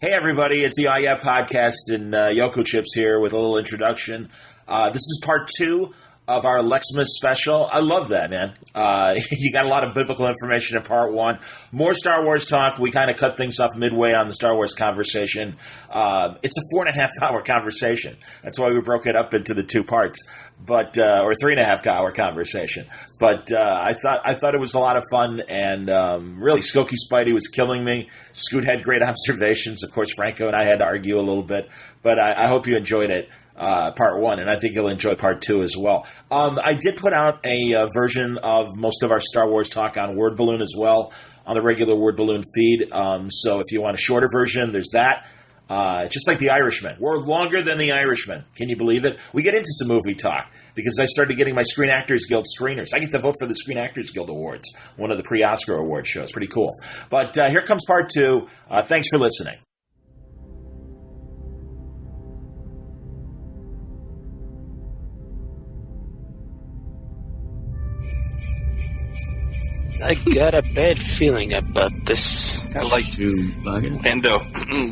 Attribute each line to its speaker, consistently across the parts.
Speaker 1: Hey, everybody, it's the IF Podcast, and Yoko Chips here with a little introduction. This is part 2 of our Lexmas special. I love that, man. You got a lot of biblical information in part 1. More Star Wars talk. We kind of cut things off midway on the Star Wars conversation. It's a 4.5-hour conversation. That's why we broke it up into the 2 parts, but or 3.5-hour conversation. But I thought it was a lot of fun, and really, Skokie Spidey was killing me. Scoot had great observations. Of course, Franco and I had to argue a little bit, but I hope you enjoyed it. Part 1, and I think you'll enjoy part 2 as well. I did put out a version of most of our Star Wars talk on Word Balloon as well, on the regular Word Balloon feed. So if you want a shorter version, there's that. It's just like The Irishman. We're longer than The Irishman. Can you believe it? We get into some movie talk because I started getting my Screen Actors Guild screeners. I get to vote for the Screen Actors Guild Awards, one of the pre-Oscar award shows. Pretty cool. But here comes part 2. Thanks for listening.
Speaker 2: I got a bad feeling about this.
Speaker 3: I like to Lando.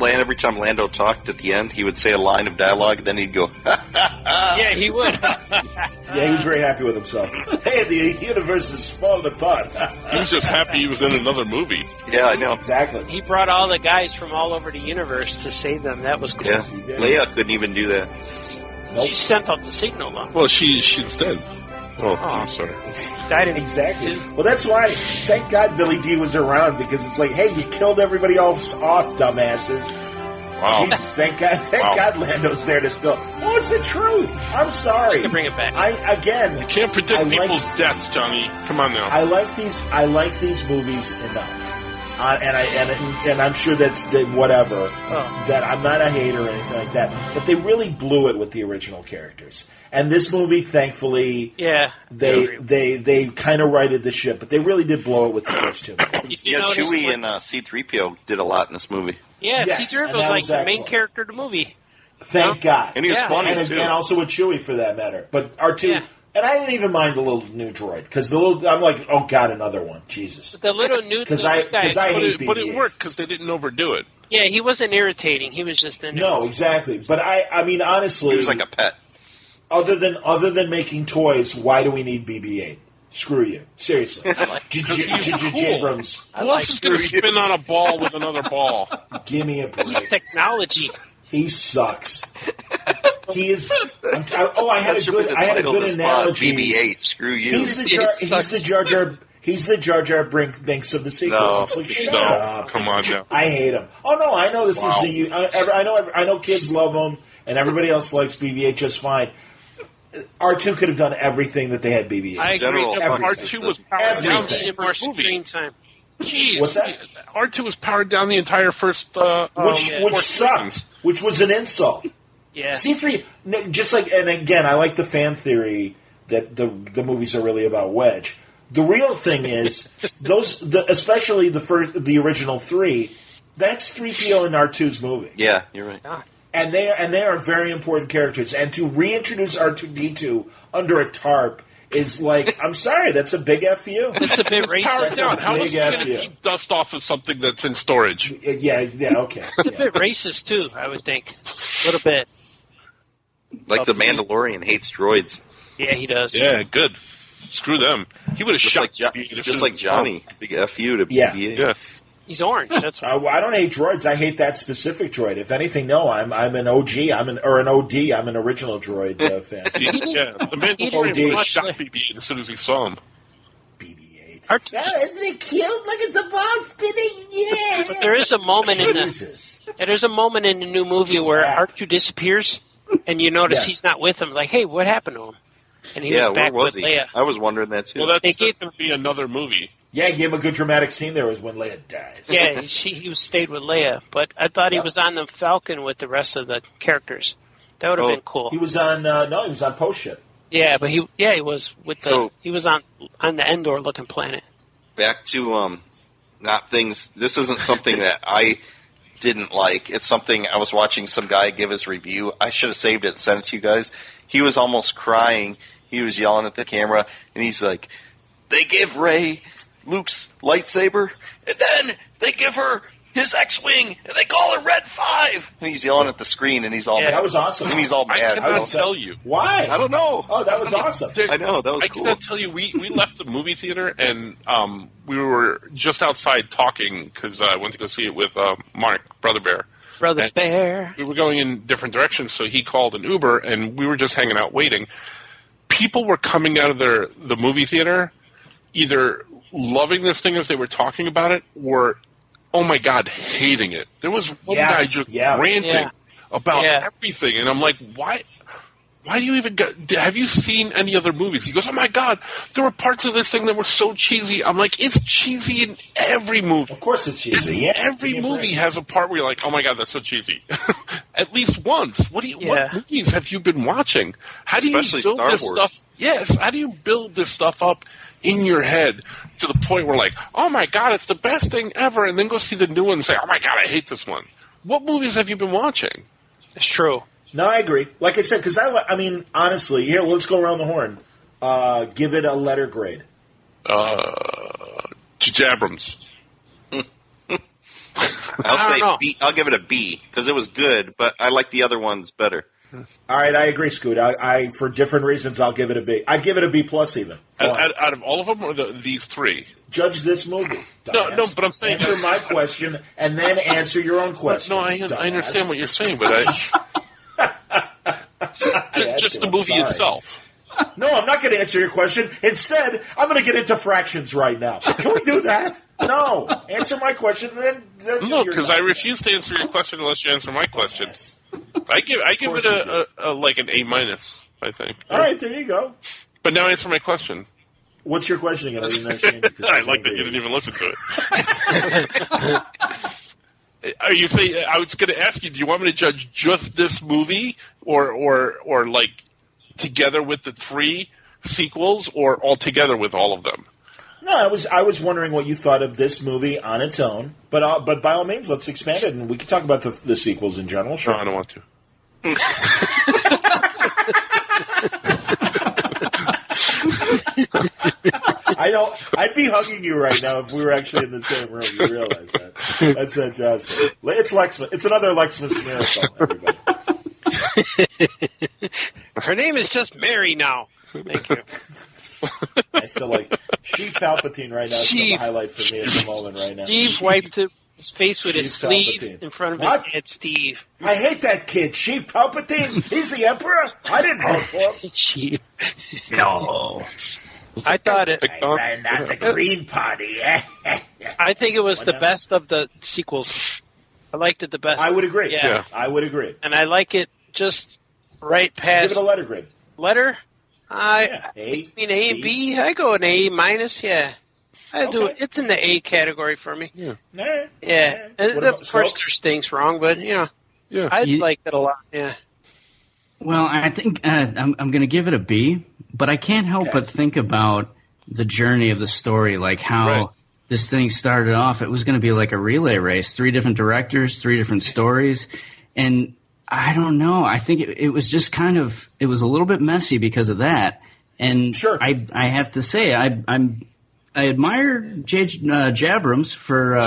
Speaker 3: Every time Lando talked at the end, he would say a line of dialogue, then he'd go,
Speaker 2: Yeah, he would.
Speaker 1: Yeah, he was very happy with himself. Hey, the universe is falling apart.
Speaker 4: He was just happy he was in another movie.
Speaker 3: Yeah, I know.
Speaker 1: Exactly.
Speaker 2: He brought all the guys from all over the universe to save them. That was cool.
Speaker 3: Yeah, Leia couldn't even do that.
Speaker 1: Nope.
Speaker 2: She sent out the signal, though.
Speaker 4: Well, she's dead. Oh, I'm sorry.
Speaker 2: Died in
Speaker 1: Exactly. Well, that's why, thank God Billy D was around, because it's like, hey, you killed everybody else off, dumbasses.
Speaker 4: Wow.
Speaker 1: Jesus, thank God Lando's there to still. Oh, it's the truth. I'm sorry.
Speaker 2: You can bring it back.
Speaker 4: You can't predict people's deaths, Johnny. Come on now.
Speaker 1: I like these movies enough. And I'm sure that's whatever. That I'm not a hater or anything like that. But they really blew it with the original characters. And this movie, thankfully, they kind of righted the ship, but they really did blow it with the first 2 movies.
Speaker 3: Yeah, Chewie and C-3PO did a lot in this movie.
Speaker 2: Yeah,
Speaker 1: Yes,
Speaker 2: C-3PO was like the main character of the movie.
Speaker 1: Thank God.
Speaker 3: And he was funny,
Speaker 1: and
Speaker 3: too.
Speaker 1: And also with Chewie, for that matter. But R2, and I didn't even mind the little new droid, because I'm like, oh God, another one. Jesus.
Speaker 2: The little new
Speaker 1: Because I hate BB-8.
Speaker 4: But it worked because they didn't overdo it.
Speaker 2: Yeah, he wasn't irritating. He was just in there.
Speaker 1: No, exactly. But I mean, honestly,
Speaker 3: He was like a pet.
Speaker 1: Other than making toys, why do we need BB-8? Screw you. Seriously. Abrams.
Speaker 4: Who else is going to spin on a ball with another ball?
Speaker 1: Give me a
Speaker 2: He's
Speaker 1: break.
Speaker 2: technology.
Speaker 1: He sucks. He is. I had a good analogy.
Speaker 3: BB-8. Screw you.
Speaker 1: He's the Jar Jar Binks of the sequels.
Speaker 3: No.
Speaker 1: It's like, shut up.
Speaker 4: Come on now.
Speaker 1: I hate him. Oh no, I know this is I know kids love him, and everybody else likes BB-8 just fine. R2 could have done everything that they had BB-8.
Speaker 2: I agree.
Speaker 4: R2 was powered down the
Speaker 2: Needed more
Speaker 4: first movie.
Speaker 2: screen time.
Speaker 4: Jeez.
Speaker 1: What's that?
Speaker 4: R2 was powered down the entire first...
Speaker 1: which sucked. Which was an insult.
Speaker 2: Yeah.
Speaker 1: C3, just like, and again, I like the fan theory that the movies are really about Wedge. The real thing is, especially the original 3, that's 3PO and R2's movie.
Speaker 3: Yeah, you're right.
Speaker 1: And they are very important characters. And to reintroduce R2-D2 under a tarp is like, I'm sorry, that's a big F you.
Speaker 2: It's a bit
Speaker 4: Powered
Speaker 2: racist.
Speaker 4: down. How is he going to keep dust off of something that's in storage?
Speaker 1: Yeah, okay.
Speaker 2: It's a bit racist, too, I would think. A little bit.
Speaker 3: Like the Mandalorian hates droids.
Speaker 2: Yeah, he does.
Speaker 4: Yeah, good. Screw them. He would have shot
Speaker 3: Just like Johnny. Big F you to
Speaker 1: Yeah.
Speaker 3: BB-8.
Speaker 4: Yeah.
Speaker 2: He's orange. That's right.
Speaker 1: I don't hate droids. I hate that specific droid. If anything, no, I'm an OG. I'm an OD. I'm an original droid fan.
Speaker 4: Yeah, the Mandalorian would have shot BB-8 as soon as he saw him.
Speaker 1: BB-8.
Speaker 2: R2
Speaker 1: isn't it cute? Look at the ball spinning. Yeah.
Speaker 2: But there is a moment
Speaker 1: Jesus.
Speaker 2: there's a moment in the new movie where R2 disappears, and you notice he's not with him. Like, hey, what happened to him? And he was back
Speaker 3: where was
Speaker 2: with
Speaker 3: he?
Speaker 2: Leia.
Speaker 3: I was wondering that too.
Speaker 4: Well, that's going to be another movie.
Speaker 1: Yeah, he gave him a good dramatic scene there was when Leia dies.
Speaker 2: Yeah, he stayed with Leia, but I thought he was on the Falcon with the rest of the characters. That would have been cool.
Speaker 1: He was on he was on Post Ship.
Speaker 2: Yeah, but he was with he was on the Endor looking planet.
Speaker 3: Back to not things. This isn't something that I didn't like. It's something I was watching some guy give his review. I should have saved it and sent it to you guys. He was almost crying. He was yelling at the camera, and he's like, "They give Rey Luke's lightsaber, and then they give her his X-Wing, and they call her Red 5, alive! And he's yelling at the screen, and he's all mad.
Speaker 1: That was awesome.
Speaker 3: And he's all mad.
Speaker 4: I cannot tell you.
Speaker 1: Why?
Speaker 3: I don't know.
Speaker 1: Oh, that was awesome.
Speaker 3: I know, that was cool.
Speaker 4: I cannot tell you, we left the movie theater, and we were just outside talking, because I went to go see it with Mark, Brother Bear.
Speaker 2: Brother Bear.
Speaker 4: We were going in different directions, so he called an Uber, and we were just hanging out waiting. People were coming out of the movie theater either loving this thing as they were talking about it, or, oh my God, hating it. There was one guy just ranting about everything, and I'm like, why do you even have you seen any other movies? He goes, oh my God, there were parts of this thing that were so cheesy. I'm like, it's cheesy in every movie.
Speaker 1: Of course it's cheesy. Yeah.
Speaker 4: Every movie has a part where you're like, oh my God, that's so cheesy. At least once. What movies have you been watching? How do you
Speaker 3: Especially
Speaker 4: build
Speaker 3: Star
Speaker 4: this
Speaker 3: Wars.
Speaker 4: stuff? Yes, how do you build this stuff up in your head to the point where like, oh my God, it's the best thing ever, and then go see the new one and say, oh my God, I hate this one. What movies have you been watching?
Speaker 2: It's true.
Speaker 1: No, I agree. Like I said, because I mean, honestly, here, let's go around the horn. Give it a letter grade.
Speaker 4: Abrams.
Speaker 3: I'll say B. I'll give it a B because it was good, but I like the other ones better.
Speaker 1: All right, I agree, Scoot. I for different reasons, I'll give it a B. I'd give it a B plus even.
Speaker 4: Out of all of them, or these three?
Speaker 1: Judge this movie.
Speaker 4: No, but I'm saying
Speaker 1: answer my question and then answer your own question.
Speaker 4: No, I understand what you're saying, but just the movie itself.
Speaker 1: No, I'm not going to answer your question. Instead, I'm going to get into fractions right now. Can we do that? No. Answer my question, then
Speaker 4: no, because I refuse to answer your question unless you answer my question.
Speaker 1: Yes.
Speaker 4: I give it a like an A minus, I think.
Speaker 1: All right, there you go.
Speaker 4: But now answer my question.
Speaker 1: What's your question again?
Speaker 4: I like that you didn't even listen to it. Are you saying? I was going to ask you. Do you want me to judge just this movie, or like together with the three sequels, or all together with all of them?
Speaker 1: No, I was wondering what you thought of this movie on its own, but by all means, let's expand it, and we can talk about the sequels in general. Sure.
Speaker 4: No, I don't want to.
Speaker 1: I know. I'd be hugging you right now if we were actually in the same room. You realize that? That's fantastic. It's Lexmas. It's another Lexmas miracle, everybody.
Speaker 2: Her name is just Mary now. Thank you.
Speaker 1: I still like Chief Palpatine right now. It's the highlight for me at the moment right now.
Speaker 2: Steve wiped his face with his sleeve in front of his head, Steve.
Speaker 1: I hate that kid. Chief Palpatine? He's the Emperor? I didn't vote for him.
Speaker 2: Chief.
Speaker 1: No.
Speaker 2: I thought it.
Speaker 1: I'm not the Green Party.
Speaker 2: I think it was the best of the sequels. I liked it the best.
Speaker 1: I would agree.
Speaker 2: Yeah.
Speaker 1: I would agree.
Speaker 2: And I like it just right past.
Speaker 1: Give it a letter grade.
Speaker 2: Letter?
Speaker 1: A?
Speaker 2: Between A and B, I go an A minus, yeah. I do it. It's in the A category for me.
Speaker 1: Yeah.
Speaker 2: Yeah. And of course, there's things wrong, but, I like it a lot, yeah.
Speaker 5: Well, I think I'm going to give it a B, but I can't help but think about the journey of the story, like how this thing started off. It was going to be like a relay race, 3 different directors, 3 different stories, and I don't know. I think it was just it was a little bit messy because of that. And I have to say, I admire Jabrams for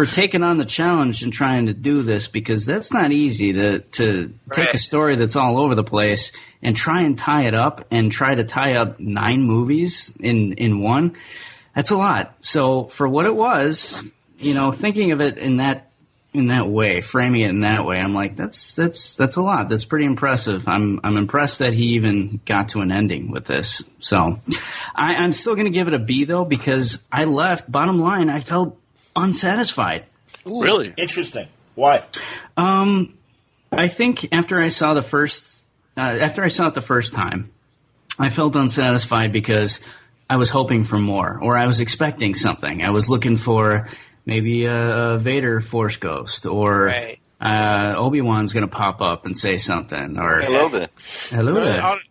Speaker 5: taking on the challenge and trying to do this, because that's not easy to take a story that's all over the place and try and tie it up and try to tie up 9 movies in one. That's a lot. So for what it was, thinking of it in that way, framing it in that way, I'm like, that's a lot. That's pretty impressive. I'm impressed that he even got to an ending with this. So I'm still going to give it a B though, because I left. Bottom line, I felt unsatisfied.
Speaker 4: Ooh, really
Speaker 1: interesting. Why?
Speaker 5: I think after I saw it the first time, I felt unsatisfied because I was hoping for more, or I was expecting something. I was looking for maybe a Vader Force Ghost, or Obi-Wan's going to pop up and say something. Or
Speaker 3: Hello there.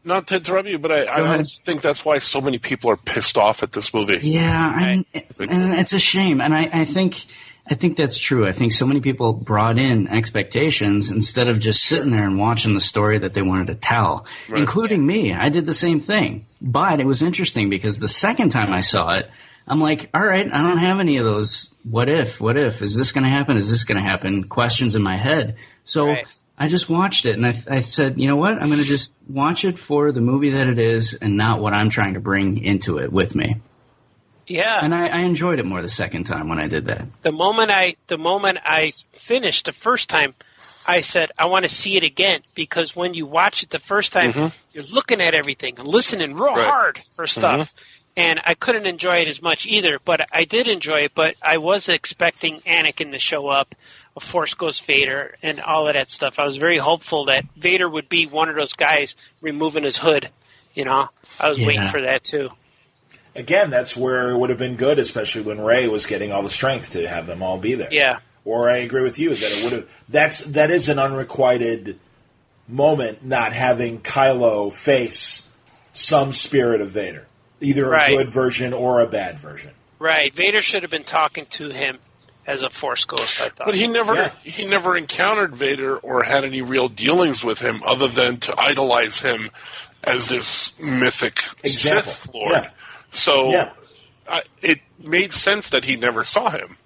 Speaker 4: Not to interrupt you, but I think that's why so many people are pissed off at this movie.
Speaker 5: Yeah, and it's a shame. And I think that's true. I think so many people brought in expectations instead of just sitting there and watching the story that they wanted to tell, including me. I did the same thing. But it was interesting because the second time I saw it, I'm like, all right, I don't have any of those. What if? Is this going to happen? Is this going to happen? Questions in my head. So I just watched it, and I said, you know what? I'm going to just watch it for the movie that it is and not what I'm trying to bring into it with me.
Speaker 2: Yeah.
Speaker 5: And I enjoyed it more the second time when I did that.
Speaker 2: The moment I finished the first time, I said, I want to see it again, because when you watch it the first time, you're looking at everything and listening real hard for stuff. And I couldn't enjoy it as much either, but I did enjoy it. But I was expecting Anakin to show up, a Force Ghost Vader, and all of that stuff. I was very hopeful that Vader would be one of those guys removing his hood. You know, I was waiting for that too.
Speaker 1: Again, that's where it would have been good, especially when Rey was getting all the strength to have them all be there.
Speaker 2: Yeah.
Speaker 1: Or I agree with you that it would have. That is an unrequited moment, not having Kylo face some spirit of Vader, either a good version or a bad version. Right.
Speaker 2: Vader should have been talking to him as a Force Ghost, I thought.
Speaker 4: But he never encountered Vader or had any real dealings with him, other than to idolize him as this mythic Sith Lord. Yeah. So it made sense that he never saw him,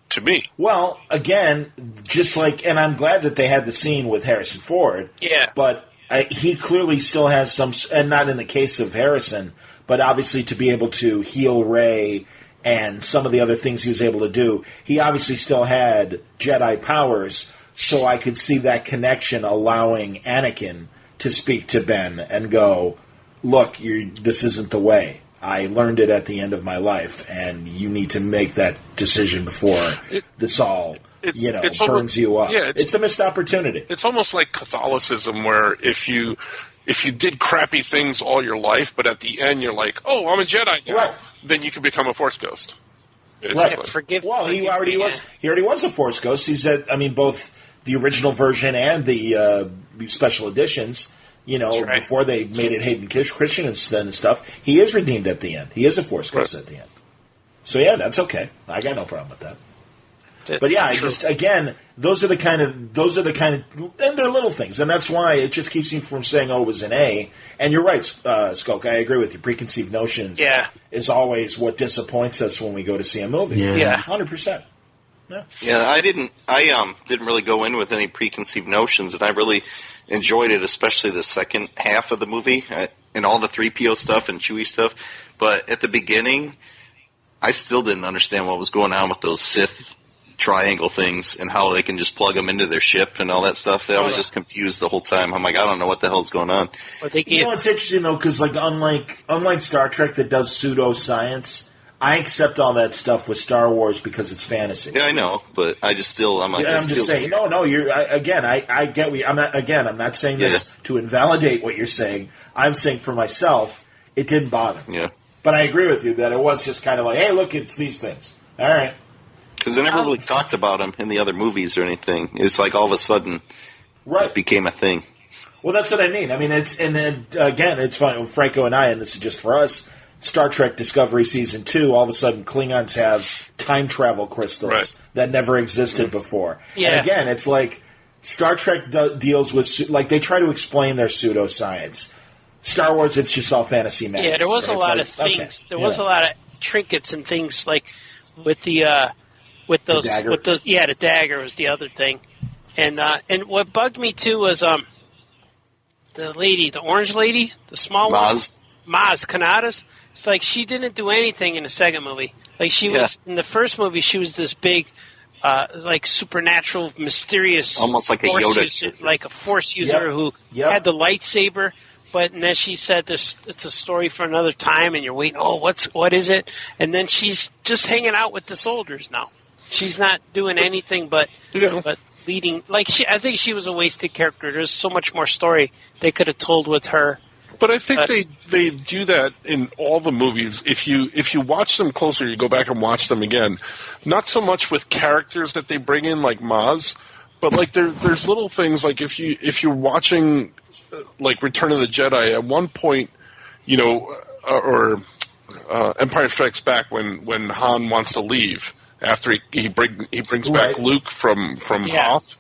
Speaker 4: to me.
Speaker 1: Well, again, just like, and I'm glad that they had the scene with Harrison Ford.
Speaker 2: Yeah.
Speaker 1: But he clearly still has some, and not in the case of Harrison, but obviously to be able to heal Rey and some of the other things he was able to do, he obviously still had Jedi powers, so I could see that connection allowing Anakin to speak to Ben and go, look, this isn't the way. I learned it at the end of my life, and you need to make that decision before this all, burns you up. Yeah, it's a missed opportunity.
Speaker 4: It's almost like Catholicism, where if you did crappy things all your life, but at the end you're like, oh, I'm a Jedi now, then you can become a Force Ghost.
Speaker 1: Right. He already was a Force Ghost. He's both the original version and the special editions. Before they made it Hayden Christian and stuff, he is redeemed at the end. He is a Force Ghost at the end. So yeah, that's okay. I got no problem with that. But yeah, those are the kind of, and they're little things, and that's why it just keeps me from saying, oh, it was an A. And you're right, Skokie, I agree with you. Preconceived notions is always what disappoints us when we go to see a movie.
Speaker 2: Yeah.
Speaker 1: 100%.
Speaker 3: Yeah, I didn't really go in with any preconceived notions, and I really enjoyed it, especially the second half of the movie and all the 3PO stuff and Chewie stuff. But at the beginning, I still didn't understand what was going on with those Sith triangle things and how they can just plug them into their ship and all that stuff. I was just confused the whole time. I'm like, I don't know what the hell's going on.
Speaker 1: It's interesting though, because unlike Star Trek that does pseudoscience, I accept all that stuff with Star Wars because it's fantasy.
Speaker 3: Yeah, I know, but I just still, I'm like,
Speaker 1: I'm just saying. No, I get what I'm not saying this to invalidate what you're saying. I'm saying for myself, it didn't bother me.
Speaker 3: Yeah.
Speaker 1: But I agree with you that it was just kind of like, hey, look, it's these things. All right.
Speaker 3: Because they never really talked about them in the other movies or anything. It's like all of a sudden, it became a thing.
Speaker 1: Well, that's what I mean. It's funny. Franco and I, and this is just for us, Star Trek Discovery Season 2, all of a sudden Klingons have time travel crystals that never existed before. Yeah. And again, it's like Star Trek deals with, they try to explain their pseudoscience. Star Wars, it's just all fantasy magic.
Speaker 2: Yeah, there was a lot of things. Okay. There was a lot of trinkets and things, like with the dagger was the other thing. And what bugged me too was the orange lady, the small one. Maz Kanata's. It's like she didn't do anything in the second movie. Like she was in the first movie, she was this big, supernatural, mysterious,
Speaker 3: almost like a Yoda,
Speaker 2: like a Force user who had the lightsaber. But then she said, "This it's a story for another time," and you're waiting. Oh, what is it? And then she's just hanging out with the soldiers now. She's not doing anything but leading. I think she was a wasted character. There's so much more story they could have told with her.
Speaker 4: But I think they do that in all the movies. If you watch them closer, you go back and watch them again. Not so much with characters that they bring in like Maz, but there's little things like if you're watching like Return of the Jedi at one point, or Empire Strikes Back when Han wants to leave after he brings back Luke from Hoth.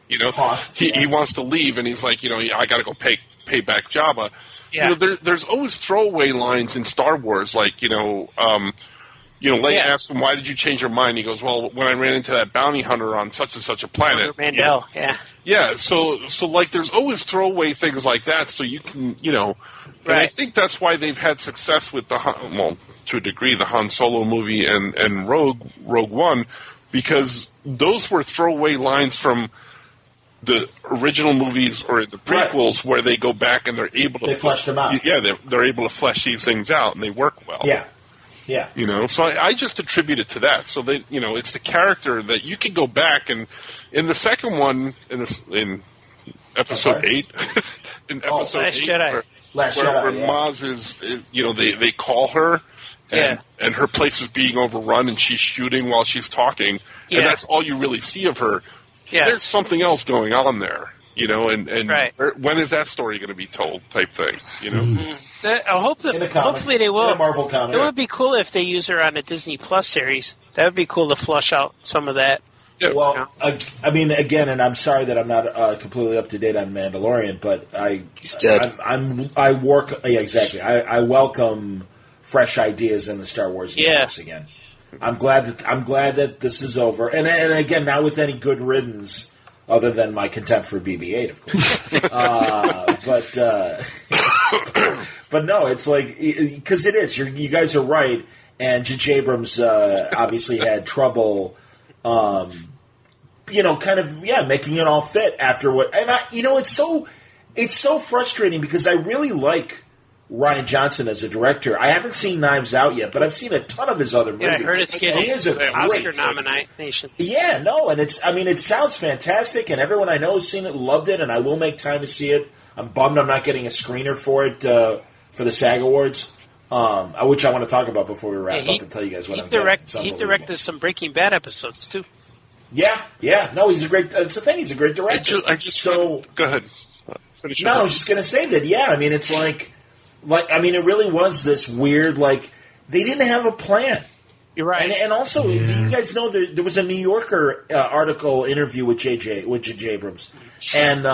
Speaker 4: He wants to leave and he's like, I got to go pay back Jabba. Yeah. There's always throwaway lines in Star Wars, like, Leia asked him, why did you change your mind? He goes, well, when I ran into that bounty hunter on such and such a planet.
Speaker 2: Mandel, yeah.
Speaker 4: Yeah, so like there's always throwaway things like that, so you can, and I think that's why they've had success with to a degree, the Han Solo movie and Rogue One, because those were throwaway lines from the original movies or the prequels where they go back and they're able to
Speaker 1: flesh them out.
Speaker 4: Yeah, they're able to flesh these things out and they work well.
Speaker 1: Yeah.
Speaker 4: So I just attribute it to that. So they, it's the character that you can go back and in the second one in episode 8, in episode
Speaker 2: Last
Speaker 4: 8,
Speaker 2: Jedi.
Speaker 4: where Maz is, they call her. And her place is being overrun, and she's shooting while she's talking, and that's all you really see of her. Yeah. There's something else going on there, and when is that story going to be told? Type thing,
Speaker 2: Hopefully they will.
Speaker 1: In a Marvel comic.
Speaker 2: It would be cool if they use her on a Disney Plus series. That would be cool to flush out some of that.
Speaker 4: Yeah.
Speaker 1: Well, I mean, again, and I'm sorry that I'm not completely up to date on Mandalorian, but
Speaker 3: he's dead.
Speaker 1: I work. Yeah, exactly. I welcome fresh ideas in the Star Wars universe again. I'm glad that this is over, and again, not with any good riddance, other than my contempt for BB-8, of course. But no, it's like because it is. You guys are right, and J.J. Abrams obviously had trouble, kind of making it all fit after what. And it's so frustrating because I really like Rian Johnson as a director. I haven't seen Knives Out yet, but I've seen a ton of his other movies.
Speaker 2: Yeah, I heard it's getting Oscar nomination.
Speaker 1: Yeah, no, and it sounds fantastic, and everyone I know has seen it, loved it, and I will make time to see it. I'm bummed I'm not getting a screener for it for the SAG Awards, which I want to talk about before we wrap up and tell you guys what I'm getting. He directed some Breaking Bad episodes, too. Yeah. No, he's a great... That's the thing, he's a great director.
Speaker 4: Go ahead. Finish
Speaker 1: I was just going to say that, it's like, it really was this weird, they didn't have a plan.
Speaker 2: You're right.
Speaker 1: And also, do you guys know there was a New Yorker article interview with J.J. Abrams, and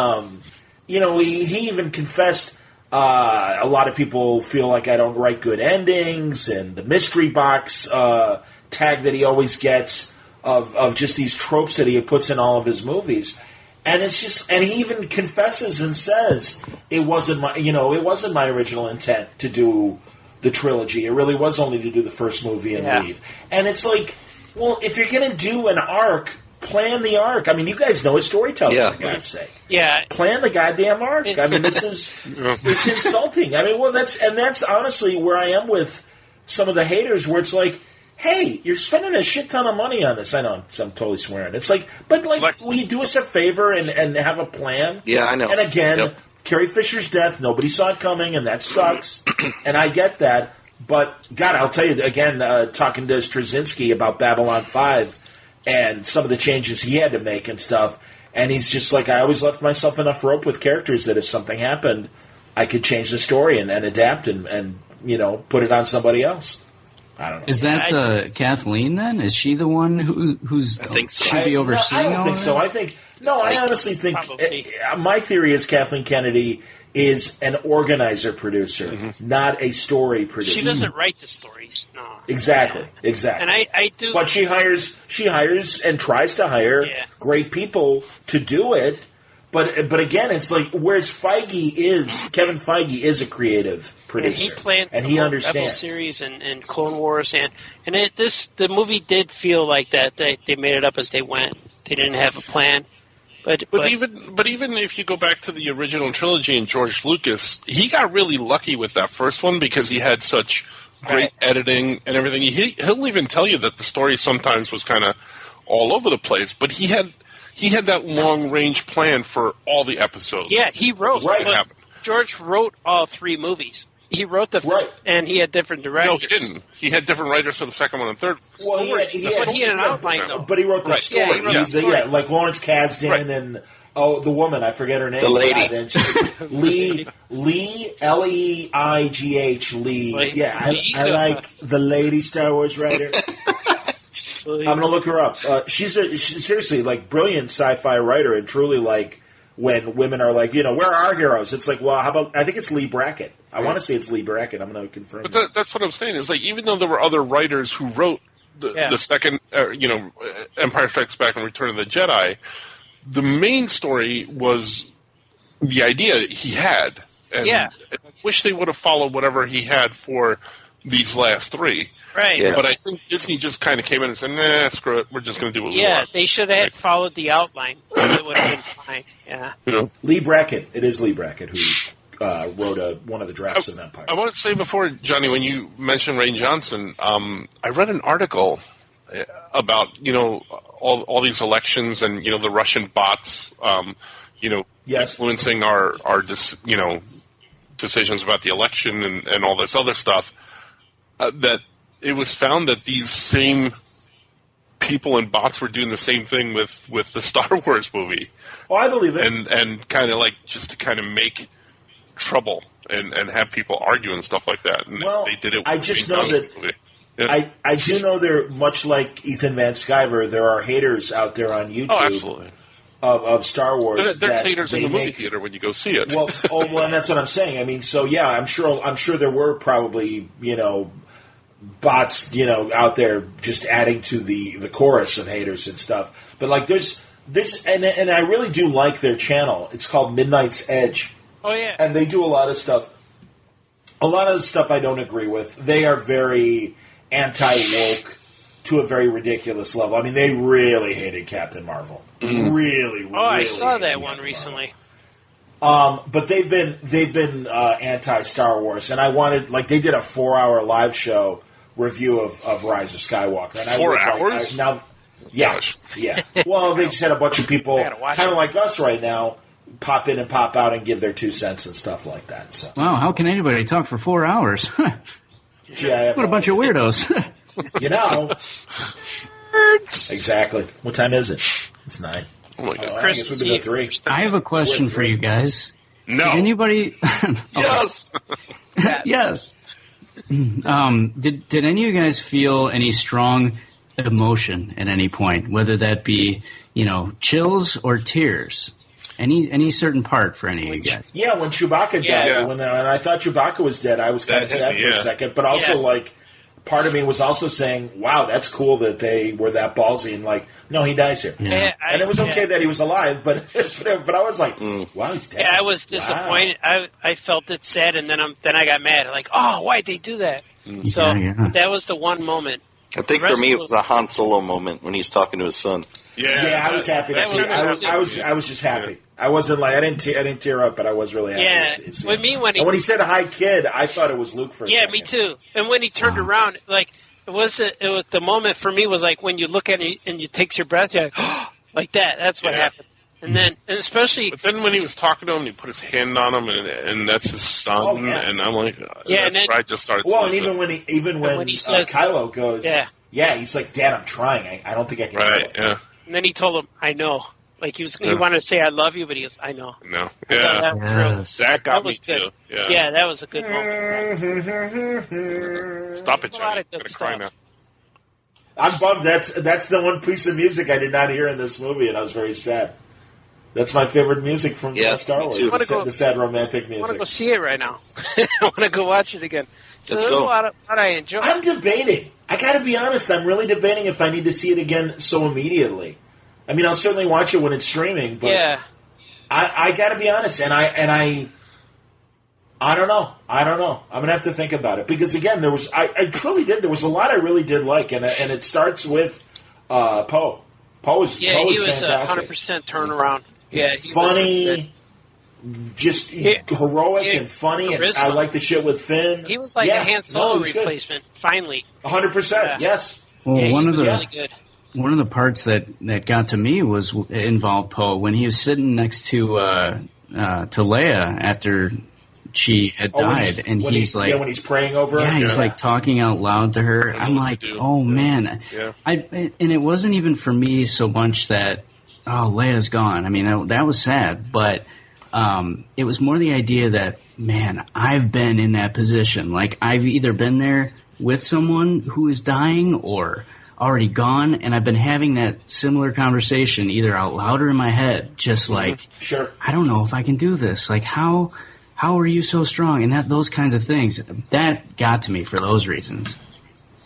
Speaker 1: he even confessed a lot of people feel like I don't write good endings, and the mystery box tag that he always gets of just these tropes that he puts in all of his movies. And it's just, and he even confesses and says it wasn't my original intent to do the trilogy. It really was only to do the first movie and leave. And it's like, well, if you're going to do an arc, plan the arc. I mean, you guys know his storytelling, for God's sake.
Speaker 2: Yeah.
Speaker 1: Plan the goddamn arc. I mean, this is, it's insulting. I mean, that's honestly where I am with some of the haters, where it's like, hey, you're spending a shit ton of money on this. I know, I'm totally swearing. It's like, but will you do us a favor and have a plan?
Speaker 3: Yeah, I know.
Speaker 1: And again, Carrie Fisher's death, nobody saw it coming, and that sucks. And I get that. But, God, I'll tell you, again, talking to Straczynski about Babylon 5 and some of the changes he had to make and stuff, and he's just like, I always left myself enough rope with characters that if something happened, I could change the story and adapt and put it on somebody else. I don't know.
Speaker 5: Is that Kathleen then? Is she the one who's
Speaker 3: I think so.
Speaker 5: should be overseeing?
Speaker 1: I don't think so. I honestly think my theory is Kathleen Kennedy is an organizer producer, not a story producer.
Speaker 2: She doesn't write the stories. No.
Speaker 1: Exactly.
Speaker 2: And I do.
Speaker 1: But she hires and tries to hire great people to do it. But again, it's like, whereas Kevin Feige is a creative producer,
Speaker 2: and he plans
Speaker 1: he understands
Speaker 2: Rebel series and Clone Wars, and the movie did feel like that. They made it up as they went. They didn't have a plan. But even if you go back to the original trilogy and George Lucas, he got really lucky with that first one because he had such great editing and everything. He'll even tell you that the story sometimes was kind of all over the place, but he had that long-range plan for all the episodes. Yeah, he wrote. Right. George wrote all three movies. He wrote and he had different directors.
Speaker 4: No, he didn't. He had different writers for the second one and third.
Speaker 1: Well, he had an
Speaker 2: outline, though.
Speaker 1: But he wrote the story. Yeah, like Lawrence Kasdan and the woman, I forget her name.
Speaker 3: The lady.
Speaker 1: Leigh, L-E-I-G-H, Leigh. Yeah, I like the lady Star Wars writer. I'm going to look her up. She's seriously brilliant sci-fi writer and truly when women are like, where are our heroes? It's like, well, how about, I think it's Lee Brackett. I want to say it's Lee Brackett. I'm going to confirm.
Speaker 4: But that's what I'm saying. Is like, even though there were other writers who wrote the second, Empire Strikes Back and Return of the Jedi, the main story was the idea he had. And I wish they would have followed whatever he had for these last three.
Speaker 2: Right.
Speaker 3: Yeah.
Speaker 4: But I think Disney just kind of came in and said, nah, screw it. We're just going to do what we want.
Speaker 2: Yeah, they should have followed the outline. It would have been fine. Yeah.
Speaker 1: Lee Brackett. It is Lee Brackett who wrote one of the drafts of Empire.
Speaker 4: I want to say before, Johnny, when you mentioned Rain Johnson, I read an article about, all these elections and, the Russian bots, influencing our decisions about the election and all this other stuff, that it was found that these same people and bots were doing the same thing with the Star Wars movie.
Speaker 1: Oh, I believe it.
Speaker 4: And kind of like just to kind of make trouble and have people argue and stuff like that. And they did it.
Speaker 1: I just know that I do know there, much like Ethan Van Sciver, there are haters out there on YouTube.
Speaker 4: Oh, absolutely.
Speaker 1: Of Star Wars.
Speaker 4: There's haters in the movie theater when you go see it.
Speaker 1: Well, and that's what I'm saying. I mean, so yeah, I'm sure there were probably bots out there just adding to the chorus of haters and stuff. But like there's and I really do like their channel. It's called Midnight's Edge.
Speaker 2: Oh yeah,
Speaker 1: and they do a lot of stuff. A lot of the stuff I don't agree with. They are very anti-woke to a very ridiculous level. I mean, they really hated Captain Marvel. Really.
Speaker 2: Oh, I saw that one recently.
Speaker 1: But they've been anti-Star Wars, and I wanted, like, they did a 4-hour live show review of Rise of Skywalker. And
Speaker 4: 4 hours?
Speaker 1: Yeah. Well, they just had a bunch of people, kind of like us right now, pop in and pop out and give their 2 cents and stuff like that. So.
Speaker 5: Wow, how can anybody talk for 4 hours?
Speaker 1: What
Speaker 5: a bunch of weirdos.
Speaker 1: Exactly. What time is it? It's 9.
Speaker 4: Oh my God.
Speaker 1: I guess we've been to 3.
Speaker 5: I have a question for you guys.
Speaker 4: No.
Speaker 5: Did anybody?
Speaker 3: Yes.
Speaker 5: Yes. Did any of you guys feel any strong emotion at any point, whether that be chills or tears? Any certain part for any of you guys?
Speaker 1: Yeah, when Chewbacca died, when I thought Chewbacca was dead, I was kind of sad for a second, but also like part of me was also saying, "Wow, that's cool that they were that ballsy and like, no, he dies here."
Speaker 5: Yeah.
Speaker 1: And it was okay that he was alive, but I was like, "Wow, he's dead."
Speaker 2: Yeah, I was disappointed. Wow. I felt it sad, and then I got mad. Like, oh, why'd they do that? So that was the one moment.
Speaker 3: I think for me it was a Han Solo moment when he's talking to his son.
Speaker 1: Yeah, I was happy to see it. I was just happy. I wasn't like I didn't tear up, but I was really happy. To see
Speaker 2: with
Speaker 1: it.
Speaker 2: me when
Speaker 1: he said "Hi, kid," I thought it was Luke for a second.
Speaker 2: Yeah, me too. And when he turned around, like it was the moment for me was like when you look at it and you take your breath, you're like, oh, like that. That's what happened. And then, and especially,
Speaker 4: but then when he was talking to him, he put his hand on him, and that's his son, and I'm like, that's where I just started.
Speaker 1: Well, and even when he says, Kylo goes, he's like, "Dad, I'm trying. I don't think I can."
Speaker 4: Right. Yeah.
Speaker 2: And then he told him, "I know." Like he wanted to say, "I love you," but he goes, "I know."
Speaker 4: No.
Speaker 2: Yeah.
Speaker 4: That got me
Speaker 2: good.
Speaker 4: too.
Speaker 2: Yeah, that was a good moment.
Speaker 4: Stop it, Johnny. I'm gonna cry now.
Speaker 1: I'm bummed. That's the one piece of music I did not hear in this movie, and I was very sad. That's my favorite music from Star Wars. The sad romantic music.
Speaker 2: I want to go see it right now. I want to go watch it again. So there's a lot I enjoy.
Speaker 1: I'm debating. I got to be honest. I'm really debating if I need to see it again so immediately. I mean, I'll certainly watch it when it's streaming, but I got to be honest, and I don't know. I'm gonna have to think about it because again, I truly did. There was a lot I really did like, and it starts with Poe. Poe was fantastic.
Speaker 2: 100% turnaround. Yeah, he
Speaker 1: funny, just heroic and funny, charisma. And I like the shit with Finn.
Speaker 2: He was like a Han Solo replacement. Good. Finally,
Speaker 1: 100%. Yes.
Speaker 5: Well,
Speaker 2: one of
Speaker 5: the parts that got to me was involved Poe when he was sitting next to Leia after she had died, and he's like,
Speaker 1: when he's praying over her,
Speaker 5: he's like talking out loud to her. I'm like, oh man, and it wasn't even for me so much that Leia's gone. I mean, that was sad, but it was more the idea that, man, I've been in that position. Like I've either been there with someone who is dying or already gone, and I've been having that similar conversation either out loud or in my head, just like,
Speaker 1: sure,
Speaker 5: I don't know if I can do this. Like, how are you so strong? And those kinds of things. That got to me for those reasons.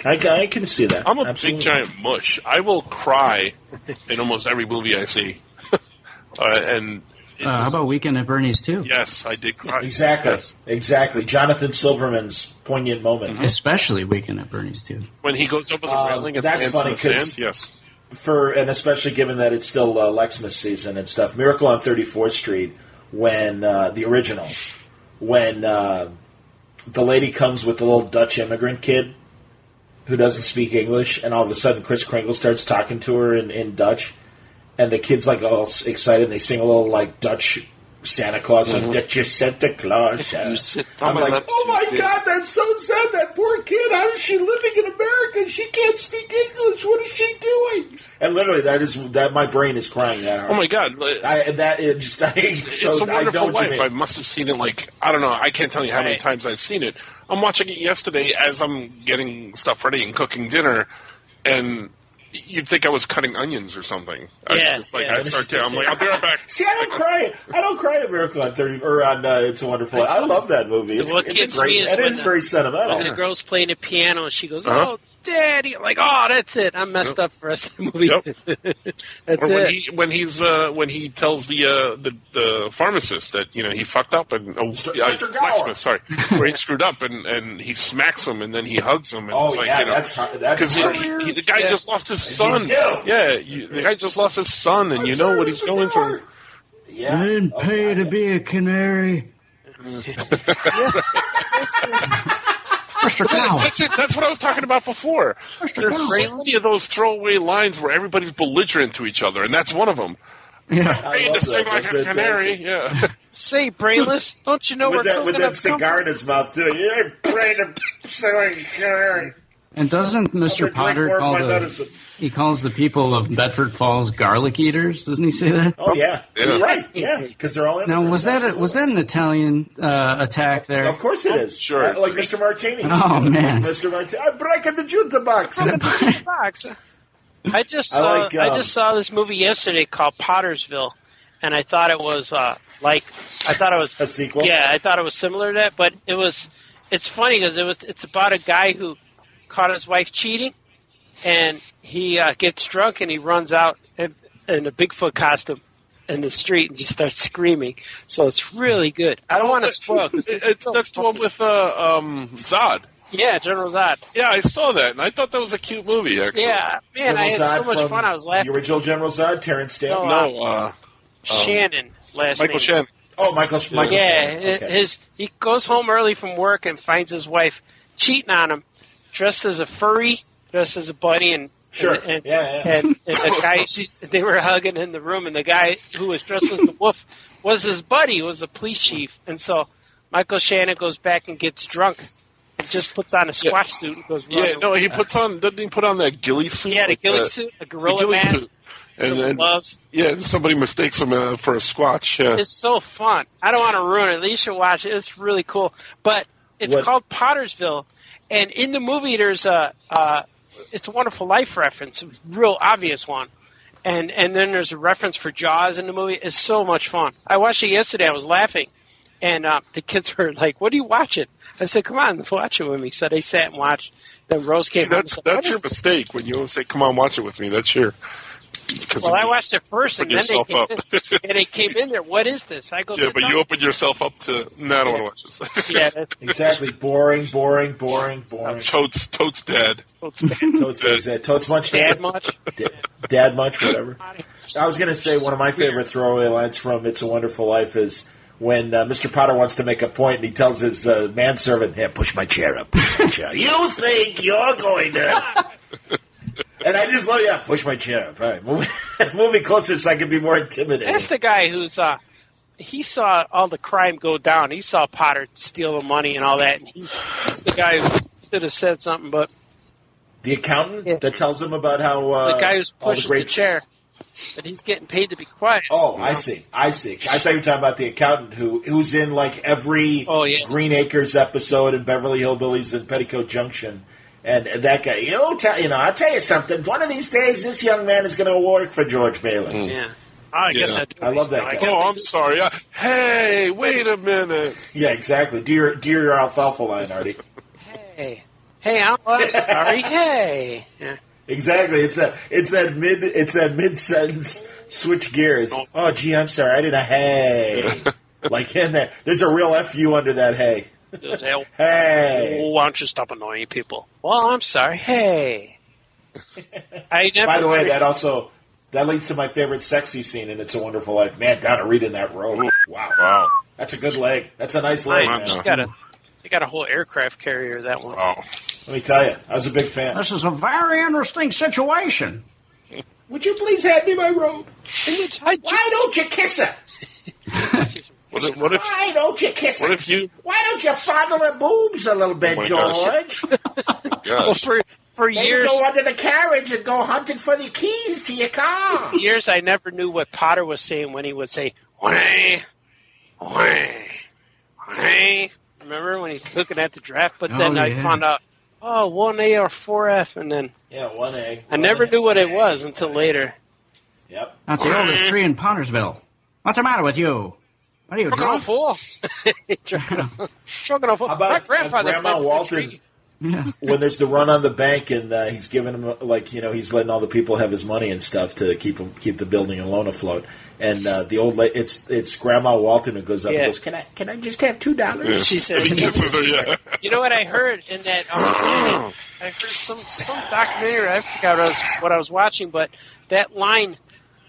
Speaker 1: I can see that.
Speaker 4: I'm a
Speaker 1: Absolutely.
Speaker 4: big giant mush. I will cry in almost every movie I see.
Speaker 5: How about Weekend at Bernie's too?
Speaker 4: Yes, I did cry.
Speaker 1: Exactly.
Speaker 4: Yes.
Speaker 1: Exactly. Jonathan Silverman's poignant moment.
Speaker 5: Especially Weekend at Bernie's too.
Speaker 4: When he goes over the railing and
Speaker 1: that's
Speaker 4: lands
Speaker 1: funny
Speaker 4: in the sand,
Speaker 1: 'cause
Speaker 4: yes.
Speaker 1: And especially given that it's still Lexmas season and stuff. Miracle on 34th Street, when the original, when the lady comes with the little Dutch immigrant kid who doesn't speak English, and all of a sudden Kris Kringle starts talking to her in Dutch, and the kid's like all excited, and they sing a little like Dutch Santa Claus, like Dutch Santa Claus. I'm like, oh my God, that's so sad. That poor kid. How is she living in America? She can't speak English. What is she doing? And literally, that my brain is crying that hard.
Speaker 4: Oh my God!
Speaker 1: It's
Speaker 4: a Wonderful Life. I must have seen it I don't know. I can't tell you how many times I've seen it. I'm watching it yesterday as I'm getting stuff ready and cooking dinner, and you'd think I was cutting onions or something.
Speaker 2: Yeah,
Speaker 4: I'm like, I'll be right back.
Speaker 1: See, I don't cry at Miracle on 30 or on It's a Wonderful Life. I love that movie. It's great, and it's very sentimental.
Speaker 2: When the girl's playing the piano, and she goes, "Oh, Daddy!" I'm like, "Oh, that's it. I'm messed up for the rest of the movie."
Speaker 4: Yep.
Speaker 2: That's
Speaker 4: or
Speaker 2: it.
Speaker 4: when he tells the pharmacist that he fucked up and
Speaker 1: Mr. Gower.
Speaker 4: Lexmas, sorry, where he screwed up and he smacks him and then he hugs him. And it's like,
Speaker 1: that's
Speaker 4: because the guy just lost his son. The guy just lost his son, and you know what he's going through.
Speaker 1: Yeah.
Speaker 5: I didn't pay to be a canary. Mr. Cow.
Speaker 4: That's it. That's what I was talking about before. There's so many of those throwaway lines where everybody's belligerent to each other, and that's one of them.
Speaker 5: Yeah.
Speaker 4: Paid to sing like a canary. Yeah.
Speaker 2: Say, brainless, don't you know we're cooking
Speaker 1: with that cigar in his mouth too? Yeah, paid to sing like a canary.
Speaker 5: And doesn't Mr. Potter calls the people of Bedford Falls garlic eaters? Doesn't he say that?
Speaker 1: Oh yeah, you're right. Yeah, because they're all.
Speaker 5: Now was that an Italian attack there?
Speaker 1: Of course it is.
Speaker 4: Sure,
Speaker 1: like Mr. Martini.
Speaker 5: Oh man,
Speaker 1: Mr. Martini. I'm breaking the jukebox.
Speaker 2: I just saw this movie yesterday called Pottersville, and I thought it was I thought it was
Speaker 1: a sequel.
Speaker 2: Yeah, I thought it was similar to that, but it's funny because it's about a guy who caught his wife cheating, and he gets drunk and he runs out in a Bigfoot costume in the street and just starts screaming. So it's really good. I don't want to spoil.
Speaker 4: That's the one with Zod.
Speaker 2: Yeah, General Zod.
Speaker 4: Yeah, I saw that, and I thought that was a cute movie, actually.
Speaker 2: Yeah, man,
Speaker 1: General
Speaker 2: I had
Speaker 1: Zod
Speaker 2: so much fun. I was laughing.
Speaker 1: The original General Zod, Terrence Stamp.
Speaker 2: Shannon, last
Speaker 4: Michael
Speaker 2: name.
Speaker 4: Shannon.
Speaker 1: Oh, Michael Shannon. Okay.
Speaker 2: He goes home early from work and finds his wife cheating on him, dressed as a furry, dressed as a bunny, and the guy they were hugging in the room, and the guy who was dressed as the wolf was his buddy, was the police chief, and so Michael Shannon goes back and gets drunk. He just puts on a squash suit and goes running.
Speaker 4: Yeah, no, doesn't he put on that ghillie suit?
Speaker 2: Yeah, the ghillie suit, a gorilla mask,
Speaker 4: suit. And
Speaker 2: gloves.
Speaker 4: Yeah, somebody mistakes him for a Squatch. Yeah.
Speaker 2: It's so fun. I don't want to ruin it. You should watch it. It's really cool. But it's called Pottersville, and in the movie there's It's a Wonderful Life reference, a real obvious one. And then there's a reference for Jaws in the movie. It's so much fun. I watched it yesterday. I was laughing. And the kids were like, "What are you watching?" I said, "Come on, watch it with me." So they sat and watched. Then Rose came out.
Speaker 4: That's your mistake when you say, "Come on, watch it with me." That's your.
Speaker 2: Well, I watched it first, and then they came in there. What is this? I go.
Speaker 4: Yeah, but you opened yourself up to. No, I don't want to watch this.
Speaker 2: Yeah,
Speaker 1: exactly. Boring.
Speaker 4: Totes dead.
Speaker 1: Totes much.
Speaker 2: Dad much.
Speaker 1: Dad much. Whatever. I was going to say one of my favorite throwaway lines from "It's a Wonderful Life" is when Mr. Potter wants to make a point, and he tells his manservant, "Hey, push my chair up. Push my chair. You think you're going to?" And I just love, push my chair up. All right, move me closer so I can be more intimidating.
Speaker 2: That's the guy who's he saw all the crime go down. He saw Potter steal the money and all that, and he's the guy who should have said something, but
Speaker 1: the accountant that tells him about how
Speaker 2: the guy who's pushing the chair. But he's getting paid to be quiet.
Speaker 1: Oh, I see. I thought you were talking about the accountant who's in like every Green Acres episode and Beverly Hillbillies and Petticoat Junction. And that guy, I'll tell you something. One of these days, this young man is going to work for George Bailey.
Speaker 2: Yeah. I guess
Speaker 1: I love that guy.
Speaker 4: Oh, I'm sorry. Hey, wait a minute.
Speaker 1: Yeah, exactly. Do your alfalfa line, Artie.
Speaker 2: Hey, I'm sorry. Hey. Yeah.
Speaker 1: Exactly. It's that mid sentence switch gears. Oh, gee, I'm sorry. I did a hey. Like in there. There's a real FU under that hey. Hey.
Speaker 2: Oh, why don't you stop annoying people? Well, I'm sorry. Hey.
Speaker 1: By the way, that leads to my favorite sexy scene in It's a Wonderful Life. Man, down to Reed in that robe. Wow. That's a good leg. That's a nice leg, man.
Speaker 2: They got a whole aircraft carrier, that one.
Speaker 4: Oh.
Speaker 1: Let me tell you, I was a big fan.
Speaker 5: This is a very interesting situation.
Speaker 1: Would you please hand me my robe? Why don't you kiss her?
Speaker 4: What if,
Speaker 1: Why don't you kiss her? Why don't you fondle her boobs a little bit, George?
Speaker 2: Well, for years,
Speaker 1: go under the carriage and go hunting for the keys to your car.
Speaker 2: For years, I never knew what Potter was saying when he would say, "Wah, wah, wah." Remember when he's looking at the draft? But then I found out, 1A or 4F, and then
Speaker 1: 1A.
Speaker 2: I never knew what it was until later.
Speaker 1: Yep.
Speaker 5: That's the oldest tree in Pottersville. What's the matter with you? What are you, drunk?
Speaker 2: How
Speaker 1: about
Speaker 2: my grandfather
Speaker 1: Grandma Walton?
Speaker 5: Yeah.
Speaker 1: When there's the run on the bank and he's giving him he's letting all the people have his money and stuff to keep the building and loan afloat. And the old lady, it's Grandma Walton who goes up and goes, "Can I just have $2?"
Speaker 2: Yeah. She said, "You know what I heard in that? I heard some documentary. I forgot what I was watching, but that line,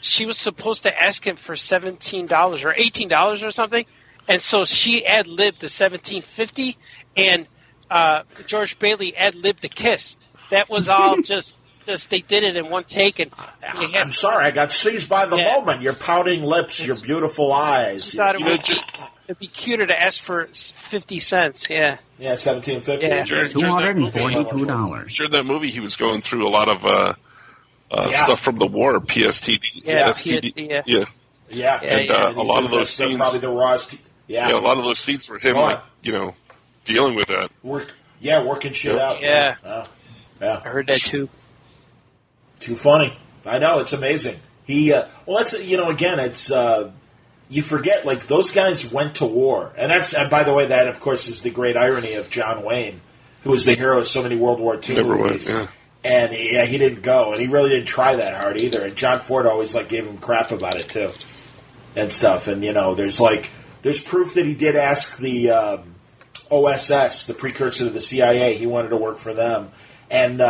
Speaker 2: she was supposed to ask him for $17 or $18 or something, and so she ad-libbed the $17.50 and." George Bailey ad-libbed the kiss. That was all just they did it in one take. And
Speaker 1: I'm sorry, I got seized by the moment. Your pouting lips, your beautiful eyes.
Speaker 2: Thought it'd be cuter to ask for 50 cents. Yeah.
Speaker 1: Yeah, $17.50.
Speaker 2: Yeah.
Speaker 5: $242.
Speaker 4: During that movie, he was going through a lot of stuff from the war, PSTD, STD.
Speaker 1: Yeah.
Speaker 4: And a lot of those scenes,
Speaker 1: probably the rawest.
Speaker 4: A lot of those scenes were him, dealing with that.
Speaker 1: Working shit out.
Speaker 2: Yeah.
Speaker 1: Yeah.
Speaker 2: I heard that too.
Speaker 1: Too funny. I know, it's amazing. That's, again, it's, you forget, those guys went to war. And by the way, that, of course, is the great irony of John Wayne, who was the hero of so many World War II movies.
Speaker 4: Went,
Speaker 1: And, he didn't go. And he really didn't try that hard either. And John Ford always, gave him crap about it, too. And stuff. And, there's proof that he did ask the, OSS, the precursor to the CIA. He wanted to work for them. And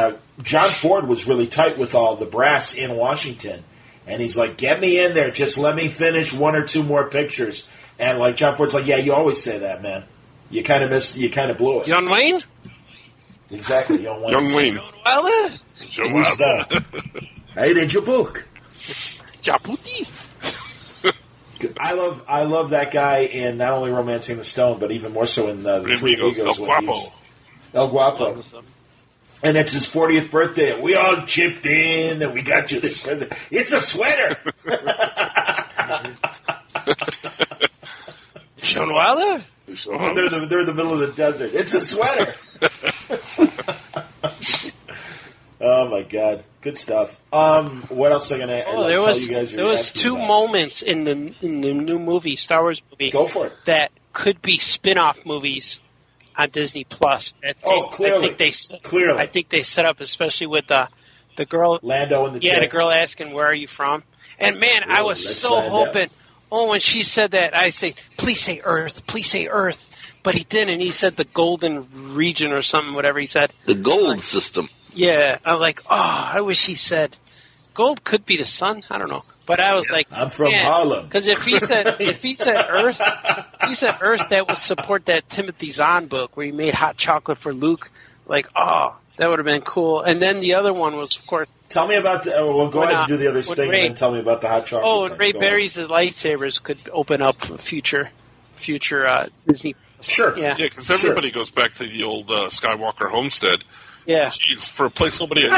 Speaker 1: John Ford was really tight with all the brass in Washington. And he's like, get me in there. Just let me finish one or two more pictures. And John Ford's like, yeah, you always say that, man. You kind of blew it.
Speaker 2: Young Wayne?
Speaker 1: Exactly, Young Wayne.
Speaker 4: Young Wayne.
Speaker 1: Who's that? I read your book.
Speaker 2: Japuti.
Speaker 1: I love that guy in not only Romancing the Stone, but even more so in the Three Amigos.
Speaker 4: El Guapo.
Speaker 1: El Guapo. And it's his 40th birthday. And we all chipped in, and we got you this present. It's a sweater.
Speaker 2: Sean Wilder?
Speaker 1: They're in the middle of the desert. It's a sweater. Oh my God, good stuff. What else am I going to tell you guys?
Speaker 2: There was two moments in the new movie, Star Wars movie.
Speaker 1: Go for it.
Speaker 2: That could be spin-off movies on Disney Plus.
Speaker 1: Clearly.
Speaker 2: I think they set up, especially with the girl
Speaker 1: Lando and the chick.
Speaker 2: the girl asking, "Where are you from?" And man, I was so hoping. Oh, when she said that, I say, "Please say Earth, please say Earth." But he didn't. He said the Golden Region or something, whatever he said.
Speaker 3: The gold system.
Speaker 2: Yeah, I was like, I wish he said gold could be the sun. I don't know, but I was like,
Speaker 1: I'm from Harlem.
Speaker 2: Because if he said Earth, that would support that Timothy Zahn book where he made hot chocolate for Luke. That would have been cool. And then the other one was, of course.
Speaker 1: Tell me about go ahead and do the other thing, and then tell me about the hot chocolate.
Speaker 2: Oh, when Ray buries his lightsabers could open up future Disney.
Speaker 1: Sure.
Speaker 2: Yeah,
Speaker 4: because everybody goes back to the old Skywalker homestead.
Speaker 2: Yeah.
Speaker 4: Jeez, for a place nobody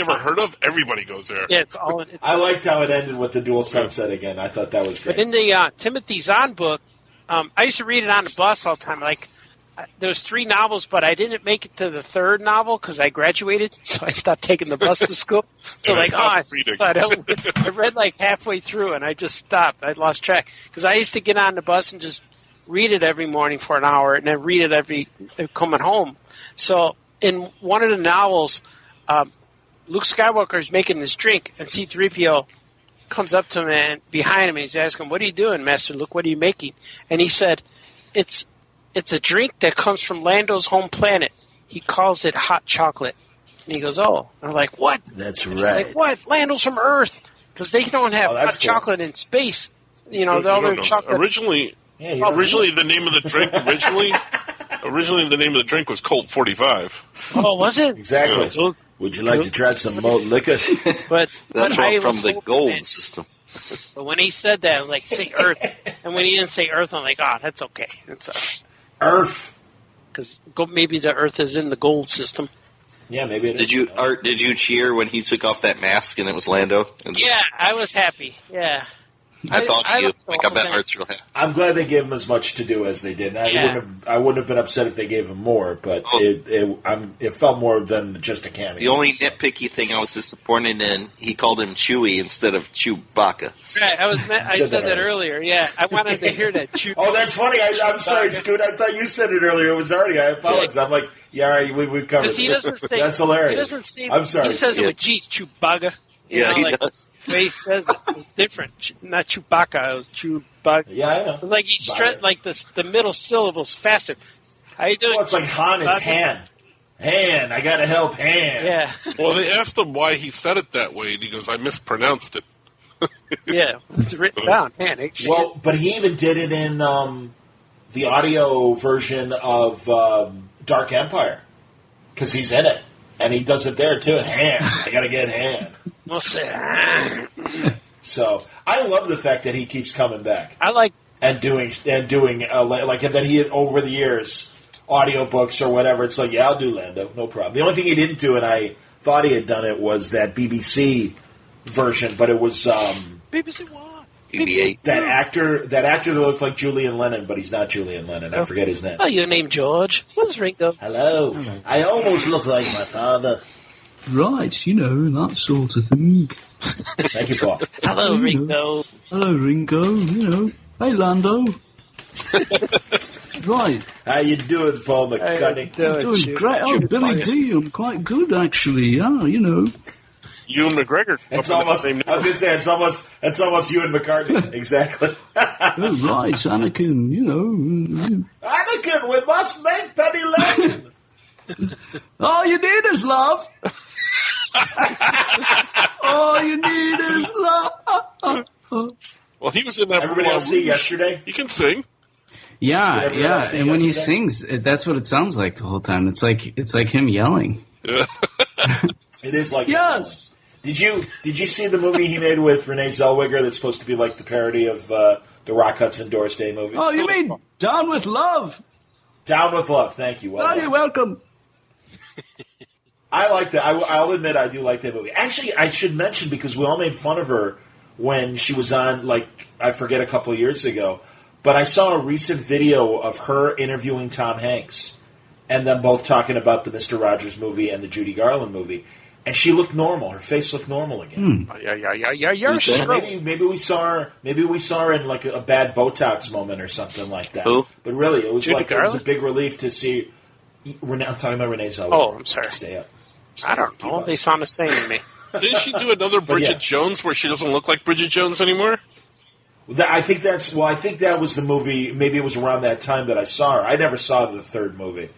Speaker 4: ever heard of, everybody goes there.
Speaker 2: Yeah, it's all.
Speaker 1: I liked how it ended with the dual sunset again. I thought that was great.
Speaker 2: But in the Timothy Zahn book, I used to read it on the bus all the time. there was 3 novels, but I didn't make it to the 3rd novel because I graduated, so I stopped taking the bus to school. So I read like halfway through, and I just stopped. I lost track because I used to get on the bus and just read it every morning for an hour, and then read it coming home. So in one of the novels, Luke Skywalker is making this drink, and C-3PO comes up to him and behind him, and he's asking, "What are you doing, Master Luke? What are you making?" And he said, It's a drink that comes from Lando's home planet. He calls it hot chocolate." And he goes, "Oh." And I'm like, "What?"
Speaker 1: That's
Speaker 2: and
Speaker 1: right.
Speaker 2: He's like, "What? Lando's from Earth." Because they don't have hot chocolate in space. You know, they'll have chocolate.
Speaker 4: Originally, the name of the drink originally the name of the drink was Colt 45.
Speaker 2: Oh, was it?
Speaker 1: Exactly.
Speaker 2: Yeah.
Speaker 1: Would you like to try some malt liquor?
Speaker 2: But
Speaker 3: That's from the gold system.
Speaker 2: But when he said that, I was like, "Say Earth." And when he didn't say Earth, I'm like, "Oh, that's okay. It's
Speaker 1: Earth.
Speaker 2: Because maybe the Earth is in the gold system."
Speaker 1: Yeah, maybe it is.
Speaker 3: Did you cheer when he took off that mask and it was Lando?
Speaker 2: Yeah, I was happy. Yeah.
Speaker 3: I bet Art's real happy.
Speaker 1: I'm glad they gave him as much to do as they did. I wouldn't have been upset if they gave him more, but it felt more than just a cameo.
Speaker 3: The only nitpicky thing I was disappointed in, he called him Chewie instead of Chewbacca.
Speaker 2: Right, I said that earlier. Yeah, I wanted to hear that.
Speaker 1: Oh, that's funny. I'm sorry, Scoot. I thought you said it earlier. It was Artie. I apologize. I'm like, yeah, all right, we've covered it.
Speaker 2: He doesn't say,
Speaker 1: that's hilarious.
Speaker 2: He doesn't say,
Speaker 1: I'm sorry.
Speaker 2: He says it with G's, Chewbacca.
Speaker 3: He does.
Speaker 2: The way he says it was different. Not Chewbacca, it was Chewbacca.
Speaker 1: Yeah, I know.
Speaker 2: It was like he stretched like the middle syllables faster. How you doing?
Speaker 1: Well, it's like Han is hand. Han, I gotta help Han.
Speaker 2: Yeah.
Speaker 4: Well, they asked him why he said it that way, and he goes, "I mispronounced it."
Speaker 2: Yeah, it's written down. Han,
Speaker 1: well, but he even did it in the audio version of Dark Empire because he's in it, and he does it there too. Han, I gotta get Han.
Speaker 2: We'll say.
Speaker 1: So I love the fact that he keeps coming back.
Speaker 2: I like
Speaker 1: doing like that he over the years audiobooks or whatever. It's like, yeah, I'll do Lando, no problem. The only thing he didn't do, and I thought he had done it, was that BBC version, but it was
Speaker 2: BBC One.
Speaker 3: BB-8.
Speaker 1: That actor that looked like Julian Lennon, but he's not Julian Lennon. I forget his name.
Speaker 2: Oh, your name George. What's Ringo?
Speaker 1: Hello. I almost look like my father.
Speaker 5: Right, that sort of thing.
Speaker 1: Thank you, Paul.
Speaker 2: Hello, Ringo.
Speaker 5: Hello, Ringo, Hey, Lando. Right.
Speaker 1: How you doing, Paul McCartney?
Speaker 5: I'm doing great. Oh, Billy D, I'm quite good, actually. Yeah,
Speaker 4: You and McGregor.
Speaker 1: It's almost. I was going to say it's almost you and McCartney. Exactly.
Speaker 5: Oh, right, Anakin.
Speaker 1: Anakin, we must make Penny Lane.
Speaker 5: All you need is love. All you need is love.
Speaker 4: Well, he was in that.
Speaker 1: Everybody else see yesterday?
Speaker 4: He can sing.
Speaker 5: Yeah. And when he sings, that's what it sounds like the whole time. It's like him yelling.
Speaker 4: Yeah.
Speaker 1: It is like
Speaker 5: yes.
Speaker 1: Did you see the movie he made with Renee Zellweger that's supposed to be like the parody of the Rock Hudson Doris Day movie?
Speaker 5: Oh, you mean Down with Love?
Speaker 1: Down with Love. Thank you.
Speaker 5: Well, you're welcome.
Speaker 1: I like that. I'll admit I do like that movie. Actually, I should mention, because we all made fun of her when she was on, I forget, a couple of years ago, but I saw a recent video of her interviewing Tom Hanks and them both talking about the Mr. Rogers movie and the Judy Garland movie, and she looked normal. Her face looked normal again.
Speaker 2: Yeah.
Speaker 1: So maybe we saw her in like a bad Botox moment or something like that.
Speaker 3: Who?
Speaker 1: But really, it was
Speaker 2: Judy
Speaker 1: it was a big relief to see. I'm talking about Renee Zellweger.
Speaker 2: Oh, I'm sorry.
Speaker 1: Stay up.
Speaker 2: I don't know. They sound the same to me.
Speaker 4: Didn't she do another Bridget Jones where she doesn't look like Bridget Jones anymore?
Speaker 1: I think that was the movie. Maybe it was around that time that I saw her. I never saw the third movie.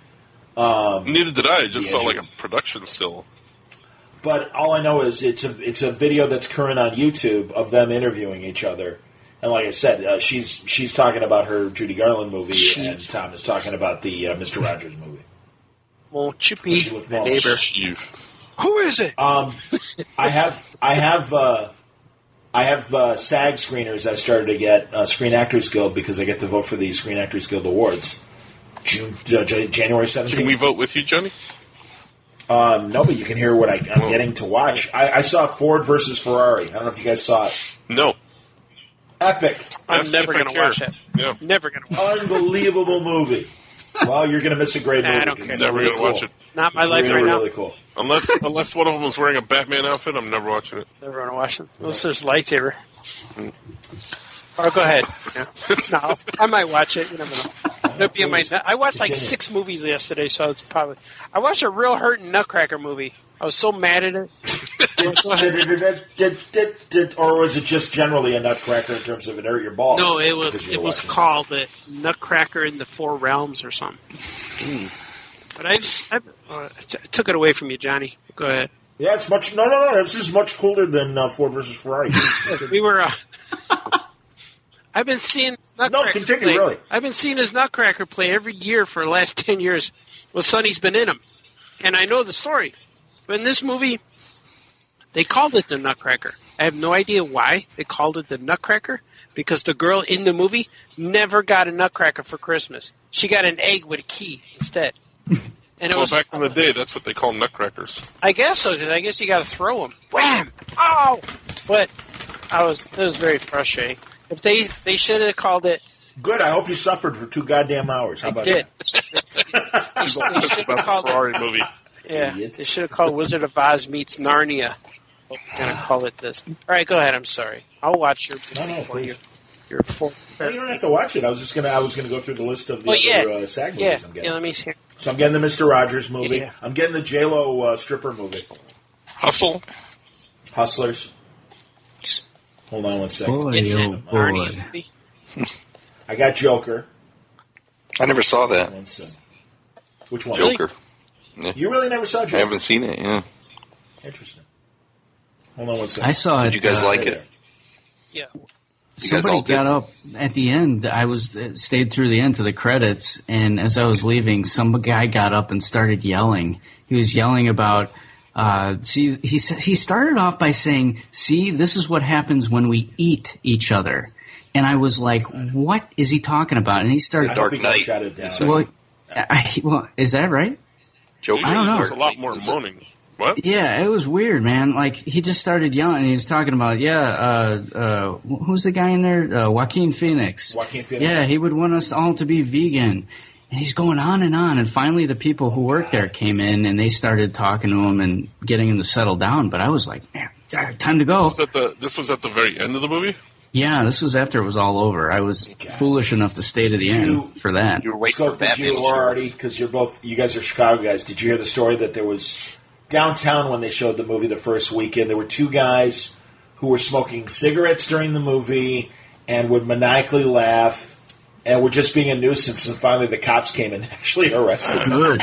Speaker 4: Neither did I. I just saw like a production still.
Speaker 1: But all I know is it's a video that's current on YouTube of them interviewing each other. And like I said, she's talking about her Judy Garland movie, and Tom is talking about the Mr. Rogers movie.
Speaker 2: Won't you be my neighbor? Who is it?
Speaker 1: I have SAG screeners. I started to get Screen Actors Guild because I get to vote for the Screen Actors Guild Awards. January 17th.
Speaker 4: Can we vote with you, Johnny?
Speaker 1: No, but you can hear what I'm getting to watch. I saw Ford versus Ferrari. I don't know if you guys saw it.
Speaker 4: No.
Speaker 1: Epic.
Speaker 2: I'm never going to watch it.
Speaker 4: Yeah.
Speaker 2: Never going to watch it.
Speaker 1: Unbelievable movie. Well, you're going to miss a great movie.
Speaker 2: I don't care.
Speaker 4: Never going to watch it.
Speaker 2: Not my
Speaker 1: It's
Speaker 2: life
Speaker 1: really,
Speaker 2: right now.
Speaker 1: really cool.
Speaker 4: Unless one of them was wearing a Batman outfit, I'm never watching it.
Speaker 2: Never going to watch it. Unless there's lightsaber. Or go ahead. Yeah. No, I might watch it. You never know. It'll be in my. I watched like 6 movies yesterday, so it's probably. I watched a real hurting Nutcracker movie. I was so mad at it. Go ahead.
Speaker 1: Or was it just generally a Nutcracker in terms of it hurt your balls?
Speaker 2: No, it was called the Nutcracker in the Four Realms or something. But I took it away from you, Johnny. Go ahead.
Speaker 1: Yeah, it's much. No. This is much cooler than Ford versus Ferrari.
Speaker 2: We were. I've been seeing Nutcracker
Speaker 1: No, continue,
Speaker 2: play.
Speaker 1: really.
Speaker 2: I've been seeing his Nutcracker play every year for the last 10 years. Well, Sonny's been in them, and I know the story. But in this movie, they called it the Nutcracker. I have no idea why they called it the Nutcracker, because the girl in the movie never got a Nutcracker for Christmas. She got an egg with a key instead. And it was
Speaker 4: back in the day, that's what they call nutcrackers.
Speaker 2: I guess so, because I guess you got to throw them. Wham! Oh! But it was very frustrating. If they should have called it.
Speaker 1: Good. I hope you suffered for 2 goddamn hours. How about
Speaker 2: did.
Speaker 1: that?
Speaker 2: They should have called
Speaker 4: Ferrari movie.
Speaker 2: Yeah,
Speaker 1: Idiot.
Speaker 2: they should have called Wizard of Oz meets Narnia. I'm gonna call it this. All right, go ahead. I'm sorry. I'll watch your.
Speaker 1: No, please.
Speaker 2: Your full.
Speaker 1: No, you don't have to watch it. I was gonna go through the list of the other SAG movies I'm getting.
Speaker 2: Yeah, let me see.
Speaker 1: So I'm getting the Mr. Rogers movie.
Speaker 2: Yeah.
Speaker 1: I'm getting the J-Lo stripper movie. Hustlers. Hold on one second.
Speaker 5: Boy, oh boy.
Speaker 2: Narnia.
Speaker 1: I got Joker.
Speaker 3: I never saw that.
Speaker 1: One second. Which one?
Speaker 3: Joker. Yeah.
Speaker 1: You really never saw Joker?
Speaker 3: I haven't seen it, yeah.
Speaker 1: Interesting. Hold on one second.
Speaker 5: I saw it.
Speaker 3: Did you guys like it?
Speaker 2: Yeah.
Speaker 3: You guys all
Speaker 5: Somebody
Speaker 3: did?
Speaker 5: got up at the end. I stayed through the end to the credits, and as I was leaving, some guy got up and started yelling. He was yelling about. He started off by saying, "See, this is what happens when we eat each other," and I was like, "What is he talking about?" And he started.
Speaker 1: I hope he
Speaker 3: Dark Knight.
Speaker 1: shut it down.
Speaker 5: Well, is that right?
Speaker 3: Joker.
Speaker 5: I don't know.
Speaker 4: There's a lot more moaning. What?
Speaker 5: Yeah, it was weird, man. Like, he just started yelling. He was talking about, who's the guy in there? Joaquin Phoenix.
Speaker 1: Joaquin Phoenix.
Speaker 5: Yeah, he would want us all to be vegan. And he's going on. And finally the people who worked there came in and they started talking to him and getting him to settle down. But I was like, man, time to go.
Speaker 4: This was at the very end of the movie?
Speaker 5: Yeah, this was after it was all over. I was foolish enough to stay to the end for that.
Speaker 3: You were waiting for
Speaker 1: Scope, did you
Speaker 3: Batman.
Speaker 1: or Artie, because you guys are Chicago guys, did you hear the story that there was downtown when they showed the movie the first weekend, there were 2 guys who were smoking cigarettes during the movie and would maniacally laugh and were just being a nuisance, and finally the cops came and actually arrested them.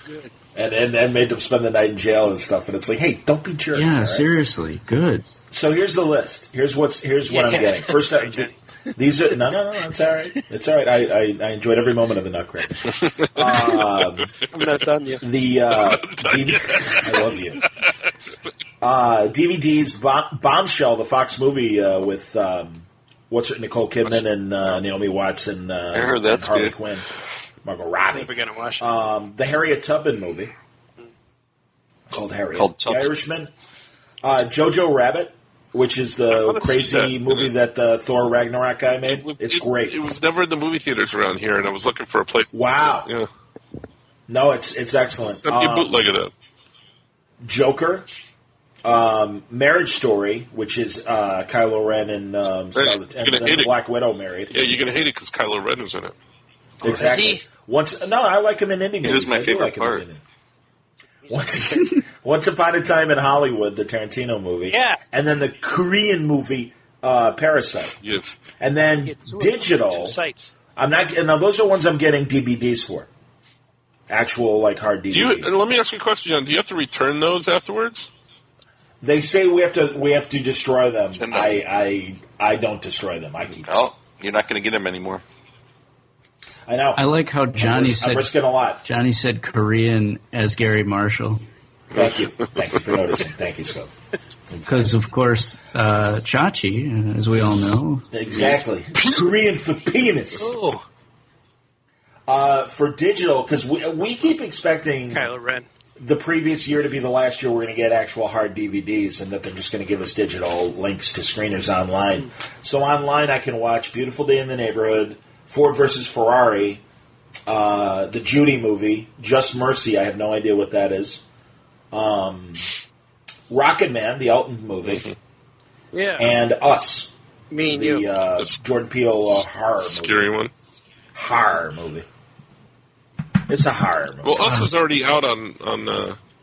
Speaker 5: Good.
Speaker 1: And made them spend the night in jail and stuff. And it's like, hey, don't be jerks.
Speaker 5: Yeah,
Speaker 1: all right?
Speaker 5: Seriously. Good.
Speaker 1: So here's the list. Here's what I'm getting. First, these are no. It's all right. It's all right. I enjoyed every moment of the Nutcracker.
Speaker 2: I'm not done yet.
Speaker 1: I love you. DVDs, Bombshell, the Fox movie with Nicole Kidman and Naomi Watts and
Speaker 3: I heard that's
Speaker 1: Harley
Speaker 3: good.
Speaker 1: Quinn, Margot Robbie.
Speaker 2: Never gonna watch it.
Speaker 1: The Harriet Tubman movie called Harriet.
Speaker 3: Called
Speaker 1: The
Speaker 3: Tubman.
Speaker 1: Irishman. Jojo Rabbit, which is the crazy movie that Thor Ragnarok guy made. It's great.
Speaker 4: It was never in the movie theaters around here, and I was looking for a place.
Speaker 1: Wow.
Speaker 4: Yeah.
Speaker 1: No, it's excellent.
Speaker 4: Send me a bootleg of that.
Speaker 1: Joker, Marriage Story, which is Kylo Ren and Scarlett, and then the Black Widow married.
Speaker 4: Yeah, you're gonna hate it because Kylo Ren is in it.
Speaker 1: Exactly.
Speaker 2: Is he?
Speaker 1: I like him in indie movies.
Speaker 3: was my
Speaker 1: I do
Speaker 3: favorite
Speaker 1: like him in
Speaker 3: part.
Speaker 1: indie. Once Upon a Time in Hollywood, the Tarantino movie.
Speaker 2: Yeah.
Speaker 1: And then the Korean movie, Parasite.
Speaker 4: Yes.
Speaker 1: And then
Speaker 2: Get two
Speaker 1: digital.
Speaker 2: sites.
Speaker 1: Now those are ones I'm getting DVDs for. Actual, like, hard DVDs.
Speaker 4: Let me ask you a question, John. Do you have to return those afterwards?
Speaker 1: They say we have to destroy them.
Speaker 3: Send them.
Speaker 1: I don't destroy them. I keep them.
Speaker 3: Oh, you're not going to get them anymore.
Speaker 1: I know.
Speaker 5: I like how Johnny
Speaker 1: I'm risking a lot.
Speaker 5: Johnny said Korean as Gary Marshall.
Speaker 1: Thank you. Thank you for noticing. Thank you, Scott.
Speaker 5: Because, of course, Chachi, as we all know.
Speaker 1: Exactly. Korean for penis.
Speaker 2: Oh,
Speaker 1: For digital, because we keep expecting
Speaker 2: Kylo Ren.
Speaker 1: the previous year to be the last year we're going to get actual hard DVDs, and that they're just going to give us digital links to screeners online. So online I can watch Beautiful Day in the Neighborhood, Ford versus Ferrari, the Judy movie, Just Mercy. I have no idea what that is. Rocket Man, the Elton movie,
Speaker 2: Yeah.
Speaker 1: and Us,
Speaker 2: Me and
Speaker 1: the
Speaker 2: you.
Speaker 1: Jordan Peele horror
Speaker 4: Scary
Speaker 1: movie.
Speaker 4: one.
Speaker 1: Horror movie. It's a horror movie.
Speaker 4: Well, Us is already out on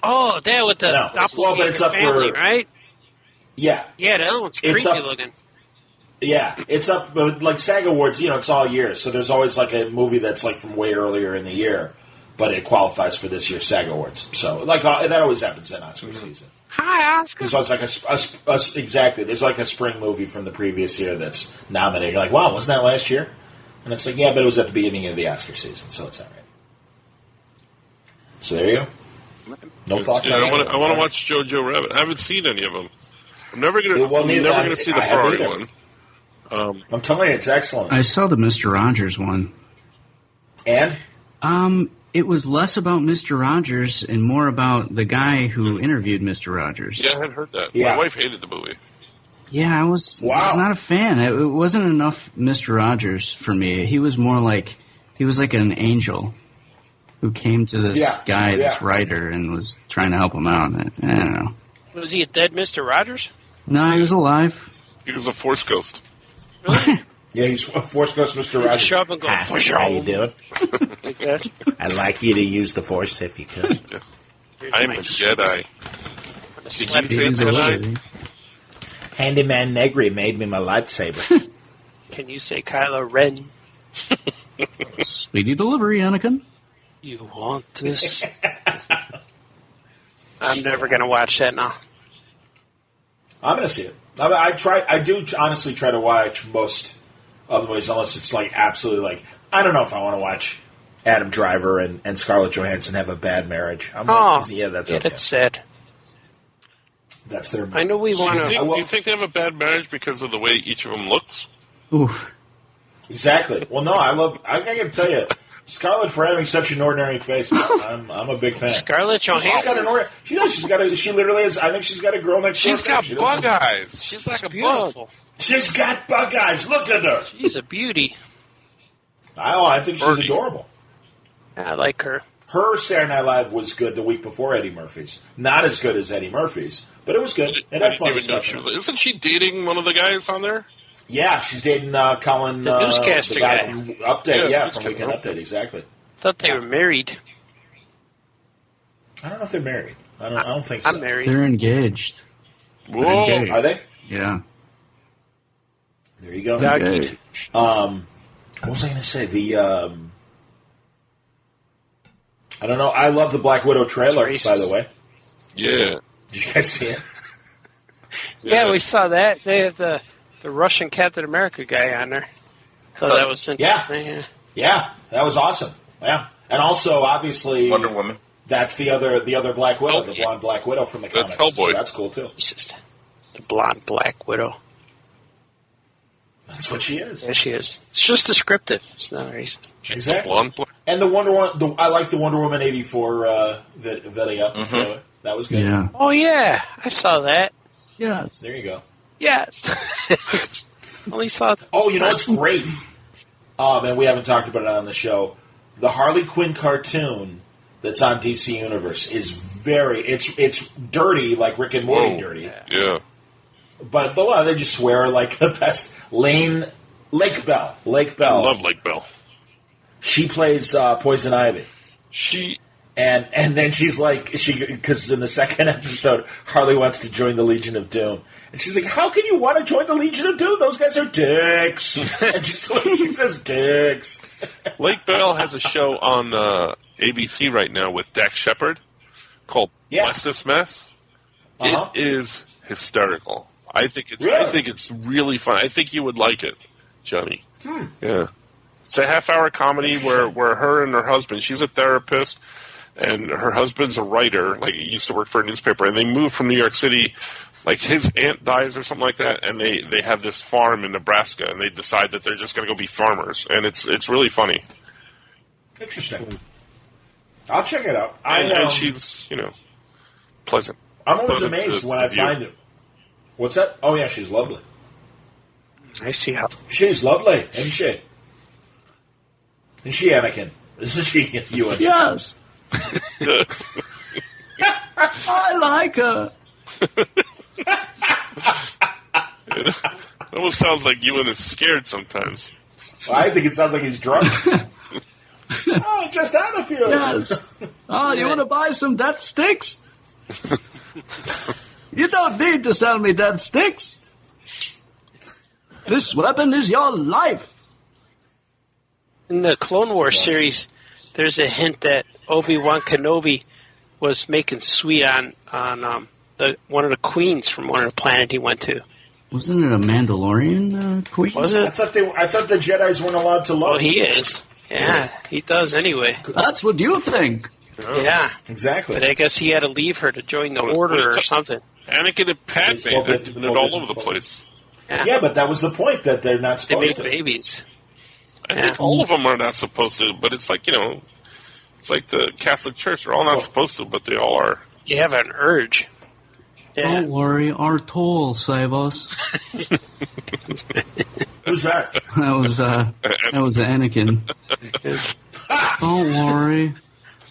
Speaker 2: Oh, that with the
Speaker 1: No.
Speaker 2: doppelganger
Speaker 1: Well, but it's up
Speaker 2: family,
Speaker 1: for-
Speaker 2: right?
Speaker 1: Yeah.
Speaker 2: Yeah, that one's
Speaker 1: It's
Speaker 2: creepy
Speaker 1: up-
Speaker 2: looking.
Speaker 1: Yeah, it's up, but like SAG Awards, it's all year, so there's always like a movie that's like from way earlier in the year, but it qualifies for this year's SAG Awards. So like that always happens in Oscar season.
Speaker 2: Hi, Oscar.
Speaker 1: There's always like exactly. There's like a spring movie from the previous year that's nominated. You're like, wow, wasn't that last year? And it's like, yeah, but it was at the beginning of the Oscar season, so it's all right. So there you go. No thoughts.
Speaker 4: Yeah,
Speaker 1: on
Speaker 4: I
Speaker 1: it?
Speaker 4: want to watch Jojo Rabbit. I haven't seen any of them. I'm never gonna see the
Speaker 1: I haven't
Speaker 4: Ferrari
Speaker 1: either.
Speaker 4: one.
Speaker 1: I'm telling you, it's excellent.
Speaker 5: I saw the Mr. Rogers one.
Speaker 1: And
Speaker 5: It was less about Mr. Rogers and more about the guy who interviewed Mr. Rogers.
Speaker 4: Yeah, I had heard that.
Speaker 1: Yeah.
Speaker 4: My wife hated the movie.
Speaker 5: Yeah, I was
Speaker 1: Wow.
Speaker 5: not a fan. It wasn't enough Mr. Rogers for me. He was more like an angel who came to this guy, this writer, and was trying to help him out. I don't know.
Speaker 2: Was he a dead Mr. Rogers?
Speaker 5: No, he was alive.
Speaker 4: He was a Force ghost.
Speaker 2: Really?
Speaker 1: yeah, he's a Force Ghost, Mr. Rogers.
Speaker 2: Show up and go, push
Speaker 1: How you doing?
Speaker 2: like that.
Speaker 1: I'd like you to use the Force if you could.
Speaker 4: I'm a Jedi.
Speaker 2: Slap
Speaker 4: Did you
Speaker 5: He
Speaker 4: say
Speaker 5: was
Speaker 4: Jedi?
Speaker 5: alive.
Speaker 1: Handyman Negri made me my lightsaber.
Speaker 2: Can you say Kylo Ren?
Speaker 5: Speedy delivery, Anakin.
Speaker 2: You want this? I'm never going to watch that now.
Speaker 1: I'm going to see it. I do honestly try to watch most of the movies, unless it's like absolutely like, I don't know if I want to watch Adam Driver and Scarlett Johansson have a bad marriage. I'm like, yeah, that's okay.
Speaker 2: That's sad.
Speaker 1: That's their.
Speaker 2: I know we want
Speaker 4: Do
Speaker 2: to.
Speaker 4: you think they have a bad marriage because of the way each of them looks?
Speaker 5: Oof.
Speaker 1: Exactly. Well, no, I got to tell you, Scarlett for having such an ordinary face. I'm a big fan.
Speaker 2: Scarlett
Speaker 1: She's got
Speaker 2: Johansson.
Speaker 1: an ordinary. She does. She literally is. I think she's got a girl next door.
Speaker 4: She's got
Speaker 1: She
Speaker 4: bug
Speaker 1: doesn't-
Speaker 4: eyes. She's like a bug.
Speaker 2: Beautiful.
Speaker 1: She's got bug eyes. Look at her.
Speaker 2: She's a beauty.
Speaker 1: I think she's
Speaker 4: Birdie.
Speaker 1: adorable.
Speaker 2: I like her.
Speaker 1: Her Saturday Night Live was good the week before Eddie Murphy's. Not as good as Eddie Murphy's, but it was good. It
Speaker 4: I
Speaker 1: had
Speaker 4: didn't
Speaker 1: fun
Speaker 4: even know
Speaker 1: stuff.
Speaker 4: she
Speaker 1: in it.
Speaker 4: was. Isn't she dating one of the guys on there?
Speaker 1: Yeah, she's dating Colin,
Speaker 2: The newscaster
Speaker 1: the guy
Speaker 2: guy.
Speaker 1: from Update.
Speaker 4: Yeah,
Speaker 1: From
Speaker 4: newscaster.
Speaker 1: Weekend Update, exactly.
Speaker 2: Thought they were married.
Speaker 1: I don't know if they're married. I don't think so.
Speaker 2: I'm married.
Speaker 5: They're engaged.
Speaker 4: Whoa!
Speaker 5: Okay.
Speaker 1: Are they?
Speaker 5: Yeah.
Speaker 1: There you go.
Speaker 2: Doggy.
Speaker 1: What was I going to say? I don't know. I love the Black Widow trailer,
Speaker 2: It's
Speaker 1: by
Speaker 2: racist.
Speaker 1: the way.
Speaker 4: Yeah.
Speaker 1: Did you guys see it?
Speaker 2: Yeah, we saw that. They had the Russian Captain America guy on there. So that was interesting. Yeah.
Speaker 1: Yeah, that was awesome. Yeah, and also obviously
Speaker 3: Wonder Woman.
Speaker 1: That's the other Black Widow, the
Speaker 2: yeah.
Speaker 1: blonde Black Widow from the
Speaker 4: That's
Speaker 1: comics.
Speaker 4: Hellboy.
Speaker 1: So that's cool too.
Speaker 2: It's just the blonde Black Widow.
Speaker 1: That's what she is.
Speaker 2: There she is. It's just descriptive. It's not racist.
Speaker 1: Exactly.
Speaker 4: Blonde.
Speaker 1: And the Wonder Woman, I like the Wonder Woman 84 video. So that was good.
Speaker 5: Yeah.
Speaker 2: Oh, yeah. I saw that.
Speaker 5: Yes.
Speaker 1: There you go.
Speaker 2: Yes. Only saw
Speaker 1: Oh, you know what's great? And we haven't talked about it on the show. The Harley Quinn cartoon that's on DC Universe is it's dirty, like Rick and Morty
Speaker 4: Whoa.
Speaker 1: dirty.
Speaker 4: Yeah.
Speaker 1: But they just swear like the best. Lake Bell.
Speaker 4: I love Lake Bell.
Speaker 1: She plays Poison Ivy.
Speaker 4: She.
Speaker 1: And then she's like, because in the second episode, Harley wants to join the Legion of Doom. And she's like, how can you want to join the Legion of Doom? Those guys are dicks. And she says dicks.
Speaker 4: Lake Bell has a show on ABC right now with Dax Shepard called Bless This Mess.
Speaker 1: Uh-huh.
Speaker 4: It is hysterical. I think it's really fun. I think you would like it, Johnny. Yeah. It's a half-hour comedy where her and her husband, she's a therapist, and her husband's a writer, like he used to work for a newspaper, and they moved from New York City. Like his aunt dies or something like that, and they have this farm in Nebraska, and they decide that they're just going to go be farmers, and it's really funny.
Speaker 1: Interesting. I'll check it out.
Speaker 4: And she's pleasant.
Speaker 1: I'm always
Speaker 4: pleasant
Speaker 1: amazed
Speaker 4: to
Speaker 1: when I
Speaker 4: view.
Speaker 1: find it. What's that? Oh yeah, she's lovely.
Speaker 2: I see how.
Speaker 1: She's lovely, isn't she? Isn't she, Anakin? Isn't she Ewan?
Speaker 5: Yes. I like her.
Speaker 4: It almost sounds like Ewan is scared sometimes.
Speaker 1: Well, I think it sounds like he's drunk. Oh, just had a few.
Speaker 5: Yes. Oh, you want to buy some death sticks? You don't need to sell me death sticks. This weapon is your life.
Speaker 2: In the Clone Wars series, there's a hint that Obi-Wan Kenobi was making sweet on one of the queens from one of the planet he went to.
Speaker 5: Wasn't it a Mandalorian queen?
Speaker 2: Was it?
Speaker 1: I thought the Jedis weren't allowed to love.
Speaker 2: Well, he is. Yeah, he does anyway.
Speaker 5: That's what you think.
Speaker 2: Yeah,
Speaker 1: exactly.
Speaker 2: But I guess he had to leave her to join the Order or something.
Speaker 4: Anakin and Padme, they're doing it all over the place.
Speaker 1: Yeah, but that was the point, that they're not supposed to.
Speaker 2: They made babies.
Speaker 4: I think all of them are not supposed to, but it's like, it's like the Catholic Church. They're all not supposed to, but they all are.
Speaker 2: You have an urge. Yeah.
Speaker 5: Don't worry, our toll will save us.
Speaker 1: Who's that?
Speaker 5: That was Anakin. Don't worry.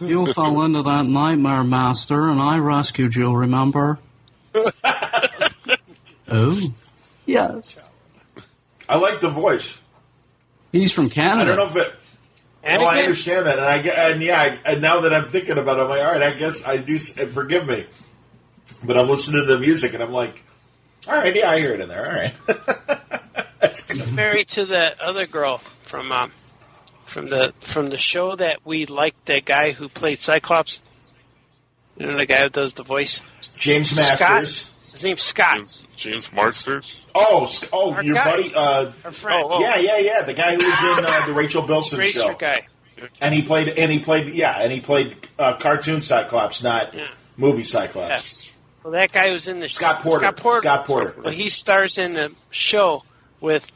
Speaker 5: You fell into that nightmare, Master, and I rescued you, remember? Oh, yes.
Speaker 1: I like the voice.
Speaker 5: He's from Canada.
Speaker 1: I don't know if it...
Speaker 2: Anakin?
Speaker 1: No, I understand that, and now that I'm thinking about it, I'm like, all right, I guess I do. Forgive me, but I'm listening to the music, and I'm like, all right, yeah, I hear it in there. All right, that's good.
Speaker 2: He's married to that other girl from the show that we liked. That guy who played Cyclops. You know, the guy who does the voice.
Speaker 1: James Masters.
Speaker 2: Scott? His name's Scott.
Speaker 4: James Marsters.
Speaker 1: Oh, your
Speaker 2: guy.
Speaker 1: buddy.
Speaker 2: Our friend.
Speaker 1: Yeah. The guy who was in the Rachel Bilson show.
Speaker 2: Guy.
Speaker 1: And he played cartoon Cyclops, not movie Cyclops.
Speaker 2: Yeah. Well, that guy who's in the
Speaker 1: Scott Porter.
Speaker 2: Well, he stars in the show with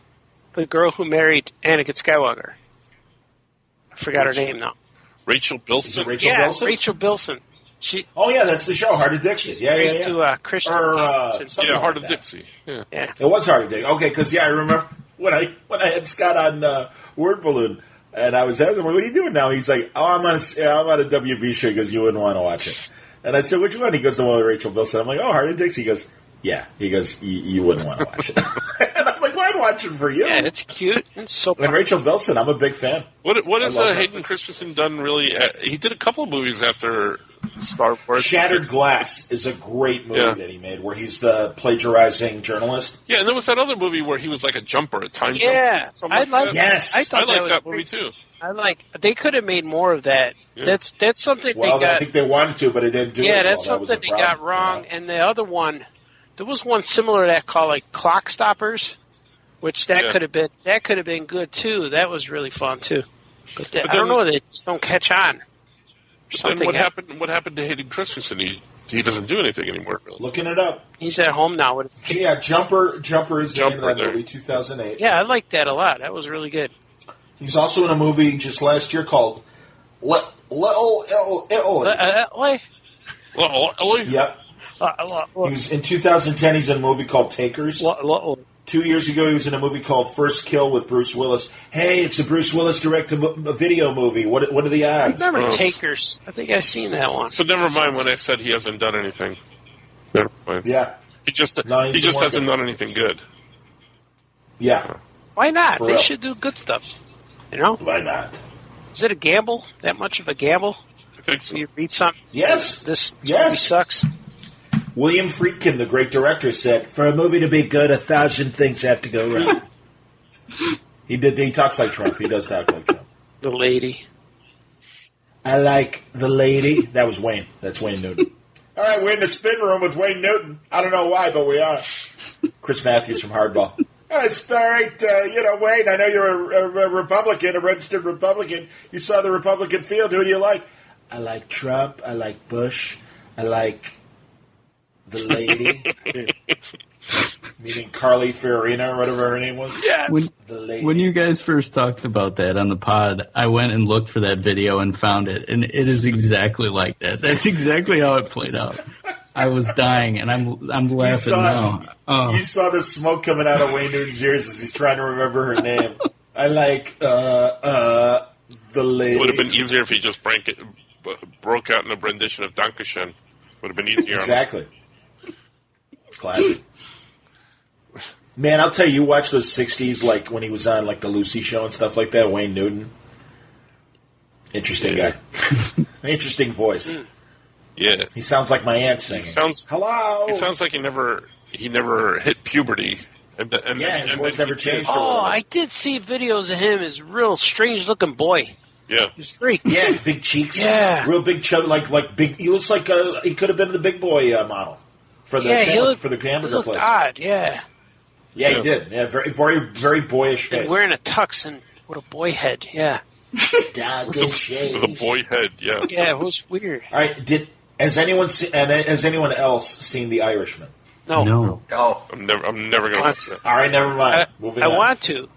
Speaker 2: the girl who married Anakin Skywalker. I forgot her name now.
Speaker 4: Rachel Bilson.
Speaker 1: Bilson?
Speaker 2: Rachel Bilson.
Speaker 1: That's the show, Heart of Dixie. Yeah.
Speaker 2: To Christian.
Speaker 4: Heart of Dixie. Yeah.
Speaker 2: It
Speaker 1: was Heart of Dixie. Okay, because I remember when I had Scott on Word Balloon, and I was asking him, "What are you doing now?" He's like, "Oh, I'm on a WB show because you wouldn't want to watch it." And I said, "Which one?" He goes, "The one with Rachel Bilson." I'm like, "Oh, Heart of Dixie." He goes, "Yeah." He goes, "You wouldn't want to watch it." And I'm like, "Well, I'd watch it for you."
Speaker 2: Yeah, it's cute. It's so.
Speaker 1: And Rachel Bilson, I'm a big fan.
Speaker 4: What has Hayden Christensen done? Really, he did a couple of movies after Star Wars.
Speaker 1: Shattered Glass is a great movie that he made, where he's the plagiarizing journalist.
Speaker 4: Yeah, and there was that other movie where he was like a jumper, a time jumper.
Speaker 2: Yeah, I like.
Speaker 1: Yes,
Speaker 2: I
Speaker 4: like that movie too.
Speaker 2: They could have made more of that. Yeah. That's something they got.
Speaker 1: I think they wanted to, but it didn't do it.
Speaker 2: Yeah, that's something they got wrong. Yeah. And the other one, there was one similar to that called like Clock Stoppers, which could have been good too. That was really fun too. But I don't know, they just don't catch on.
Speaker 4: Then what happened to Hayden Christensen? He doesn't do anything anymore. Really.
Speaker 1: Looking it up.
Speaker 2: He's at home now.
Speaker 1: Jumper is in that movie, 2008.
Speaker 2: Yeah, I liked that a lot. That was really good.
Speaker 1: He's also in a movie just last year called Little Italy. Yep. He was in 2010. He's in a movie called Takers. 2 years ago, he was in a movie called First Kill with Bruce Willis. Hey, it's a Bruce Willis direct-to-video movie. What are the odds?
Speaker 2: I remember Takers. I think I've seen that one.
Speaker 4: So never mind when I said he hasn't done anything. Never mind.
Speaker 1: Yeah.
Speaker 4: He just hasn't done anything good.
Speaker 1: Yeah.
Speaker 2: Why not? They should do good stuff. You know?
Speaker 1: Why not?
Speaker 2: Is it a gamble? That much of a gamble?
Speaker 4: I think so.
Speaker 2: You read something?
Speaker 1: Yes.
Speaker 2: This movie sucks.
Speaker 1: William Friedkin, the great director, said, "For a movie to be good, 1,000 things have to go right." He talks like Trump. He does talk like Trump.
Speaker 2: The lady.
Speaker 1: I like the lady. That was Wayne. That's Wayne Newton. All right, we're in the spin room with Wayne Newton. I don't know why, but we are. Chris Matthews from Hardball. All right, Wayne, I know you're a Republican, a registered Republican. You saw the Republican field. Who do you like? I like Trump. I like Bush. I like the lady. Meaning Carly Fiorina or whatever her name was.
Speaker 2: Yeah.
Speaker 5: When you guys first talked about that on the pod, I went and looked for that video and found it, and it is exactly like that. That's exactly how it played out. I was dying, and I'm laughing now. Oh.
Speaker 1: You saw the smoke coming out of Wayne Newton's ears as he's trying to remember her name. I like The lady.
Speaker 4: It would have been easier if he just broke out in a rendition of Dankeschön. Would have been easier.
Speaker 1: Exactly. Classic. Man, I'll tell you, watch those 60s, like when he was on like the Lucy Show and stuff like that, Wayne Newton. Interesting guy. Interesting voice.
Speaker 4: Yeah.
Speaker 1: He sounds like my aunt singing. Hello!
Speaker 4: He sounds like he never hit puberty. And
Speaker 1: his voice never changed.
Speaker 2: Oh, I did see videos of him as a real strange-looking boy.
Speaker 4: Yeah.
Speaker 2: He's freak.
Speaker 1: Yeah, big cheeks.
Speaker 2: Yeah.
Speaker 1: Real big chub, like big. He looks like he could have been the big boy model for the hamburger place.
Speaker 2: Odd, yeah.
Speaker 1: Yeah, he did. Yeah, very, very, very boyish face.
Speaker 2: And wearing a tux and with a boy head, yeah.
Speaker 4: With a boy head, yeah.
Speaker 2: Yeah, it was weird.
Speaker 1: All right, has anyone else seen The Irishman?
Speaker 2: No.
Speaker 3: Oh,
Speaker 4: I'm never going to watch it.
Speaker 1: All right, never mind.
Speaker 2: I want to,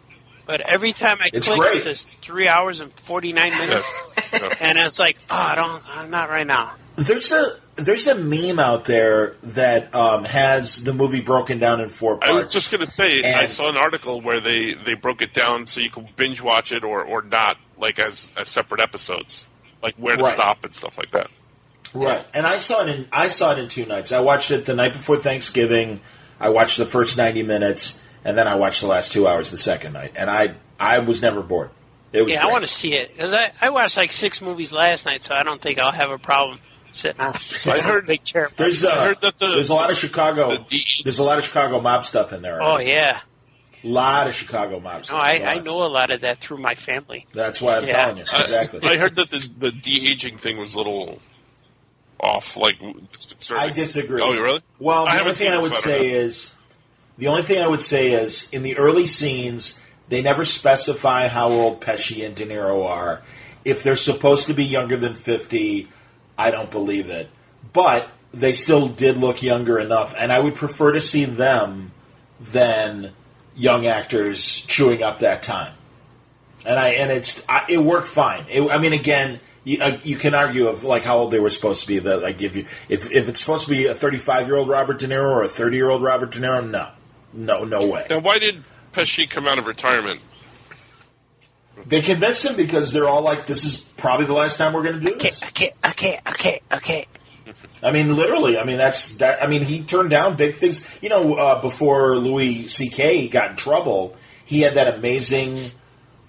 Speaker 2: but every time I click,
Speaker 1: great.
Speaker 2: it says 3 hours and 49 minutes, and it's like, I'm not right now.
Speaker 1: There's a meme out there that has the movie broken down in 4 parts.
Speaker 4: I was just going to say, I saw an article where they broke it down so you could binge watch it or not, like as separate episodes, like where to stop and stuff like that.
Speaker 1: Right, and I saw it in 2 nights. I watched it the night before Thanksgiving. I watched the first 90 minutes, and then I watched the last 2 hours the second night. And I was never bored. It was great.
Speaker 2: I want to see it because I watched like 6 movies last night, so I don't think I'll have a problem sitting on a big chair.
Speaker 1: There's a lot of Chicago. There's a lot of Chicago mob stuff in there.
Speaker 2: Oh yeah.
Speaker 1: A lot of Chicago mob stuff.
Speaker 2: No, I know a lot of that through my family.
Speaker 1: That's why I'm telling you. Exactly.
Speaker 4: I heard that the de-aging thing was a little off, like
Speaker 1: I disagree.
Speaker 4: Oh, really?
Speaker 1: Well, the only thing I would say is in the early scenes, they never specify how old Pesci and De Niro are. If they're supposed to be younger than 50, I don't believe it. But they still did look younger enough, and I would prefer to see them than young actors chewing up that time. And it worked fine. Again, you can argue of like how old they were supposed to be. That like if it's supposed to be a 35-year-old Robert De Niro or a 30-year-old Robert De Niro, no way.
Speaker 4: Now, why did Pesci come out of retirement?
Speaker 1: They convinced him because they're all like, "This is probably the last time we're going to do this."
Speaker 2: Okay.
Speaker 1: I mean, literally. I mean, that's that. I mean, he turned down big things. Before Louis C.K. got in trouble, he had that amazing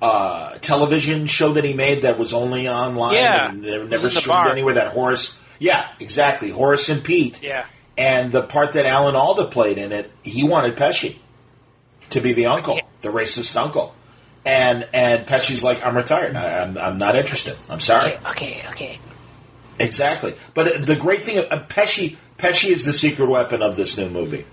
Speaker 1: television show that he made that was only online and never streamed anywhere. That Horace, exactly, Horace and Pete.
Speaker 2: Yeah.
Speaker 1: And the part that Alan Alda played in it, he wanted Pesci to be the uncle, the racist uncle. And Pesci's like, I'm retired. I'm not interested. I'm sorry.
Speaker 2: Okay.
Speaker 1: Exactly. But the great thing, Pesci is the secret weapon of this new movie.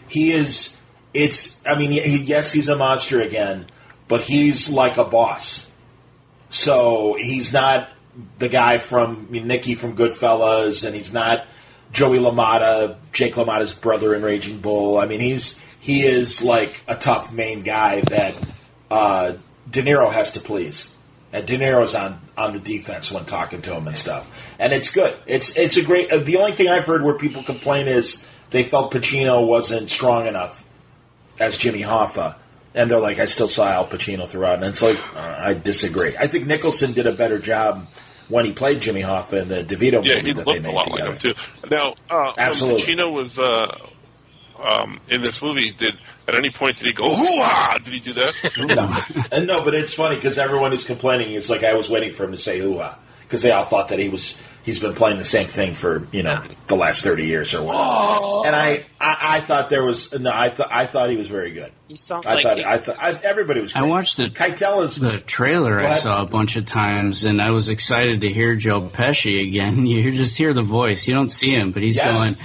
Speaker 1: He is. He's a monster again, but he's like a boss. So he's not the guy from Nicky from Goodfellas, and he's not Joey LaMotta, Jake LaMotta's brother in Raging Bull. I mean, he is like a tough main guy that De Niro has to please. And De Niro's on the defense when talking to him and stuff. And it's good. It's a great... the only thing I've heard where people complain is they felt Pacino wasn't strong enough as Jimmy Hoffa. And they're like, I still saw Al Pacino throughout. And it's like, I disagree. I think Nicholson did a better job when he played Jimmy Hoffa in the DeVito movie.
Speaker 4: Yeah, he looked a lot like him, too. Now,
Speaker 1: absolutely.
Speaker 4: When Pacino was... in this movie, at any point did he go hoo-ha? Did he do that?
Speaker 1: No, but it's funny because everyone who's complaining is like, I was waiting for him to say hoo-ha because they all thought that he's been playing the same thing for the last 30 years or whatever. Oh. And I thought I thought he was very good.
Speaker 2: He sounds
Speaker 1: everybody was great.
Speaker 5: I watched the trailer I saw a bunch of times, and I was excited to hear Joe Pesci again. You just hear the voice, you don't see him, but he's going.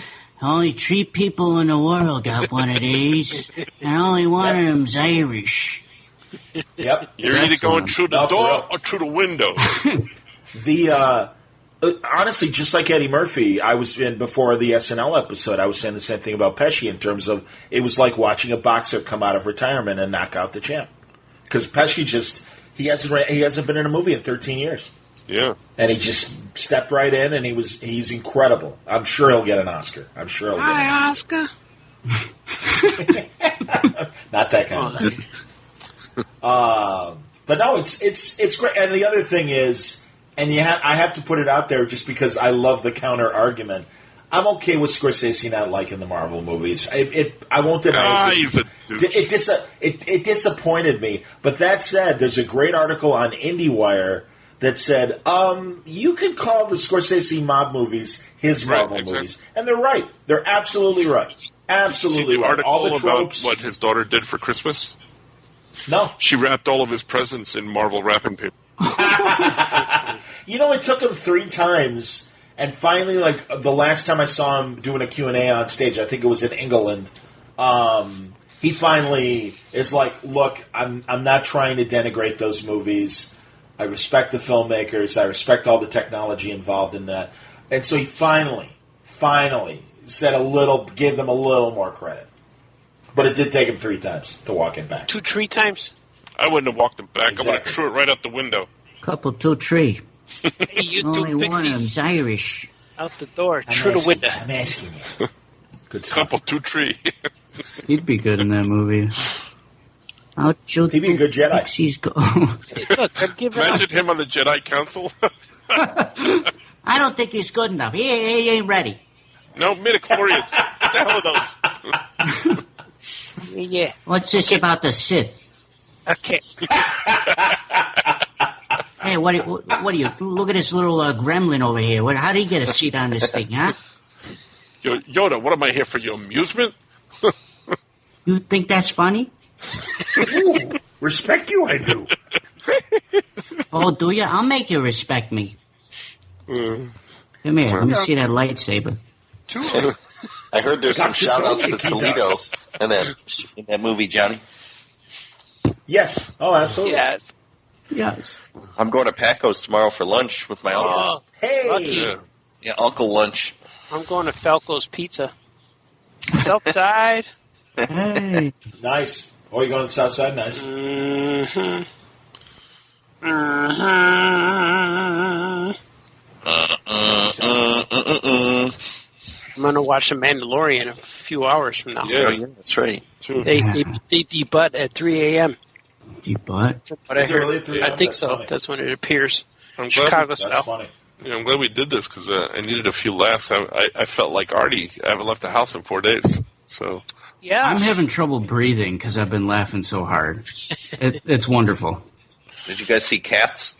Speaker 5: Only 3 people in the world got one of these, and only one of them's Irish.
Speaker 1: Yep.
Speaker 4: You're either going through the door or through the window.
Speaker 1: Honestly, just like Eddie Murphy, I was in before the SNL episode, I was saying the same thing about Pesci in terms of it was like watching a boxer come out of retirement and knock out the champ. Because Pesci he hasn't been in a movie in 13 years.
Speaker 4: Yeah.
Speaker 1: And he just stepped right in, and he's incredible. I'm sure he'll get an Oscar. Hi,
Speaker 2: Oscar.
Speaker 1: Not that kind of thing. But no, it's great. And the other thing is, and I have to put it out there just because I love the counter argument. I'm okay with Scorsese not liking the Marvel movies. I won't deny it disappointed me. But that said, there's a great article on IndieWire that said, you can call the Scorsese mob movies his Marvel movies. And they're right. They're absolutely right. Absolutely right.
Speaker 4: Article
Speaker 1: All the tropes.
Speaker 4: about what his daughter did for Christmas?
Speaker 1: No.
Speaker 4: She wrapped all of his presents in Marvel wrapping paper.
Speaker 1: It took him 3 times, and finally, like, the last time I saw him doing a Q&A on stage, I think it was in England, he finally is like, look, I'm not trying to denigrate those movies. I respect the filmmakers. I respect all the technology involved in that. And so he finally said gave them a little more credit. But it did take him 3 times to walk him back.
Speaker 2: 2-3 times?
Speaker 4: I wouldn't have walked him back.
Speaker 1: Exactly.
Speaker 4: I would have threw it right out the window.
Speaker 5: Couple 2-3.
Speaker 2: Hey, you
Speaker 5: Only
Speaker 2: two
Speaker 5: one of
Speaker 2: pixies
Speaker 5: them's Irish.
Speaker 2: out the door, through the window.
Speaker 1: I'm asking you. Good stuff.
Speaker 4: Couple 2-3.
Speaker 5: He'd be good in that movie. Out you
Speaker 1: He'd be a good Jedi.
Speaker 5: pixies go.
Speaker 2: Look, I'd give it up.
Speaker 4: Imagine him on the Jedi Council.
Speaker 5: I don't think he's good enough. He ain't ready.
Speaker 4: No, midichlorians. What the hell are those?
Speaker 2: Yeah.
Speaker 5: What's this about the Sith?
Speaker 2: Okay.
Speaker 5: Hey, what do you look at this little gremlin over here? How did he get a seat on this thing, huh?
Speaker 4: Yoda, what am I here for? Your amusement?
Speaker 5: You think that's funny?
Speaker 1: Ooh, respect you, I do.
Speaker 5: Oh, do you? I'll make you respect me. Come here, let me see that lightsaber.
Speaker 3: I heard there's some shout-outs to
Speaker 1: He
Speaker 3: Toledo
Speaker 1: does.
Speaker 3: in that movie, Johnny.
Speaker 1: Yes. Oh, absolutely.
Speaker 2: Yes.
Speaker 5: Yes.
Speaker 3: I'm going to Paco's tomorrow for lunch with my uncles.
Speaker 1: Hey.
Speaker 2: Lucky.
Speaker 3: Yeah, uncle lunch.
Speaker 2: I'm going to Falco's Pizza. Southside.
Speaker 5: Hey.
Speaker 1: Nice. Oh, you're going to the south side? Nice.
Speaker 2: Mm-hmm. I'm going to watch The Mandalorian a few hours from now.
Speaker 4: Yeah.
Speaker 3: That's right.
Speaker 2: They debut at 3 a.m.
Speaker 5: Butt.
Speaker 2: What I
Speaker 1: Is it
Speaker 2: heard.
Speaker 1: really 3 a.m.?
Speaker 2: I think
Speaker 1: That's
Speaker 2: so.
Speaker 1: funny.
Speaker 2: That's when it appears.
Speaker 4: I'm glad,
Speaker 2: Chicago
Speaker 1: That's
Speaker 2: style.
Speaker 1: funny.
Speaker 4: I'm glad we did this because I needed a few laughs. I felt like Artie. I haven't left the house in 4 days. So
Speaker 2: Yeah.
Speaker 5: I'm having trouble breathing because I've been laughing so hard. It's wonderful.
Speaker 3: Did you guys see Cats?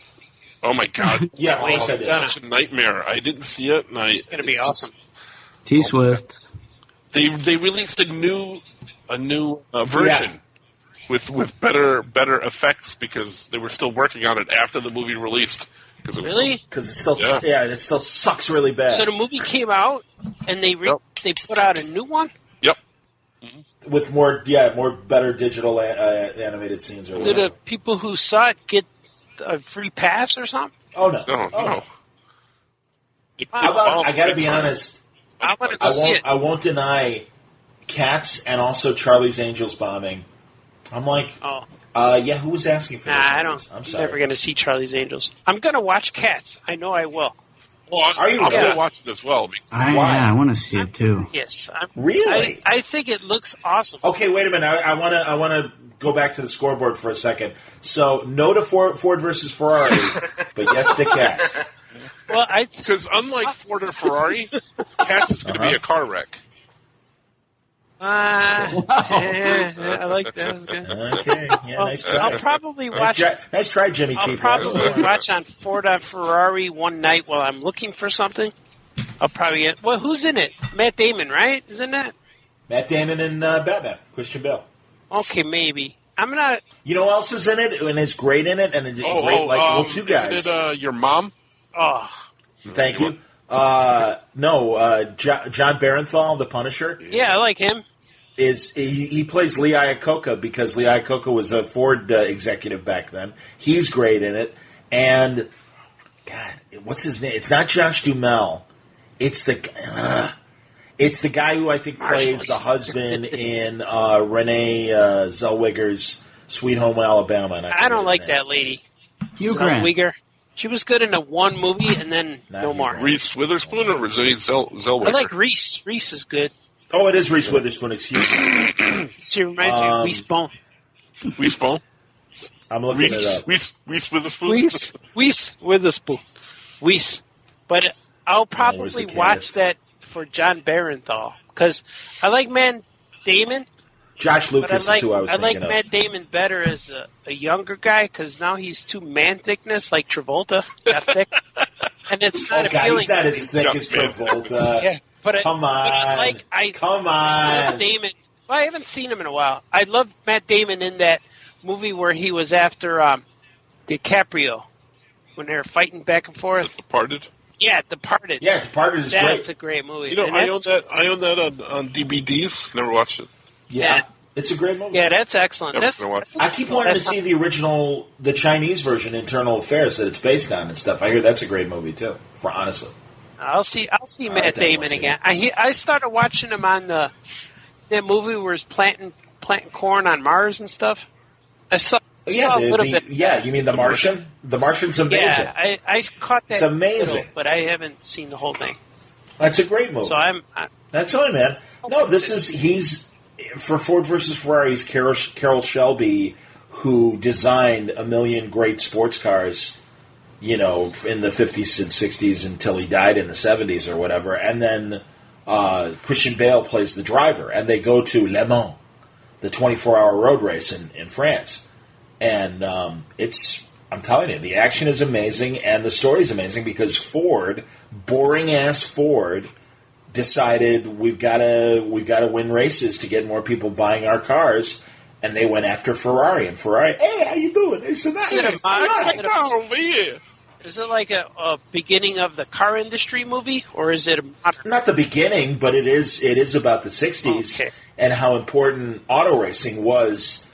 Speaker 4: oh my God.
Speaker 1: Yeah,
Speaker 2: Wait,
Speaker 1: I
Speaker 4: It's such a nightmare. I didn't see it. And
Speaker 2: It's going to be awesome.
Speaker 5: T Swift.
Speaker 4: They released a new version with better effects because they were still working on it after the movie released. It was
Speaker 2: Really?
Speaker 1: Because it still sucks really bad.
Speaker 2: So the movie came out, and they put out a new one?
Speaker 4: Yep.
Speaker 1: With more better digital animated scenes or
Speaker 2: Did
Speaker 1: whatever.
Speaker 2: the people who saw it get a free pass or something?
Speaker 1: Oh no.
Speaker 4: No.
Speaker 1: How about, I gotta be honest,
Speaker 2: I want to go see it.
Speaker 1: I won't deny Cats and also Charlie's Angels bombing. I'm like, who was asking for this?
Speaker 2: I don't.
Speaker 1: I'm
Speaker 2: I'm
Speaker 1: sorry.
Speaker 2: never going to see Charlie's Angels. I'm going to watch Cats. I know I will.
Speaker 4: Well,
Speaker 1: Are you
Speaker 4: I'm
Speaker 1: really?
Speaker 4: going to watch it as well.
Speaker 5: I want to see it too.
Speaker 2: Yes.
Speaker 1: Really?
Speaker 2: I think it looks awesome.
Speaker 1: Okay, wait a minute. I want to go back to the scoreboard for a second. So, no to Ford versus Ferrari, but yes to Cats.
Speaker 2: Well,
Speaker 4: Because unlike Ford or Ferrari, Cats is going to be a car wreck.
Speaker 2: I like that. That was good.
Speaker 1: Okay, yeah, nice try.
Speaker 2: I'll probably watch.
Speaker 1: Nice try, Jimmy
Speaker 2: I'll
Speaker 1: Cheap.
Speaker 2: probably watch on Ford on Ferrari one night while I'm looking for something. I'll probably get. Well, who's in it? Matt Damon, right? Isn't that?
Speaker 1: Matt Damon and Batman, Christian Bale.
Speaker 2: Okay, maybe. I'm not.
Speaker 1: You know who else is in it and is great in it and two guys.
Speaker 4: Isn't it your mom?
Speaker 2: Oh,
Speaker 1: Thank you. John Barenthal, the Punisher.
Speaker 2: yeah, I like him.
Speaker 1: He plays Lee Iacocca because Lee Iacocca was a Ford executive back then. He's great in it. And God, what's his name? It's not Josh Duhamel. It's the guy who I think plays the husband in Renee Zellweger's Sweet Home Alabama. And
Speaker 2: I don't like that lady.
Speaker 5: Hugh Grant.
Speaker 2: Zellweger. She was good in a one movie and then
Speaker 1: Not
Speaker 2: no
Speaker 1: Hugh
Speaker 2: more.
Speaker 1: Grant.
Speaker 4: Reese Witherspoon or Renee Zellweger?
Speaker 2: I like Reese. Reese is good.
Speaker 1: Oh, it is Reese Witherspoon. Excuse me.
Speaker 2: She reminds me of Reese Bone.
Speaker 4: Wishbone?
Speaker 1: I'm looking it up.
Speaker 4: Reese Witherspoon.
Speaker 2: Reese Witherspoon. Reese. But I'll probably watch that for John Barenthal because I like Matt Damon.
Speaker 1: Josh Lucas is who I was thinking
Speaker 2: of. I like Matt Damon better as a younger guy because now he's too man-thickness like Travolta. That thick. And it's not appealing.
Speaker 1: He's not as thick as Travolta.
Speaker 2: Yeah,
Speaker 1: come on. Come on.
Speaker 2: Matt Damon. Well, I haven't seen him in a while. I loved Matt Damon in that movie where he was after DiCaprio when they were fighting back and forth.
Speaker 4: Departed?
Speaker 2: Yeah, Departed.
Speaker 1: Yeah, Departed is great.
Speaker 2: That's a great movie.
Speaker 4: You know, I own that on DVDs. Never watched it.
Speaker 1: Yeah. It's a great movie.
Speaker 2: Yeah, that's excellent.
Speaker 1: I keep wanting to see the original, the Chinese version, Internal Affairs, that it's based on and stuff. I hear that's a great movie too. Honestly,
Speaker 2: I'll see Matt Damon again. I started watching him on that movie where he's planting corn on Mars and stuff. I saw a little bit.
Speaker 1: Yeah, you mean The Martian? The Martian's amazing.
Speaker 2: Yeah, I caught that.
Speaker 1: It's amazing,
Speaker 2: but I haven't seen the whole thing.
Speaker 1: That's a great movie.
Speaker 2: So
Speaker 1: that's all, man. No, he's. For Ford versus Ferrari's Carroll Shelby, who designed a million great sports cars, in the 50s and 60s until he died in the 70s or whatever. And then Christian Bale plays the driver, and they go to Le Mans, the 24-hour road race in France. And I'm telling you, the action is amazing, and the story is amazing because Ford, boring-ass Ford, decided we've got to win races to get more people buying our cars, and they went after Ferrari. And Ferrari, hey, how you doing? They said,
Speaker 2: is it like a beginning of the car industry movie, or is it
Speaker 1: not the beginning, but it is about the 60s and how important auto racing was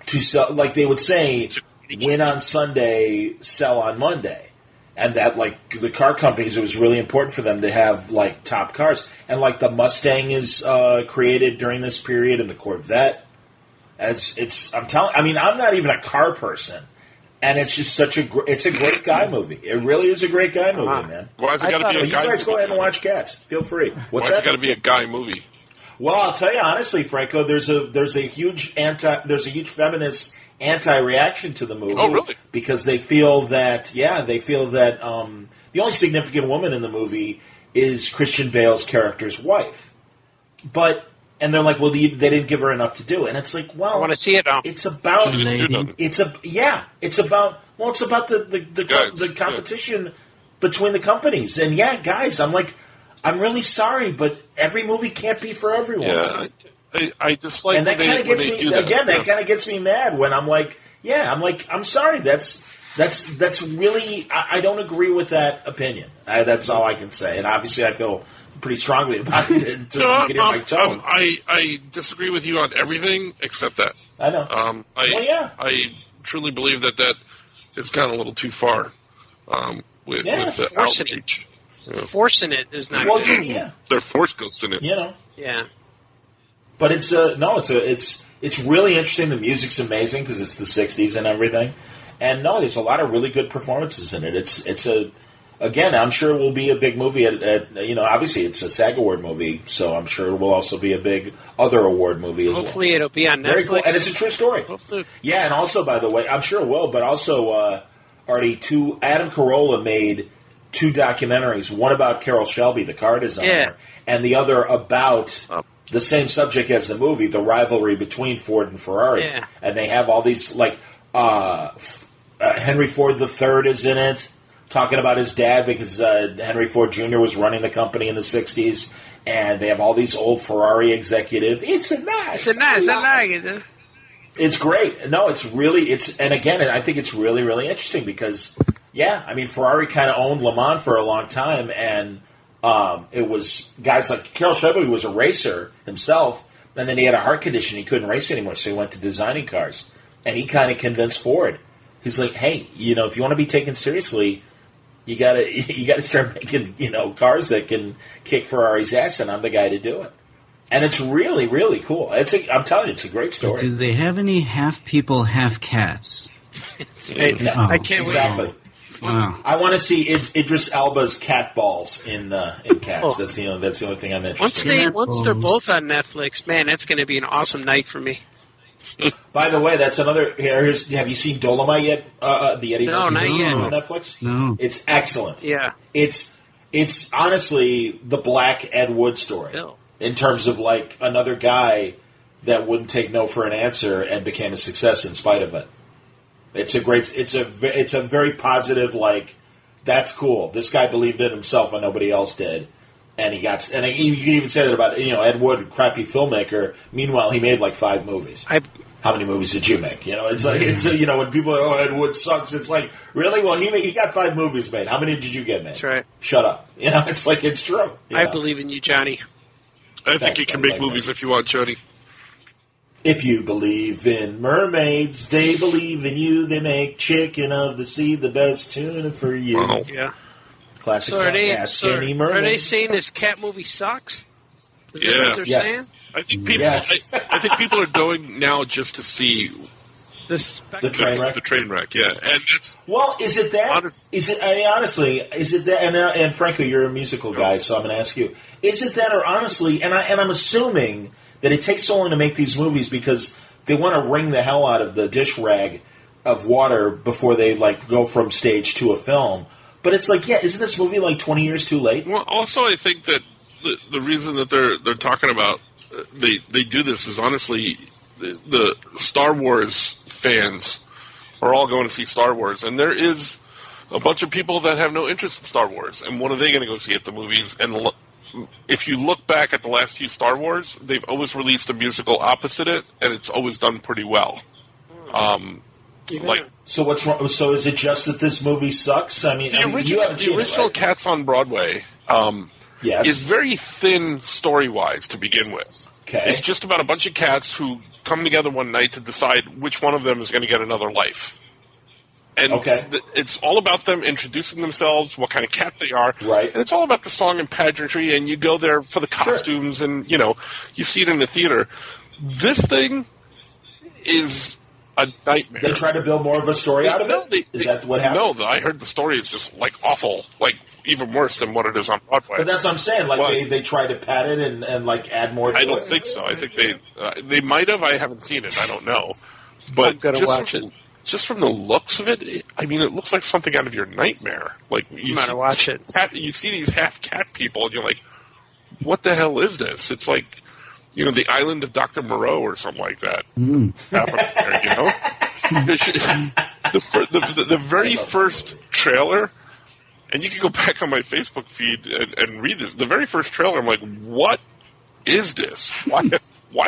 Speaker 1: to sell. Like they would say, win on Sunday, sell on Monday. And that, like, the car companies, it was really important for them to have, like, top cars. And, like, the Mustang is created during this period, and the Corvette. I'm not even a car person. And it's just it's a great guy movie. It really is a great guy movie, man.
Speaker 4: Why has it got to be a guy movie? You guys
Speaker 1: go ahead and watch Cats. Feel free.
Speaker 4: What's that? Why has it got to be a guy movie?
Speaker 1: Well, I'll tell you honestly, Franco, there's a huge feminist anti-reaction to the movie.
Speaker 4: Oh, really?
Speaker 1: Because they feel that the only significant woman in the movie is Christian Bale's character's wife. And they're like, well, they didn't give her enough to do. And it's like, well,
Speaker 2: I want to see it now.
Speaker 1: It's about the competition between the companies. And yeah, guys, I'm really sorry, but every movie can't be for everyone.
Speaker 4: Yeah. I dislike
Speaker 1: and that kind of gets me again. That kind of gets me mad when I'm like, I'm sorry. That's really I don't agree with that opinion. That's all I can say. And obviously, I feel pretty strongly about it. You can hear my tone.
Speaker 4: I disagree with you on everything except that.
Speaker 1: I know.
Speaker 4: I truly believe that has gone a little too far with the outreach.
Speaker 2: Forcing it is not.
Speaker 1: Well,
Speaker 2: good.
Speaker 4: They're force ghosting it.
Speaker 2: Yeah.
Speaker 1: But it's really interesting. The music's amazing because it's the 60s and everything. And there's a lot of really good performances in it. Again, I'm sure it will be a big movie obviously it's a SAG Award movie, so I'm sure it will also be a big other award movie as well.
Speaker 2: Hopefully it'll be on Netflix.
Speaker 1: Very cool. And it's a true story.
Speaker 2: Hopefully.
Speaker 1: Yeah, and also, by the way, I'm sure it will, but also, Artie, Adam Carolla made 2 documentaries, one about Carroll Shelby, the car designer, and the other about the same subject as the movie, the rivalry between Ford and Ferrari.
Speaker 2: Yeah.
Speaker 1: And they have all these, like, Henry Ford III is in it, talking about his dad because Henry Ford Jr. was running the company in the 60s. And they have all these old Ferrari executives. It's great. No, and again, I think it's really, really interesting because, Ferrari kind of owned Le Mans for a long time, and it was guys like Carroll Shelby was a racer himself, and then he had a heart condition. He couldn't race anymore, so he went to designing cars. And he kind of convinced Ford. He's like, hey, if you want to be taken seriously, you gotta start making, cars that can kick Ferrari's ass, and I'm the guy to do it. And it's really, really cool. I'm telling you, it's a great story.
Speaker 5: Do they have any half people, half cats?
Speaker 1: No,
Speaker 2: I can't
Speaker 1: exactly.
Speaker 2: wait.
Speaker 5: Wow.
Speaker 1: I want to see Idris Elba's cat balls in Cats. Oh. That's the only thing I'm interested in.
Speaker 2: Once they're both on Netflix, man, that's going to be an awesome night for me.
Speaker 1: By the way, that's another. Have you seen Dolomite yet? The Eddie Murphy
Speaker 2: not yet.
Speaker 1: on Netflix.
Speaker 5: No.
Speaker 1: It's excellent.
Speaker 2: Yeah.
Speaker 1: It's honestly the Black Ed Wood story
Speaker 2: Bill.
Speaker 1: in terms of like another guy that wouldn't take no for an answer and became a success in spite of it. It's a very positive, like, that's cool. This guy believed in himself when nobody else did. And you can even say that about, Ed Wood, crappy filmmaker. Meanwhile, he made like 5 movies. How many movies did you make? It's like, when people are, Ed Wood sucks, it's like, really? Well, he got 5 movies made. How many did you get made?
Speaker 2: That's right.
Speaker 1: Shut up. It's like, it's true.
Speaker 2: I believe in you, Johnny.
Speaker 4: I think you can make movies if you want, Johnny.
Speaker 1: If you believe in mermaids, they believe in you. They make chicken of the sea, the best tuna for you.
Speaker 4: Wow.
Speaker 2: Yeah.
Speaker 1: Classic
Speaker 2: So
Speaker 1: song. Ask any mermaid.
Speaker 2: are they saying this cat movie sucks? Is that
Speaker 4: Yeah.
Speaker 2: what they're
Speaker 1: Yes.
Speaker 2: saying?
Speaker 4: I think people.
Speaker 1: Yes.
Speaker 4: I think people are going now just to see
Speaker 1: The train wreck.
Speaker 4: The train wreck, yeah, and that's
Speaker 1: Well, is it that? Honestly, is it that? And Franco, you're a musical guy, so I'm going to ask you: is it that, or honestly? And I'm assuming that it takes so long to make these movies because they want to wring the hell out of the dish rag of water before they like go from stage to a film. But it's like, yeah, isn't this movie like 20 years too late?
Speaker 4: well. Also, I think that the reason that they're talking about they do this is honestly the Star Wars fans are all going to see Star Wars, and there is a bunch of people that have no interest in Star Wars. And what are they going to go see at the movies? And if you look back at the last few Star Wars, they've always released a musical opposite it, and it's always done pretty well.
Speaker 1: So what's wrong? So is it just that this movie sucks? I mean, you haven't seen
Speaker 4: the original
Speaker 1: it, right?
Speaker 4: Cats on Broadway
Speaker 1: Yes.
Speaker 4: is very thin story-wise to begin with.
Speaker 1: Okay.
Speaker 4: It's just about a bunch of cats who come together one night to decide which one of them is going to get another life. And it's all about them introducing themselves, what kind of cat they are.
Speaker 1: Right.
Speaker 4: And it's all about the song and pageantry, and you go there for the costumes, and, you see it in the theater. This thing is a nightmare.
Speaker 1: They try to build more of a story out of it? Is that what happened?
Speaker 4: No, I heard the story is just, awful. Even worse than what it is on Broadway.
Speaker 1: But that's what I'm saying. They try to pad it and add more to it.
Speaker 4: I don't think so. I think they might have. I haven't seen it. I don't know. But
Speaker 2: I'm gonna watch it.
Speaker 4: Just from the looks of it, it looks like something out of your nightmare.
Speaker 2: I'm gonna watch it.
Speaker 4: You see these half cat people, and you're like, "What the hell is this?" It's like, the island of Dr. Moreau or something like that. Happening there, the very first trailer. And you can go back on my Facebook feed and read this. The very first trailer, I'm like, what is this? Why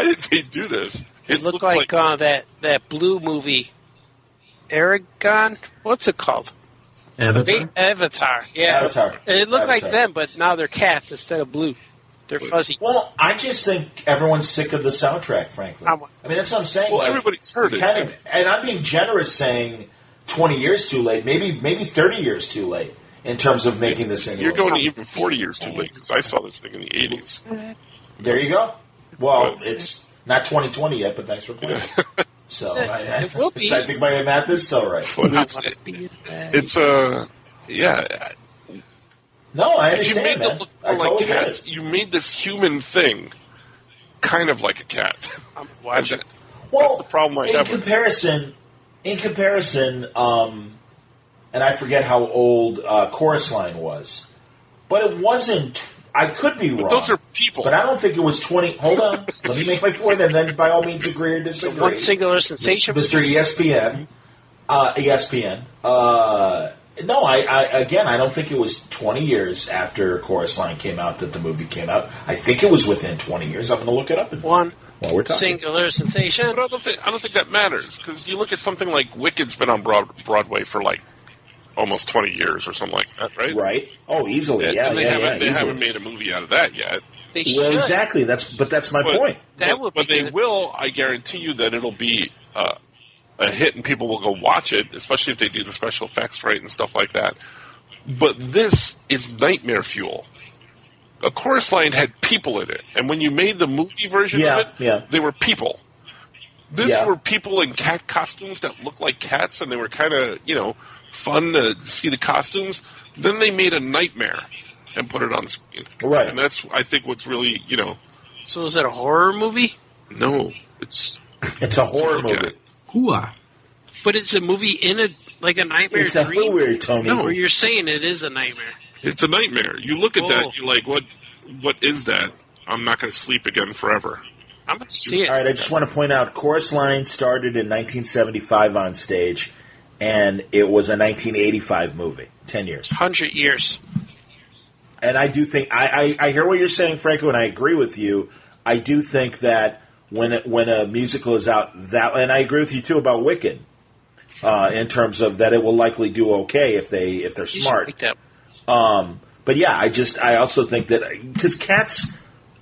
Speaker 4: did they do this?
Speaker 2: It looked like that blue movie, Aragon. What's it called? Avatar. Yeah.
Speaker 1: Avatar.
Speaker 2: It looked like them, but now they're cats instead of blue. They're fuzzy.
Speaker 1: Well, I just think everyone's sick of the soundtrack, frankly. That's what I'm saying.
Speaker 4: Well, everybody's heard it.
Speaker 1: And I'm being generous saying 20 years too late, maybe 30 years too late. In terms of making this thing.
Speaker 4: You're going to even 40 years too late, because I saw this thing in the 80s.
Speaker 1: There you go. Well, it's not 2020 yet, but thanks for playing. So
Speaker 2: it will be.
Speaker 1: I think my math is still right.
Speaker 4: But yeah.
Speaker 1: No, I understand,
Speaker 4: you made them look
Speaker 1: I
Speaker 4: more
Speaker 1: totally
Speaker 4: like cats. You made this human thing kind of like a cat.
Speaker 2: I'm watching.
Speaker 1: Well,
Speaker 4: that's the problem I have.
Speaker 1: In comparison, and I forget how old Chorus Line was, but it wasn't. I could be wrong.
Speaker 4: But those are people.
Speaker 1: But I don't think it was 20. Hold on, let me make my point, and then by all means agree or disagree.
Speaker 2: One singular sensation,
Speaker 1: Mr. ESPN. ESPN. No, I don't think it was 20 years after Chorus Line came out that the movie came out. I think it was within 20 years. I'm going to look it up.
Speaker 2: One
Speaker 1: we're talking.
Speaker 2: singular sensation.
Speaker 4: But I don't think that matters, because you look at something like Wicked's been on Broadway for almost 20 years or something like that, right?
Speaker 1: Right. Oh, easily.
Speaker 4: And they haven't made a movie out of that yet.
Speaker 2: They should.
Speaker 1: Exactly. That's my point.
Speaker 4: But they will. I guarantee you that it'll be a hit, and people will go watch it, especially if they do the special effects right and stuff like that. But this is nightmare fuel. A Chorus Line had people in it, and when you made the movie version of it, they were people. This were people in cat costumes that looked like cats, and they were kind of, fun to see the costumes. Then they made a nightmare and put it on screen.
Speaker 1: Right.
Speaker 4: And that's, I think, what's really,
Speaker 2: So is it a horror movie?
Speaker 4: No, it's
Speaker 1: It's a horror movie.
Speaker 5: Hooah.
Speaker 2: But it's a movie in a nightmare
Speaker 1: It's a
Speaker 2: dream.
Speaker 1: horror, Tony.
Speaker 2: No, or you're saying it is a nightmare.
Speaker 4: It's a nightmare. You look at
Speaker 2: Oh.
Speaker 4: that, you're like, what is that? I'm not going to sleep again forever.
Speaker 2: I'm going to see it.
Speaker 1: All right, I just want to point out, Chorus Line started in 1975 on stage, and it was a 1985 movie. 10 years.
Speaker 2: 100 years.
Speaker 1: And I do think I hear what you're saying, Franco, and I agree with you. I do think that when a musical is out, and I agree with you too about Wicked, in terms of that it will likely do okay if they're smart. But yeah, I also think that because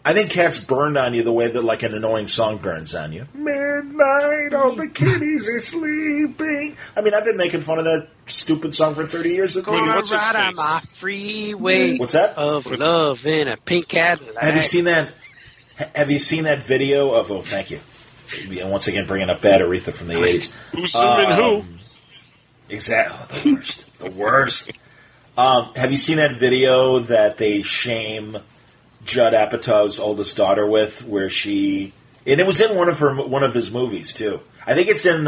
Speaker 1: I think Cats burned on you the way that like an annoying song burns on you. Midnight, all the kitties are sleeping. I mean, I've been making fun of that stupid song for 30 years ago.
Speaker 2: Gonna
Speaker 4: what's his
Speaker 2: ride on
Speaker 4: face?
Speaker 2: my freeway.
Speaker 1: What's that?
Speaker 2: Of love in a pink Cadillac.
Speaker 1: Have you seen that? Have you seen that video of? Oh, thank you. And once again, bringing up Bad Aretha from the 80s.
Speaker 4: Who's zooming who?
Speaker 1: Exactly. The worst. The worst. Have you seen that video that they shame Judd Apatow's oldest daughter with, where she, and it was in one of his movies too. I think it's in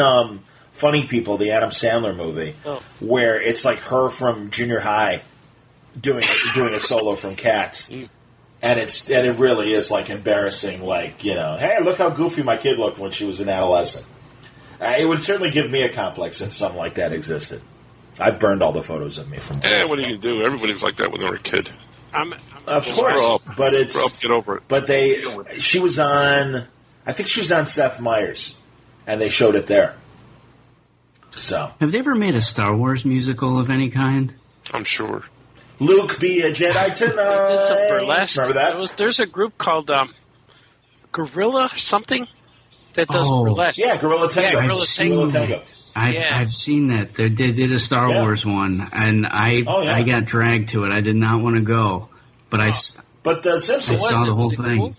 Speaker 1: Funny People, the Adam Sandler movie, where it's like her from junior high doing a solo from Cats, and it really is like embarrassing. Like, you know, hey, look how goofy my kid looked when she was an adolescent. It would certainly give me a complex if something like that existed. I've burned all the photos of me from.
Speaker 4: What are you going to do? Everybody's like that when they're a kid.
Speaker 1: Of
Speaker 4: Just
Speaker 1: course,
Speaker 4: grow up.
Speaker 1: but it's
Speaker 4: Grow up, get over it.
Speaker 1: But she was on. I think she was on Seth Meyers, and they showed it there. So,
Speaker 5: Have they ever made a Star Wars musical of any kind?
Speaker 4: I'm sure.
Speaker 1: Luke, be a Jedi tonight.
Speaker 2: Did some burlesque.
Speaker 1: Remember that?
Speaker 2: There's a group called Gorilla something that does burlesque.
Speaker 1: Yeah, Gorilla Tango.
Speaker 2: Yeah, Gorilla Tango.
Speaker 5: I've seen that. They did a Star Wars one, and I got dragged to it. I did not want to go, but
Speaker 1: But the Simpsons.
Speaker 5: I saw the whole
Speaker 2: Was it
Speaker 5: thing.
Speaker 2: cool?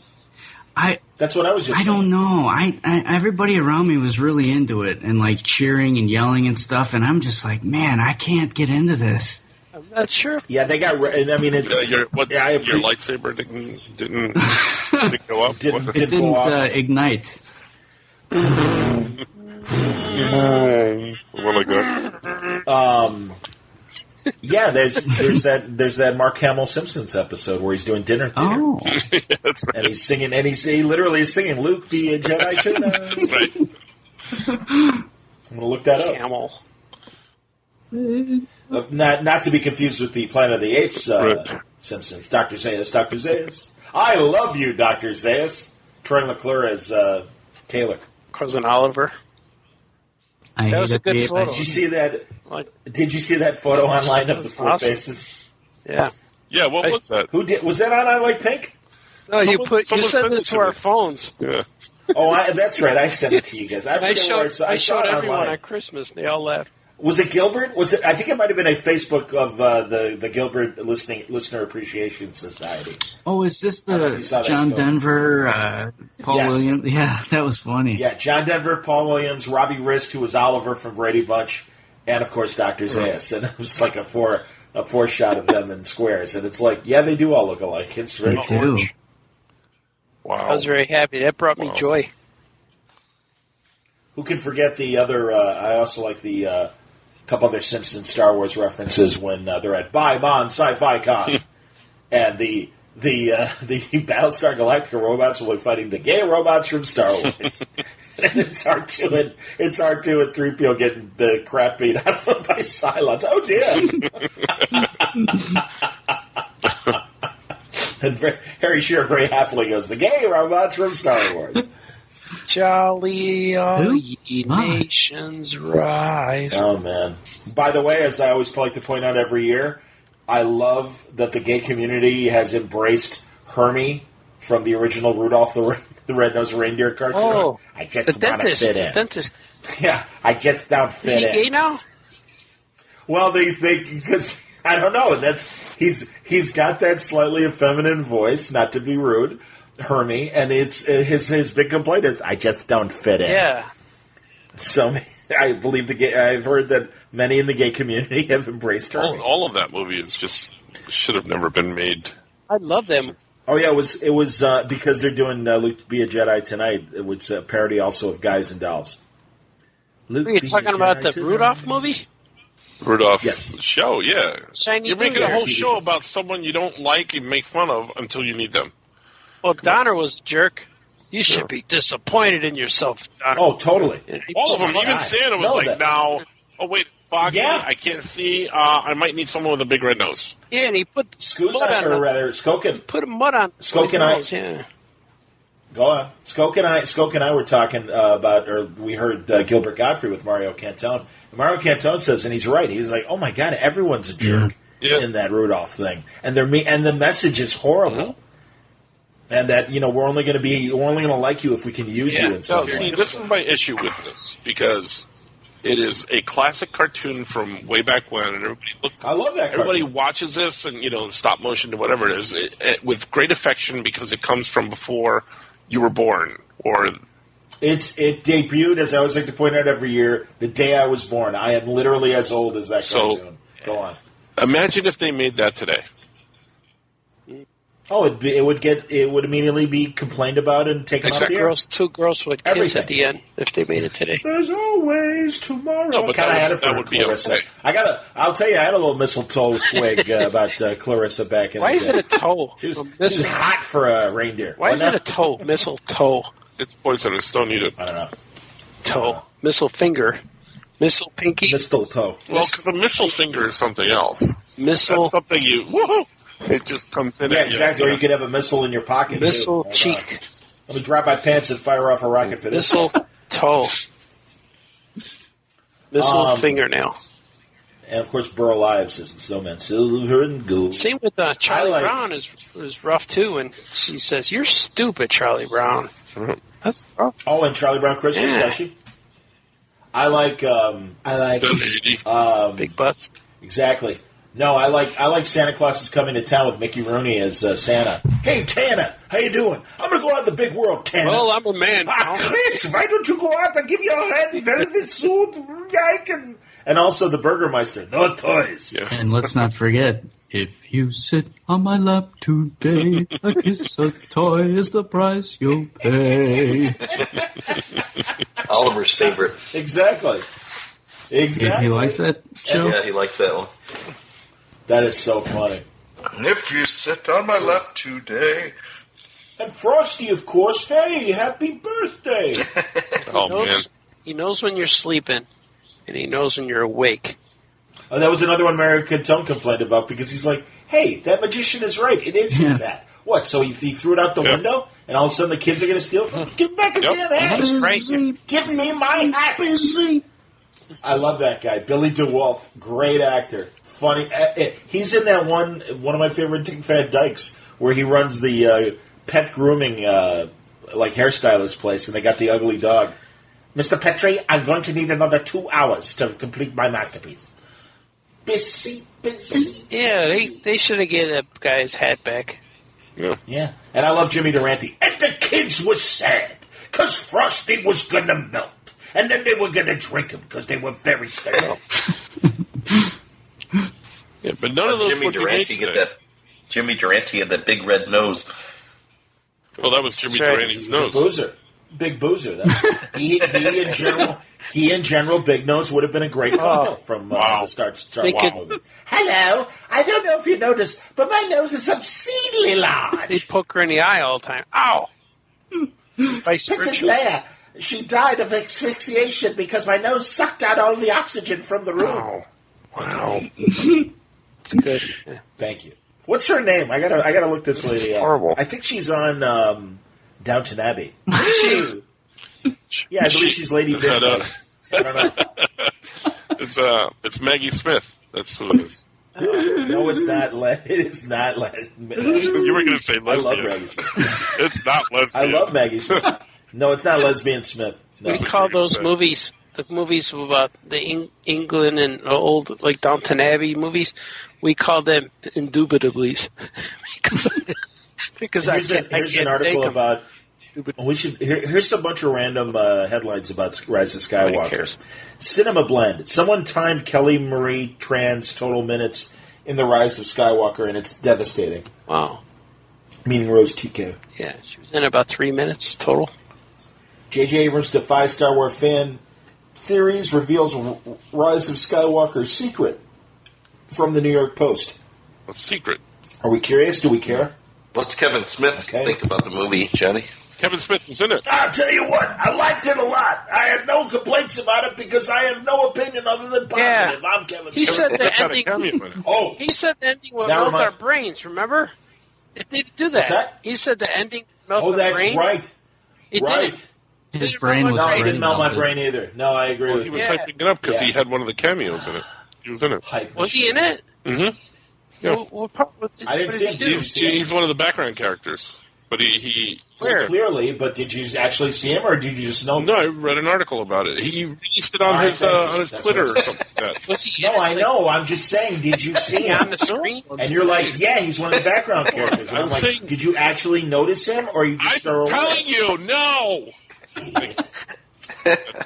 Speaker 1: That's what I was just
Speaker 5: I
Speaker 1: saying.
Speaker 5: don't know. Everybody around me was really into it and like cheering and yelling and stuff, and I'm just like, man, I can't get into this.
Speaker 2: I'm not sure.
Speaker 1: Yeah, they got. And I mean, it's.
Speaker 4: Your lightsaber didn't go up?
Speaker 1: Didn't
Speaker 5: It didn't
Speaker 1: go off.
Speaker 5: ignite.
Speaker 4: Well, like that.
Speaker 1: Yeah, there's that Mark Hamill Simpsons episode where he's doing dinner theater.
Speaker 5: Oh,
Speaker 4: Yeah, that's right.
Speaker 1: And he's singing, and he literally is singing, Luke, be a Jedi tonight.
Speaker 4: Right.
Speaker 1: I'm going to look that up.
Speaker 2: Camel.
Speaker 1: Not to be confused with the Planet of the Apes
Speaker 4: Right.
Speaker 1: Simpsons. Dr. Zayas. I love you, Dr. Zayas. Troy McClure as Taylor.
Speaker 2: Cousin Oliver. That was a good photo.
Speaker 1: Did you see that?
Speaker 2: Like,
Speaker 1: Did you see that photo online of the four
Speaker 2: awesome.
Speaker 1: faces?
Speaker 2: yeah.
Speaker 4: Yeah, what was that?
Speaker 1: Who did? Was that on I Like Pink?
Speaker 2: No, you
Speaker 4: Someone
Speaker 2: sent
Speaker 4: sent
Speaker 2: it
Speaker 4: it
Speaker 2: to
Speaker 4: to
Speaker 2: our
Speaker 4: me.
Speaker 2: phones.
Speaker 4: Yeah.
Speaker 1: Oh, that's right. I sent it to you guys.
Speaker 2: I
Speaker 1: I
Speaker 2: showed
Speaker 1: it
Speaker 2: everyone
Speaker 1: online.
Speaker 2: on Christmas. They all laughed.
Speaker 1: Was it Gilbert? Was it? I think it might have been a Facebook of the Gilbert Listener Appreciation Society.
Speaker 5: Oh, is this
Speaker 1: I don't know if you saw
Speaker 5: the
Speaker 1: that
Speaker 5: John
Speaker 1: story.
Speaker 5: Denver, Paul
Speaker 1: Yes.
Speaker 5: Williams? Yeah, that was funny.
Speaker 1: Yeah, John Denver, Paul Williams, Robbie Rist, who was Oliver from Brady Bunch, and of course Dr. Zayas. And it was like a four shot of them in squares, and it's like, yeah, they do all look alike. It's very
Speaker 5: They
Speaker 1: true.
Speaker 5: do.
Speaker 4: Wow.
Speaker 2: I was very happy. That brought me joy.
Speaker 1: Who can forget the other? I also like the couple other Simpsons Star Wars references when they're at Bi-Mon Sci-Fi Con, and the Battlestar Galactica robots will be fighting the gay robots from Star Wars. And it's R2 and 3PO getting the crap beat out of them by Cylons. Oh dear! And Harry Shearer very happily goes, "The gay robots from Star Wars."
Speaker 2: Jolly all
Speaker 5: Who?
Speaker 2: ye
Speaker 5: Why?
Speaker 2: nations rise.
Speaker 1: Oh man! By the way, as I always like to point out every year, I love that the gay community has embraced Hermie from the original Rudolph the Red-Nosed Reindeer cartoon.
Speaker 2: Oh,
Speaker 1: I just
Speaker 2: the
Speaker 1: want to
Speaker 2: dentist.
Speaker 1: fit
Speaker 2: The
Speaker 1: in.
Speaker 2: dentist.
Speaker 1: Yeah, I just don't
Speaker 2: Is
Speaker 1: fit
Speaker 2: he
Speaker 1: in.
Speaker 2: gay now?
Speaker 1: Well, they because I don't know. He's got that slightly effeminate voice. Not to be rude, Hermie, and it's his big complaint is I just don't fit in.
Speaker 2: Yeah.
Speaker 1: So I believe I've heard that many in the gay community have embraced Hermie.
Speaker 4: All of that movie is just should have never been made.
Speaker 2: I love them.
Speaker 1: Oh yeah, it was because they're doing Luke to be a Jedi tonight. It was a parody also of Guys and Dolls.
Speaker 2: Luke, are you talking about the Rudolph movie?
Speaker 4: Rudolph
Speaker 1: yes.
Speaker 4: show, yeah.
Speaker 2: Shiny
Speaker 4: You're making a whole
Speaker 1: TV
Speaker 4: show about someone you don't like and make fun of until you need them.
Speaker 2: Well, Donner was a jerk. You should be disappointed in yourself, Donner.
Speaker 1: Oh, totally.
Speaker 4: All of them. Even Santa was like, now, oh, wait, Foggy,
Speaker 1: yeah.
Speaker 4: I can't see. I might need someone with a big red nose.
Speaker 2: Yeah, and he put
Speaker 1: Skokie,
Speaker 2: mud on
Speaker 1: or rather, Skokie.
Speaker 2: Put mud on
Speaker 1: Skokie and I.
Speaker 2: Yeah.
Speaker 1: Go on. Skokie and I were talking about, or we heard Gilbert Gottfried with Mario Cantone. And Mario Cantone says, and he's right. He's like, "Oh my God, everyone's a jerk in that Rudolph thing, and the message is horrible." And that we're only going to like you if we can use you in some way.
Speaker 4: See, this is my issue with this because it is a classic cartoon from way back when, and
Speaker 1: I love that.
Speaker 4: Everybody watches this, and stop motion to whatever it is, with great affection because it comes from before you were born, or
Speaker 1: it debuted, as I always like to point out every year, the day I was born. I am literally as old as that cartoon. Go on.
Speaker 4: Imagine if they made that today.
Speaker 1: Oh, it would immediately be complained about and taken off the air.
Speaker 2: Two girls would kiss at the end if they made it today.
Speaker 1: There's always tomorrow.
Speaker 4: No, but that would be
Speaker 1: Clarissa.
Speaker 4: okay.
Speaker 1: I'll tell you, I had a little mistletoe twig about Clarissa back in the day.
Speaker 2: Why is it a toe?
Speaker 1: She was hot for a reindeer.
Speaker 2: Why is it a toe? Mistletoe.
Speaker 4: It's poisonous. Don't eat it.
Speaker 1: I don't know.
Speaker 2: Toe. Missile finger. Missile pinky.
Speaker 1: Mistletoe.
Speaker 4: Well, because a missile finger is something else.
Speaker 2: Missile.
Speaker 4: That's something you. Woohoo! It just comes in.
Speaker 1: Yeah, exactly. Or you could have a missile in your pocket.
Speaker 2: Missile
Speaker 1: too.
Speaker 2: cheek.
Speaker 1: Let me drop my pants and fire off a rocket for this.
Speaker 2: Missile toe. Missile fingernail.
Speaker 1: And of course, Burl Ives says the snowman, silver and gold.
Speaker 2: Same with Charlie Brown is rough too, and she says, "You're stupid, Charlie Brown." That's rough.
Speaker 1: Oh, and Charlie Brown Christmas, does she? I like
Speaker 2: big butts.
Speaker 1: Exactly. No, I like Santa Claus is Coming to Town with Mickey Rooney as Santa. Hey, Tana, how you doing? I'm going to go out in the big world, Tana.
Speaker 2: Well, I'm a man.
Speaker 1: Chris, why don't you go out and give your red velvet suit? And also the Burgermeister, no toys.
Speaker 5: Yeah. And let's not forget, if you sit on my lap today, a kiss, a toy is the price you'll pay.
Speaker 3: Oliver's favorite.
Speaker 1: Exactly.
Speaker 5: He likes that show?
Speaker 3: Yeah, he likes that one.
Speaker 1: That is so funny.
Speaker 6: And if you sit on my lap today.
Speaker 1: And Frosty, of course. Hey, happy birthday.
Speaker 4: Man.
Speaker 2: He knows when you're sleeping, and he knows when you're awake.
Speaker 1: Oh, that was another one Mario Cantone complained about because he's like, hey, that magician is right. It is his hat. What, so he threw it out the window, and all of a sudden the kids are going to steal from him? Give back his damn hat. Give me my hat. I love that guy. Billy DeWolf, great actor. Funny. He's in that one of my favorite Dick Van Dykes, where he runs the pet grooming hairstylist place, and they got the ugly dog. Mr. Petrie, I'm going to need another 2 hours to complete my masterpiece. Busy.
Speaker 2: Yeah, they should have given that guy his hat back.
Speaker 1: Yeah. And I love Jimmy Durante. And the kids were sad, because Frosty was going to melt. And then they were going to drink him, because they were very thirsty.
Speaker 4: Yeah, but none of those
Speaker 3: Jimmy Durante Jimmy Durante had that big red nose.
Speaker 4: Well, that was Jimmy Durante's nose.
Speaker 1: Big boozer. He in general, Big Nose would have been a great couple from the Start Walk movie. Hello, I don't know if you noticed, but my nose is obscenely large.
Speaker 2: They poke her in the eye all the time. Ow!
Speaker 1: Princess Leia, she died of asphyxiation because my nose sucked out all the oxygen from the room.
Speaker 4: Wow.
Speaker 2: It's good. Yeah.
Speaker 1: Thank you. What's her name? I gotta look this lady up.
Speaker 4: Horrible.
Speaker 1: I think she's on Downton Abbey. Yeah, I believe she's Lady Big Nose. I don't know.
Speaker 4: It's Maggie Smith. That's who it is.
Speaker 1: No, it's not. It is not.
Speaker 4: You were going to say lesbian.
Speaker 1: I love Maggie Smith.
Speaker 4: It's not lesbian.
Speaker 1: I love Maggie Smith. No, it's not Lesbian Smith. No.
Speaker 2: We call those movies, the movies about the England and old, like Downton Abbey movies, we call them indubitables. because
Speaker 1: here's an article about. Here's a bunch of random headlines about Rise of Skywalker. Cinema Blend. Someone timed Kelly Marie Tran's total minutes in the Rise of Skywalker, and it's devastating.
Speaker 2: Wow.
Speaker 1: Meaning Rose Tico.
Speaker 2: Yeah, she was in about 3 minutes total.
Speaker 1: J.J. Abrams defies Star Wars fan theories, reveals Rise of Skywalker's secret from the New York Post.
Speaker 4: What's secret?
Speaker 1: Are we curious? Do we care?
Speaker 3: What's Kevin Smith think about the movie, Johnny?
Speaker 4: Kevin Smith was in it.
Speaker 1: I'll tell you what, I liked it a lot. I had no complaints about it because I have no opinion other than positive. I'm Kevin
Speaker 2: He
Speaker 1: Smith.
Speaker 2: said the ending.
Speaker 1: Oh,
Speaker 2: He said the ending would
Speaker 1: Never
Speaker 2: melt
Speaker 1: mind.
Speaker 2: our brains. Remember? It didn't do that.
Speaker 1: What's that?
Speaker 2: He said the ending melt
Speaker 1: oh,
Speaker 2: our
Speaker 1: that's
Speaker 2: brain.
Speaker 1: right.
Speaker 2: It
Speaker 1: right.
Speaker 2: didn't.
Speaker 5: His
Speaker 2: Didn't
Speaker 5: brain
Speaker 2: melt
Speaker 5: was
Speaker 2: my
Speaker 1: No, it
Speaker 2: brain.
Speaker 1: didn't melt my
Speaker 5: melted.
Speaker 1: brain either. No, I agree
Speaker 4: Well,
Speaker 1: with
Speaker 4: he
Speaker 1: you.
Speaker 4: was
Speaker 2: Yeah.
Speaker 4: hyping it up because
Speaker 1: Yeah.
Speaker 4: he had one of the cameos in it. He was in it.
Speaker 1: Hype
Speaker 2: Was he in it?
Speaker 4: Mm-hmm. Yeah.
Speaker 2: What part was it?
Speaker 1: I didn't
Speaker 2: What
Speaker 1: see
Speaker 2: did
Speaker 1: him.
Speaker 2: he do?
Speaker 4: He's one of the background characters. But he
Speaker 2: Where?
Speaker 1: Clearly, but did you actually see him, or did you just know?
Speaker 4: No, I read an article about it. He released it on
Speaker 1: All right,
Speaker 4: his
Speaker 1: thank you.
Speaker 4: on his
Speaker 1: That's
Speaker 4: Twitter
Speaker 1: what
Speaker 4: or
Speaker 1: I
Speaker 4: something like that.
Speaker 2: Was he
Speaker 1: No,
Speaker 2: in it?
Speaker 1: I know. I'm just saying, did you see
Speaker 2: Like, on
Speaker 1: him?
Speaker 2: the screen?
Speaker 1: And you're like, yeah, he's one of the background characters. And I'm
Speaker 4: I'm
Speaker 1: like,
Speaker 4: saying-
Speaker 1: did you actually notice him, or you just throw
Speaker 4: I'm
Speaker 1: away?
Speaker 4: telling you, no.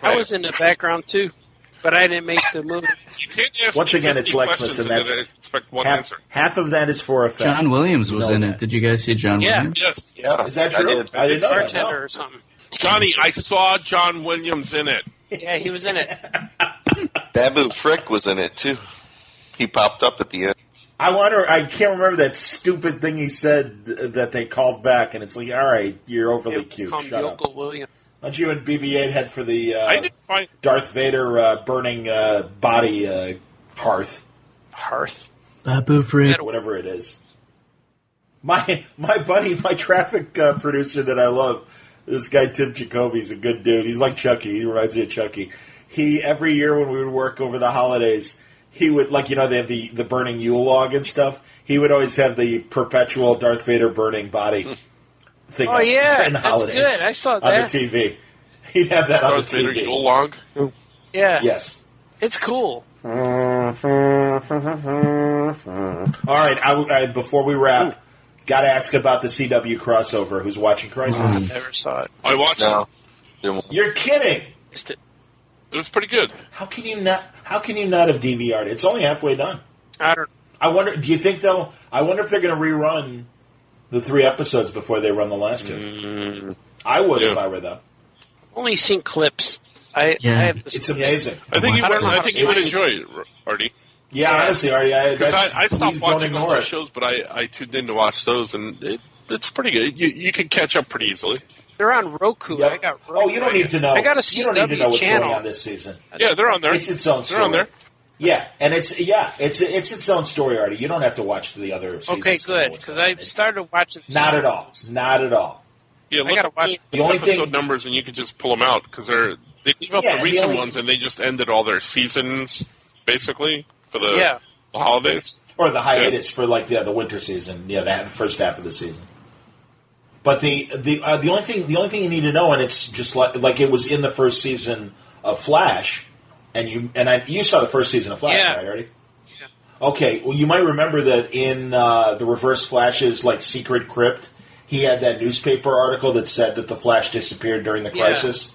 Speaker 2: I was in the background too, but I didn't make the movie.
Speaker 4: You can't ask
Speaker 1: Once again,
Speaker 4: 50
Speaker 1: it's Lexmas,
Speaker 4: questions
Speaker 1: and that's-
Speaker 4: then expect one answer.
Speaker 1: Half of that is for effect.
Speaker 5: John Williams was
Speaker 1: You know
Speaker 5: in
Speaker 1: that.
Speaker 5: it. Did you guys see John
Speaker 2: Yeah.
Speaker 5: Williams?
Speaker 4: Yes,
Speaker 3: Yeah,
Speaker 1: Is that true?
Speaker 3: I did.
Speaker 1: I didn't know that.
Speaker 2: Bartender
Speaker 1: No.
Speaker 2: or something.
Speaker 4: Johnny, I saw John Williams in it.
Speaker 2: Yeah, he was in it.
Speaker 3: Babu Frick was in it too. He popped up at the end.
Speaker 1: I wonder. I can't remember that stupid thing he said that they called back, and it's like, all right, you're overly cute.
Speaker 2: Called
Speaker 1: Shut up.
Speaker 2: Yoko Williams.
Speaker 1: Aren't you and BB-8 head for the
Speaker 4: I didn't find.
Speaker 1: Darth Vader burning body hearth,
Speaker 2: Hearth.
Speaker 5: Babu Frick.
Speaker 1: whatever it is? My buddy, my traffic producer that I love, this guy Tim Jacoby's a good dude. He's like Chucky. He reminds me of Chucky. He every year when we would work over the holidays, he would they have the burning Yule log and stuff. He would always have the perpetual Darth Vader burning body thing.
Speaker 2: Oh,
Speaker 1: up
Speaker 2: yeah,
Speaker 1: during the
Speaker 2: that's
Speaker 1: holidays
Speaker 2: good. I saw
Speaker 1: on
Speaker 2: that.
Speaker 1: the TV. He'd have that on the
Speaker 4: Darth Vader
Speaker 1: TV.
Speaker 4: Yule log.
Speaker 2: Yeah,
Speaker 1: Yes.
Speaker 2: it's cool.
Speaker 1: All right. Before we wrap, got to ask about the CW crossover. Who's watching Crisis?
Speaker 2: Never saw it.
Speaker 4: I watched
Speaker 3: No.
Speaker 4: it.
Speaker 1: You're kidding.
Speaker 2: Missed it.
Speaker 4: It was pretty good.
Speaker 1: How can you not? How can you not have DVR'd? It's only halfway done.
Speaker 2: I don't.
Speaker 1: I wonder. Do you think they'll? I wonder if they're going to rerun the 3 episodes before they run the last 2. I would if
Speaker 4: Yeah.
Speaker 1: I were them.
Speaker 2: Only seen clips. I have the
Speaker 1: It's amazing.
Speaker 4: I think you
Speaker 2: I don't
Speaker 4: would.
Speaker 2: know
Speaker 4: I
Speaker 2: how
Speaker 4: think
Speaker 2: to
Speaker 4: you would
Speaker 2: watch it.
Speaker 4: enjoy it, Artie.
Speaker 1: Yeah, honestly, Artie, I
Speaker 4: Because I stopped
Speaker 1: please don't
Speaker 4: watching all
Speaker 1: ignore
Speaker 4: those
Speaker 1: it.
Speaker 4: shows, but I tuned in to watch those, and it's pretty good. You can catch up pretty easily.
Speaker 2: They're on Roku.
Speaker 1: Yep.
Speaker 2: I got Roku.
Speaker 1: Oh, you don't need to know.
Speaker 2: I got a
Speaker 1: You don't need to know
Speaker 2: CW
Speaker 1: what's
Speaker 2: channel.
Speaker 1: going on this season.
Speaker 4: Yeah, they're on there.
Speaker 1: It's its own story.
Speaker 4: They're on there.
Speaker 1: Yeah, and it's its own story, Artie. You don't have to watch the other seasons.
Speaker 2: Okay,
Speaker 1: to know
Speaker 2: good.
Speaker 1: what's
Speaker 2: Because
Speaker 1: going
Speaker 2: I
Speaker 1: on.
Speaker 2: started watching.
Speaker 1: Not at all.
Speaker 2: Sopranos.
Speaker 1: Not at all.
Speaker 4: Yeah, look
Speaker 2: gotta
Speaker 4: up
Speaker 2: watch-
Speaker 4: the
Speaker 1: only
Speaker 4: episode
Speaker 1: thing-
Speaker 4: numbers, and you can just pull them out because they leave out
Speaker 1: Yeah,
Speaker 4: the
Speaker 1: and the
Speaker 4: recent
Speaker 1: only-
Speaker 4: ones, and they just ended all their seasons basically for the
Speaker 2: Yeah.
Speaker 4: holidays.
Speaker 1: Or the hiatus for the winter season. Yeah, the first half of the season. But the only thing you need to know, and it's just like it was in the first season of Flash, and you saw the first season of Flash,
Speaker 2: Yeah.
Speaker 1: right, Artie? Okay, well, you might remember that in the Reverse Flash's secret crypt, he had that newspaper article that said that the Flash disappeared during the
Speaker 2: Yeah.
Speaker 1: crisis.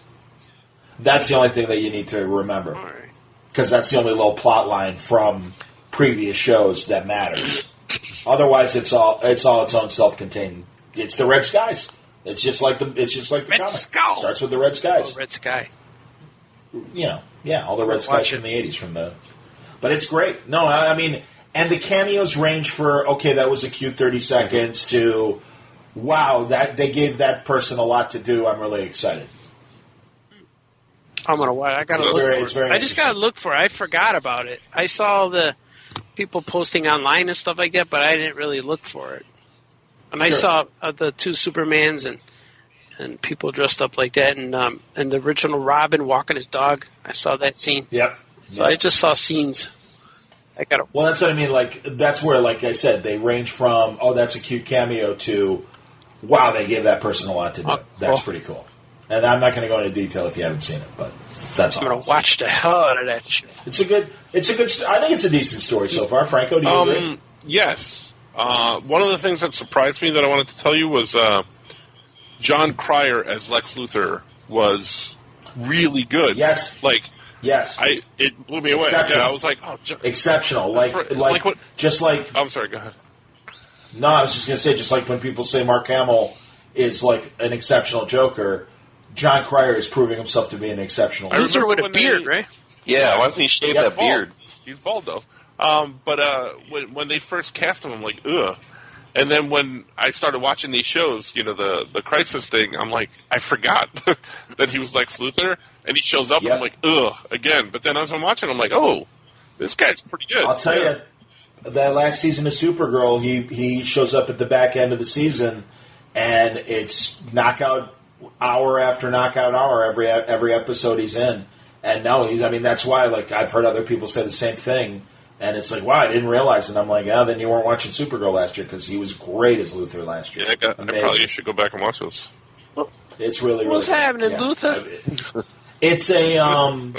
Speaker 1: That's the only thing that you need to remember,
Speaker 2: All right.
Speaker 1: because that's the only little plot line from previous shows that matters. Otherwise, it's all its own self-contained. It's the Red Skies. It's just like the
Speaker 2: Red
Speaker 1: comic.
Speaker 2: Sky.
Speaker 1: Starts with the Red Skies.
Speaker 2: Oh, Red Sky.
Speaker 1: All the Red Skies
Speaker 2: Watch
Speaker 1: from the '80s But it's great. No, I mean, and the cameos range for that was a cute 30 seconds to wow, that they gave that person a lot to do. I'm really excited.
Speaker 2: I'm gonna watch. I gotta
Speaker 1: It's
Speaker 2: look
Speaker 1: very-
Speaker 2: for
Speaker 1: it's
Speaker 2: it.
Speaker 1: very
Speaker 2: I just gotta look for it. I forgot about it. I saw the people posting online and stuff like that, but I didn't really look for it. And I
Speaker 1: Sure.
Speaker 2: saw the 2 Supermans and people dressed up like that, and the original Robin walking his dog. I saw that scene.
Speaker 1: Yep.
Speaker 2: So I just saw scenes. I gotta.
Speaker 1: Well, that's what I mean. That's where, like I said, they range from that's a cute cameo to wow, they gave that person a lot to do.
Speaker 2: Oh,
Speaker 1: That's
Speaker 2: cool.
Speaker 1: pretty cool. And I'm not going to go into detail if you haven't seen it, but that's
Speaker 2: I'm
Speaker 1: all.
Speaker 2: gonna watch the hell out of that shit.
Speaker 1: It's a good. I think it's a decent story so far. Franco, do you agree?
Speaker 4: Yes. One of the things that surprised me that I wanted to tell you was John Cryer as Lex Luthor was really good.
Speaker 1: Yes. Yes.
Speaker 4: It blew me away.
Speaker 1: Exceptional.
Speaker 4: Yeah, I was like, oh,
Speaker 1: Exceptional.
Speaker 4: what?
Speaker 1: Just like.
Speaker 4: I'm sorry. Go ahead.
Speaker 1: No, I was just going to say, just like when people say Mark Hamill is like an exceptional Joker, John Cryer is proving himself to be an exceptional.
Speaker 2: Luther with a beard, right?
Speaker 3: Yeah, why doesn't he shave that beard?
Speaker 4: He's bald though. But when they first cast him, I'm like, ugh. And then when I started watching these shows, the Crisis thing, I'm like, I forgot that he was Lex Luthor, and he shows up, and I'm like, ugh, again. But then as I'm watching, I'm like, oh, this guy's pretty good.
Speaker 1: I'll tell you, that last season of Supergirl, he shows up at the back end of the season, and it's knockout hour after knockout hour every episode he's in. And no, that's why, like, I've heard other people say the same thing. And it's like, wow, I didn't realize. And I'm like, oh, then you weren't watching Supergirl last year because he was great as Luthor last year.
Speaker 4: Yeah, I probably should go back and watch this.
Speaker 1: It's really
Speaker 2: What's happening, Luthor?
Speaker 1: It's a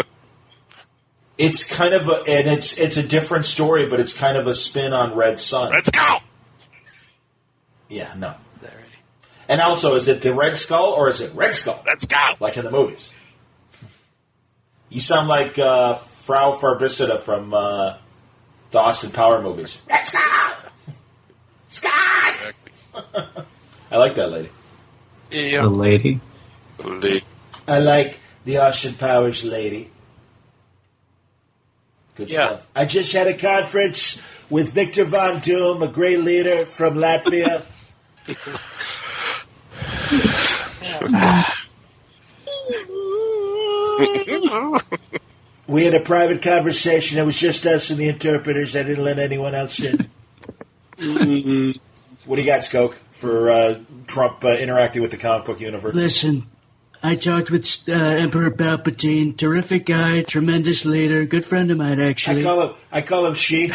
Speaker 1: it's kind of it's a different story, but it's kind of a spin on Red Sun.
Speaker 4: Let's go.
Speaker 1: Yeah, no. And also, is it the Red Skull or is it Red Skull?
Speaker 4: Let's go.
Speaker 1: Like in the movies. You sound like Frau Farbissida from the Austin Power movies. Let's go! Scott! I like that lady.
Speaker 2: Yeah.
Speaker 5: The lady.
Speaker 1: I like the Austin Powers lady. Good stuff. I just had a conference with Victor Von Doom, a great leader from Latvia. We had a private conversation. It was just us and the interpreters. I didn't let anyone else in. What do you got, Skokie, for Trump interacting with the comic book universe?
Speaker 5: Listen, I talked with Emperor Palpatine. Terrific guy, tremendous leader, good friend of mine, actually.
Speaker 1: I call him Sheev.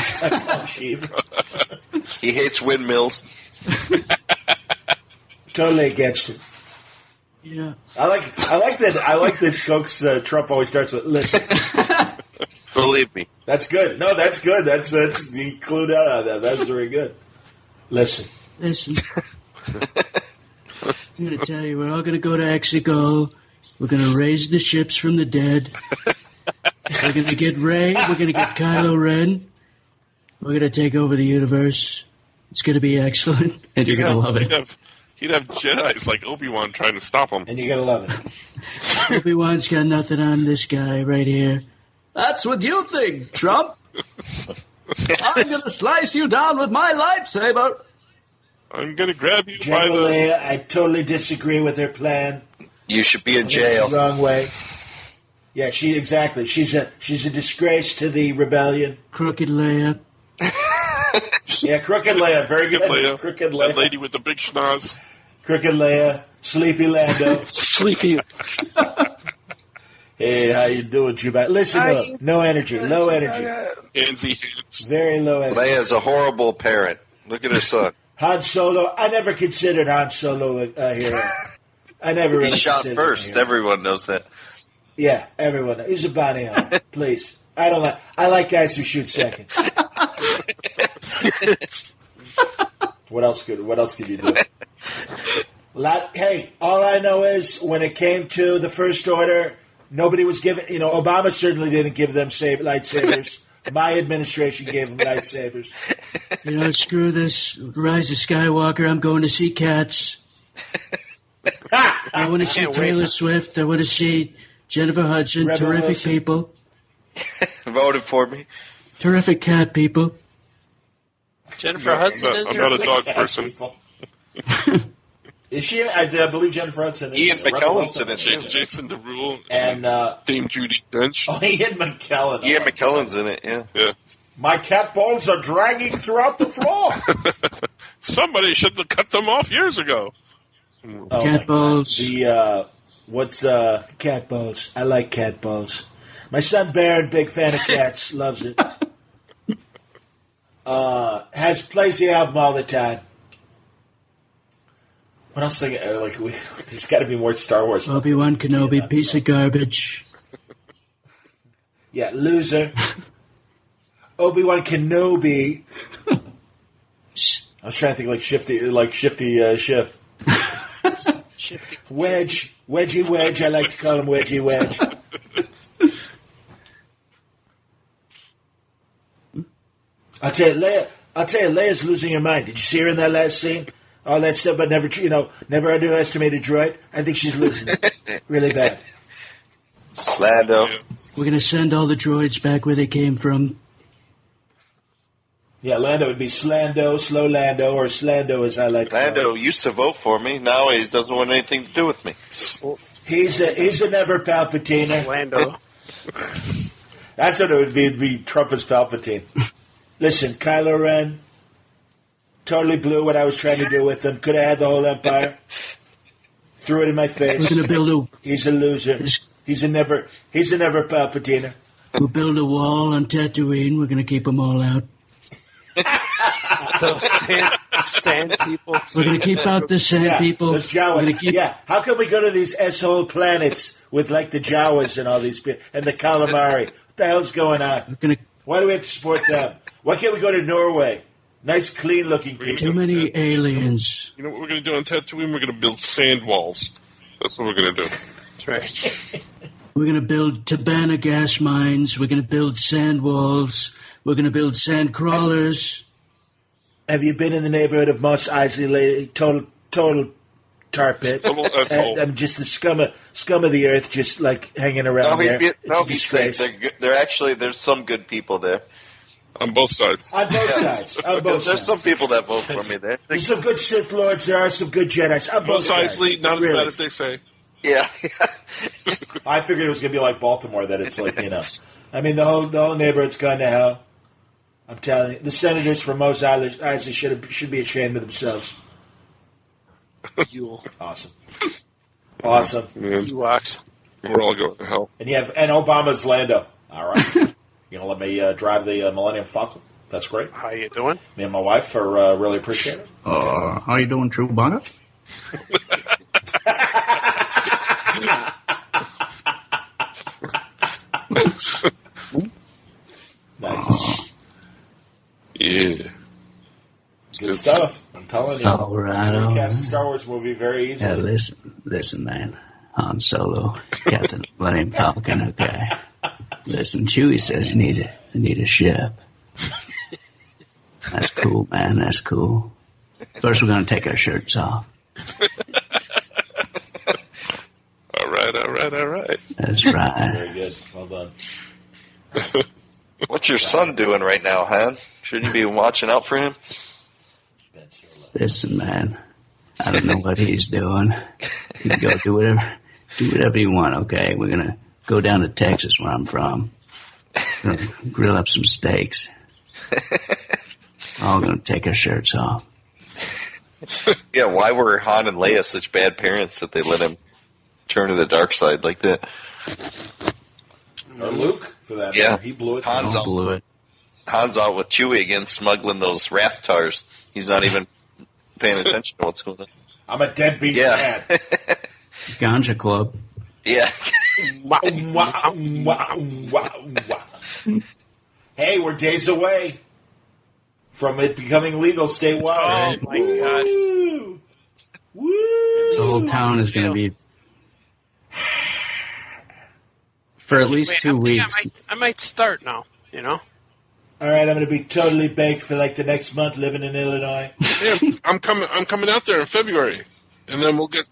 Speaker 3: He hates windmills.
Speaker 1: Totally against it.
Speaker 5: Yeah.
Speaker 1: I like that Skokie's Trump always starts with "listen."
Speaker 3: Believe me.
Speaker 1: That's good. No, that's good. That's he clued out on that. That's very good. Listen.
Speaker 5: I'm going to tell you, we're all going to go to Exegol. We're going to raise the ships from the dead. We're going to get Rey. We're going to get Kylo Ren. We're going to take over the universe. It's going to be excellent, and you're going to love it.
Speaker 4: He'd have Jedis like Obi-Wan trying to stop him.
Speaker 1: And you're going to love it.
Speaker 5: Obi-Wan's got nothing on this guy right here. That's what you think, Trump. I'm going to slice you down with my lightsaber.
Speaker 4: I'm going to grab you
Speaker 1: General
Speaker 4: by the...
Speaker 1: Leia, I totally disagree with her plan.
Speaker 3: You should be in jail.
Speaker 1: It's the wrong way. Yeah, exactly. She's a disgrace to the rebellion.
Speaker 5: Crooked Leia.
Speaker 1: Yeah, Crooked Leia. Very good. Crooked Leia.
Speaker 4: That lady with the big schnoz.
Speaker 1: Crooked Leia. Sleepy Lando.
Speaker 2: Sleepy.
Speaker 1: Hey, how you doing, Chewbacca? Listen, no energy. Low energy.
Speaker 4: Handsy.
Speaker 1: Very low energy.
Speaker 3: Leia's a horrible parent. Look at her son.
Speaker 1: Han Solo. I never considered Han Solo a hero. I never really
Speaker 3: He shot
Speaker 1: considered
Speaker 3: first.
Speaker 1: him a hero.
Speaker 3: Everyone knows that.
Speaker 1: Yeah, everyone. He's a bounty hunter. Please. I like guys who shoot second. What else could you do? Hey, all I know is when it came to the First Order, nobody was given. Obama certainly didn't give them lightsabers. My administration gave them lightsabers.
Speaker 5: Screw this Rise of Skywalker. I'm going to see Cats. I want to see Taylor Swift. I want to see Jennifer Hudson.
Speaker 1: Rebel
Speaker 5: Terrific
Speaker 1: Wilson.
Speaker 5: people.
Speaker 3: Voted for me.
Speaker 5: Terrific cat people.
Speaker 2: Jennifer Hudson.
Speaker 4: I'm not a dog person.
Speaker 1: Is she? I believe Jennifer Hudson.
Speaker 3: Ian
Speaker 1: Rebel
Speaker 3: McKellen's
Speaker 1: Wilson.
Speaker 3: in it too.
Speaker 4: Jason Derulo
Speaker 1: And
Speaker 4: Dame Judi Dench.
Speaker 1: Ian McKellen.
Speaker 3: Ian McKellen's in it, yeah.
Speaker 4: Yeah.
Speaker 1: My cat balls are dragging throughout the floor.
Speaker 4: Somebody should have cut them off years ago.
Speaker 5: Cat balls.
Speaker 1: What's cat balls? I like cat balls. My son Baron, big fan of cats, loves it. Plays the album all the time. What else? There's got to be more Star Wars stuff.
Speaker 5: Obi-Wan Kenobi, piece of garbage.
Speaker 1: Yeah, loser. Obi-Wan Kenobi. I was trying to think Shifty Schiff. Wedgie Wedge. I like to call him Wedgie Wedge. I'll tell you, I'll tell you, Leia's losing her mind. Did you see her in that last scene? All that stuff, but never underestimate a droid. I think she's losing it really bad.
Speaker 3: Lando.
Speaker 5: We're going to send all the droids back where they came from.
Speaker 1: Yeah, Lando would be Slando, Slow Lando, or Slando as I like to call him.
Speaker 3: Lando used to vote for me. Now he doesn't want anything to do with me.
Speaker 1: He's a never Palpatiner.
Speaker 2: Lando.
Speaker 1: That's what it would be. It'd be Trump as Palpatine. Listen, Kylo Ren totally blew what I was trying to do with him. Could have had the whole Empire. Threw it in my face.
Speaker 5: We're going to build
Speaker 1: He's a loser. He's a never Palpatiner.
Speaker 5: We'll build a wall on Tatooine. We're going to keep them all out.
Speaker 2: Those sand people.
Speaker 5: We're going to keep out the sand people.
Speaker 1: Those Jawas. How can we go to these S-hole planets with like the Jawas and all these people and the calamari? What the hell's going on? Why do we have to support them? Why can't we go to Norway? Nice, clean-looking people.
Speaker 5: Too many aliens.
Speaker 4: You know what we're going to do on Tatooine? We're going to build sand walls. That's what we're going to do.
Speaker 2: That's right.
Speaker 5: We're going to build Tabana gas mines. We're going to build sand walls. We're going to build sand crawlers.
Speaker 1: Have you been in the neighborhood of Mos Eisley lately? Total tar pit.
Speaker 4: Total asshole.
Speaker 1: I'm just the scum of the earth, just like hanging around there. It's a disgrace.
Speaker 3: They're actually, there's some good people there.
Speaker 4: On both sides.
Speaker 1: On both sides. On both
Speaker 3: There's
Speaker 1: sides.
Speaker 3: some people that vote for me there.
Speaker 1: There's some good Sith Lords. There are some good Jedi. On both
Speaker 4: Mos
Speaker 1: sides.
Speaker 4: Eisley, not as
Speaker 1: Really.
Speaker 4: bad as they say.
Speaker 3: Yeah.
Speaker 1: I figured it was going to be like Baltimore, that it's like, I mean, the whole neighborhood's gone to hell. I'm telling you. The senators from Mos Eisley should be ashamed of themselves. Awesome. Awesome.
Speaker 2: Ewoks.
Speaker 4: We're all going to hell.
Speaker 1: And Obama's Lando. All right. You going to let me drive the Millennium Falcon? That's great.
Speaker 2: How you doing?
Speaker 1: Me and my wife are really appreciate it.
Speaker 5: How you doing, Chewbacca?
Speaker 1: Nice.
Speaker 4: Yeah.
Speaker 1: Good stuff. I'm telling you.
Speaker 5: All right.
Speaker 1: Recast a Star Wars movie very easily.
Speaker 5: Yeah, listen, man. Han Solo, Captain Millennium Falcon. Okay. Listen, Chewie says you need a ship. That's cool, man. That's cool. First, we're gonna take our shirts off.
Speaker 4: All right.
Speaker 5: That's right.
Speaker 1: Very good. Well done.
Speaker 3: What's your son doing right now, Han? Shouldn't you be watching out for him?
Speaker 5: Listen, man. I don't know what he's doing. You can go do whatever you want. Okay, we're gonna go down to Texas, where I'm from. We're gonna grill up some steaks. We're all gonna take our shirts off.
Speaker 3: Yeah, why were Han and Leia such bad parents that they let him turn to the dark side like that?
Speaker 1: Or Luke, for that
Speaker 3: Yeah.
Speaker 1: matter. He blew it.
Speaker 3: Han's out,
Speaker 5: Blew it.
Speaker 3: Han's out with Chewie again, smuggling those Rathtars. He's not even paying attention to what's going on.
Speaker 1: I'm a deadbeat
Speaker 3: Yeah.
Speaker 1: dad.
Speaker 5: Ganja Club.
Speaker 3: Yeah.
Speaker 1: Hey, we're days away from it becoming legal statewide.
Speaker 2: Oh, my God.
Speaker 1: Woo! Woo!
Speaker 5: The whole town is going to be for at least 2 weeks.
Speaker 2: I might start now,
Speaker 1: All right, I'm going to be totally baked for like the next month living in Illinois.
Speaker 4: Yeah, I'm coming out there in February, and then we'll get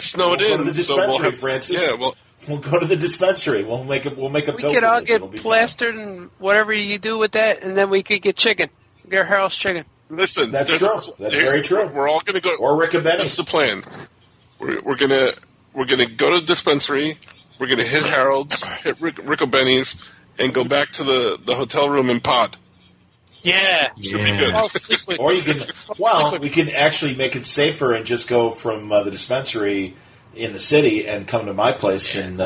Speaker 4: snowed
Speaker 1: We'll
Speaker 4: in.
Speaker 1: go to the
Speaker 4: so
Speaker 1: dispensary, Francis.
Speaker 4: Yeah, well,
Speaker 1: We'll go to the dispensary. We'll make a
Speaker 2: We
Speaker 1: pilgrimage.
Speaker 2: could all
Speaker 1: It'll
Speaker 2: get
Speaker 1: be
Speaker 2: plastered and whatever you do with that, and then we could get chicken. Get our house chicken.
Speaker 4: listen.
Speaker 1: That's true. That's very true.
Speaker 4: We're all going to go.
Speaker 1: Or Rick and Benny.
Speaker 4: That's the plan. We're gonna go to the dispensary. We're gonna hit Harold's, hit Rick O'Benny's, and go back to the hotel room in Pod.
Speaker 2: Yeah.
Speaker 4: Should be good.
Speaker 2: I'll sleep with
Speaker 1: Or you can, we can actually make it safer and just go from the dispensary in the city and come to my place and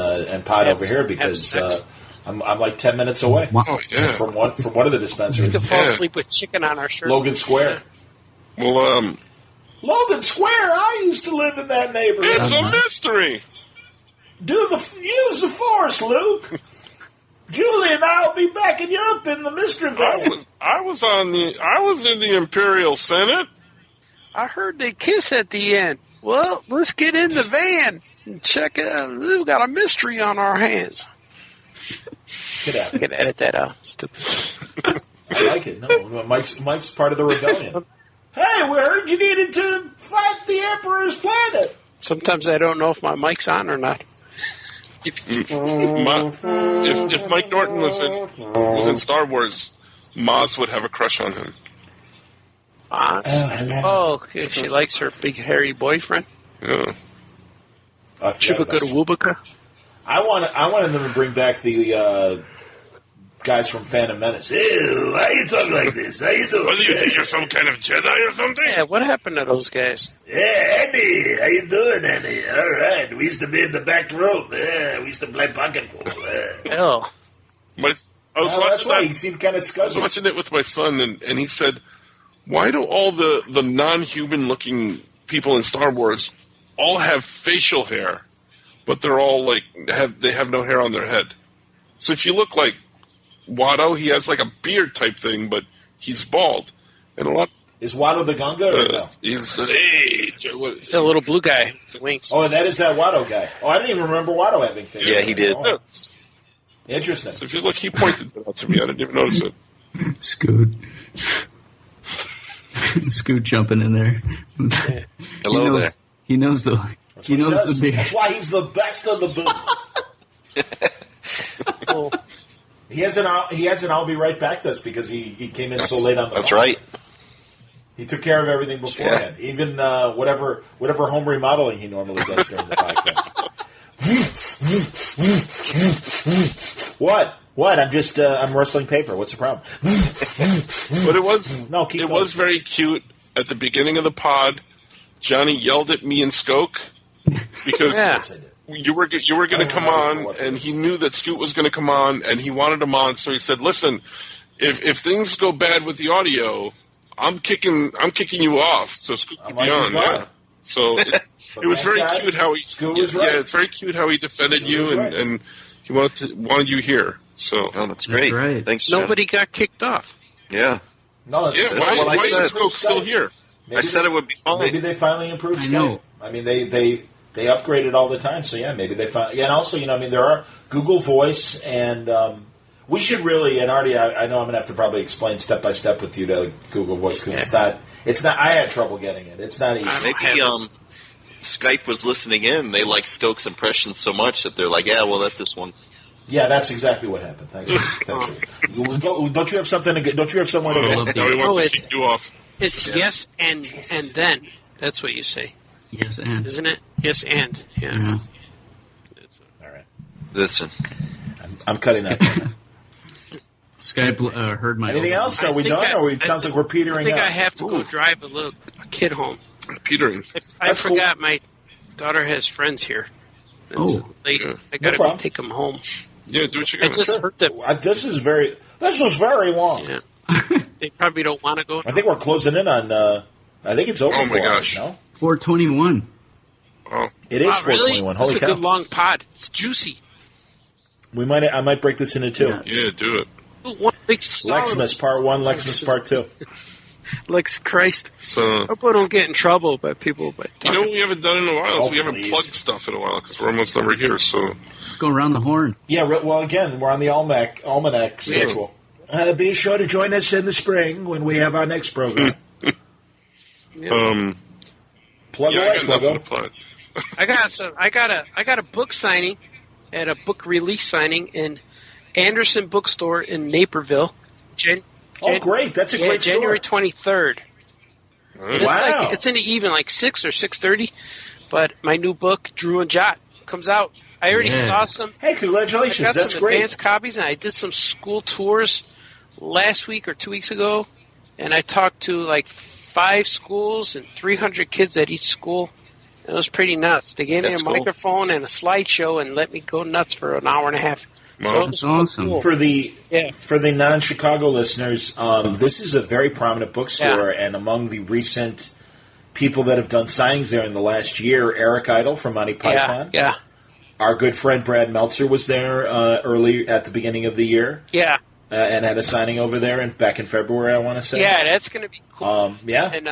Speaker 1: pod over here because I'm like 10 minutes away
Speaker 4: Oh yeah.
Speaker 1: from one of the
Speaker 2: We
Speaker 1: dispensaries.
Speaker 2: could fall
Speaker 4: Yeah.
Speaker 2: asleep with chicken on our shirt.
Speaker 1: Logan Square.
Speaker 4: Well,
Speaker 1: Logan Square. I used to live in that neighborhood.
Speaker 4: it's a mystery.
Speaker 1: Use the force, Luke. Julie and I'll be backing you up in the mystery van.
Speaker 4: I was in the Imperial Senate.
Speaker 2: I heard they kiss at the end. Well, let's get in the van and check it out. We've got a mystery on our hands.
Speaker 1: Get out.
Speaker 2: I can edit that out. Stupid.
Speaker 1: I like it. No, Mike's part of the rebellion. Hey, we heard you needed to fight the Emperor's planet.
Speaker 2: Sometimes I don't know if my mic's on or not.
Speaker 4: If Mike Norton was in Star Wars, Maz would have a crush on him.
Speaker 2: Maz? Oh, okay. She likes her big hairy boyfriend.
Speaker 4: Yeah.
Speaker 2: Chewbacca to Woobuka.
Speaker 1: I wanted them to bring back the guys from Phantom Menace. Ew, why are you talking like this? How you doing?
Speaker 4: What do you think, you're some kind of Jedi or something?
Speaker 2: Yeah, what happened to those guys?
Speaker 1: Yeah, Andy, how you doing, Andy? All right, we used to be in the back room. Yeah, we used to play pocket pool.
Speaker 2: Oh.
Speaker 4: But I was
Speaker 1: that's why he seemed kind of scuzzy.
Speaker 4: I was watching it with my son, and he said, why do all the non-human looking people in Star Wars all have facial hair, but they're all they have no hair on their head? So if you look like Watto, he has like a beard type thing, but he's bald. And a lot.
Speaker 1: Is Watto the Gunga or no?
Speaker 4: He's a
Speaker 2: little blue guy with the wings.
Speaker 1: Oh, that is that Watto guy. Oh, I didn't even remember Watto having facial hair.
Speaker 3: Yeah, he did.
Speaker 1: Oh. Interesting.
Speaker 4: So if you look, he pointed that out to me. I didn't even notice it.
Speaker 5: Scoot. Scoot jumping in there.
Speaker 3: Hello there.
Speaker 5: He knows the. He knows the beard.
Speaker 1: That's why he's the best of the business.
Speaker 2: Oh.
Speaker 1: He has an I'll be right back to us because he came in so late on the.
Speaker 3: That's
Speaker 1: pod.
Speaker 3: right.
Speaker 1: He took care of everything beforehand, even whatever home remodeling he normally does during the podcast. What? I'm rustling paper. What's the problem?
Speaker 4: But it was very cute at the beginning of the pod. Johnny yelled at me and Skokie because you were going to come on, and he knew that Scoot was going to come on, and he wanted him on. So he said, "Listen, if things go bad with the audio, I'm kicking you off, so Scoot can be on." Yeah. So it was very cute how he. Yeah, it's very cute how he defended you, and he wanted you here. So
Speaker 3: that's great. That's right. Thanks, John.
Speaker 2: Nobody got kicked off.
Speaker 3: Yeah.
Speaker 1: No,
Speaker 3: that's
Speaker 4: why is Skokie still here?
Speaker 3: I said it would be fine.
Speaker 1: Maybe they finally improved Skype. I mean, they upgrade it all the time, so yeah, maybe they finally. Yeah, and also, there are Google Voice, and we should really. And Artie, I know I'm going to have to probably explain step by step with you to Google Voice because it's not. I had trouble getting it. It's not easy.
Speaker 3: Maybe Skype was listening in. They like Skokie's impressions so much that they're like, yeah, we'll let this one.
Speaker 1: Yeah, that's exactly what happened. Thanks. Don't you have something to get? Don't you have someone to
Speaker 4: get? He wants to keep you off.
Speaker 2: It's yes and then. That's what you say.
Speaker 5: Yes and.
Speaker 2: Isn't it? Yes and. Yeah.
Speaker 1: All right.
Speaker 3: Listen.
Speaker 1: I'm cutting that.
Speaker 5: Skype heard my.
Speaker 1: Anything else? Are we done? Or it sounds like we're petering out?
Speaker 2: I think I have to go drive a kid home.
Speaker 4: Petering.
Speaker 2: I forgot my daughter has friends here. It's late. I got to take them home.
Speaker 4: Yeah, do what you got.
Speaker 2: I just heard them.
Speaker 1: This was very long.
Speaker 2: Yeah. They probably don't want to go.
Speaker 1: I think we're closing in on. I think it's over.
Speaker 4: Oh my gosh!
Speaker 1: No?
Speaker 5: 4:21.
Speaker 4: Oh,
Speaker 1: it is 4:21.
Speaker 2: Really?
Speaker 1: Holy
Speaker 2: it's
Speaker 1: cow!
Speaker 2: a good long pod. It's juicy.
Speaker 1: I might break this into two.
Speaker 4: Yeah, do it.
Speaker 2: Ooh, one big
Speaker 1: Lexmas Part 1, Lexmas Part 2.
Speaker 2: Lex Christ.
Speaker 4: So,
Speaker 2: I hope I don't get in trouble by people. But
Speaker 4: what we haven't done in a while is we haven't plugged stuff in a while because we're almost never here. So
Speaker 5: let's go around the horn.
Speaker 1: Yeah, well, again, we're on the almanac schedule. Be sure to join us in the spring when we have our next program. Plug away, plug.
Speaker 2: I got a book signing at a book release signing in Anderson Bookstore in Naperville.
Speaker 1: Great! That's a great store.
Speaker 2: January 23rd.
Speaker 1: Wow!
Speaker 2: It's in the evening, like 6 or 6:30. But my new book, Drew and Jot, comes out. I already saw some.
Speaker 1: Hey, congratulations!
Speaker 2: I got
Speaker 1: That's
Speaker 2: some
Speaker 1: great.
Speaker 2: Advanced copies, and I did some school tours last week or 2 weeks ago, and I talked to like 5 schools and 300 kids at each school. It was pretty nuts. They gave me a microphone and a slideshow and let me go nuts for an hour and a half.
Speaker 5: So that's awesome.
Speaker 2: Cool.
Speaker 1: For the non-Chicago listeners, this is a very prominent bookstore, and among the recent people that have done signings there in the last year, Eric Idle from Monty Python.
Speaker 2: Yeah.
Speaker 1: Our good friend Brad Meltzer was there early at the beginning of the year.
Speaker 2: Yeah.
Speaker 1: And had a signing over there back in February, I want to say.
Speaker 2: Yeah, that's going to be cool.
Speaker 1: Yeah.
Speaker 2: And,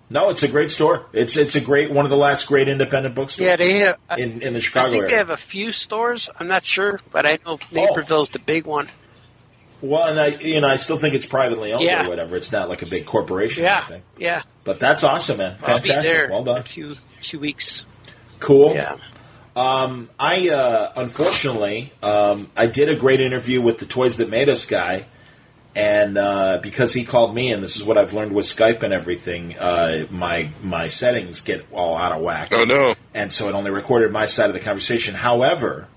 Speaker 1: no, it's a great store. It's a great one of the last great independent bookstores.
Speaker 2: Yeah, they have
Speaker 1: in the Chicago
Speaker 2: area. I think
Speaker 1: area.
Speaker 2: they have a few stores. I'm not sure, but I know Naperville's the big one.
Speaker 1: Well, and I still think it's privately owned or whatever. It's not like a big corporation or anything.
Speaker 2: Yeah.
Speaker 1: But that's awesome, man. Fantastic.
Speaker 2: I'll be there
Speaker 1: well done.
Speaker 2: in a few weeks.
Speaker 1: Cool.
Speaker 2: Yeah.
Speaker 1: I unfortunately I did a great interview with the Toys That Made Us guy, and because he called me, and this is what I've learned with Skype and everything, my settings get all out of whack.
Speaker 4: Oh no!
Speaker 1: And so it only recorded my side of the conversation. However,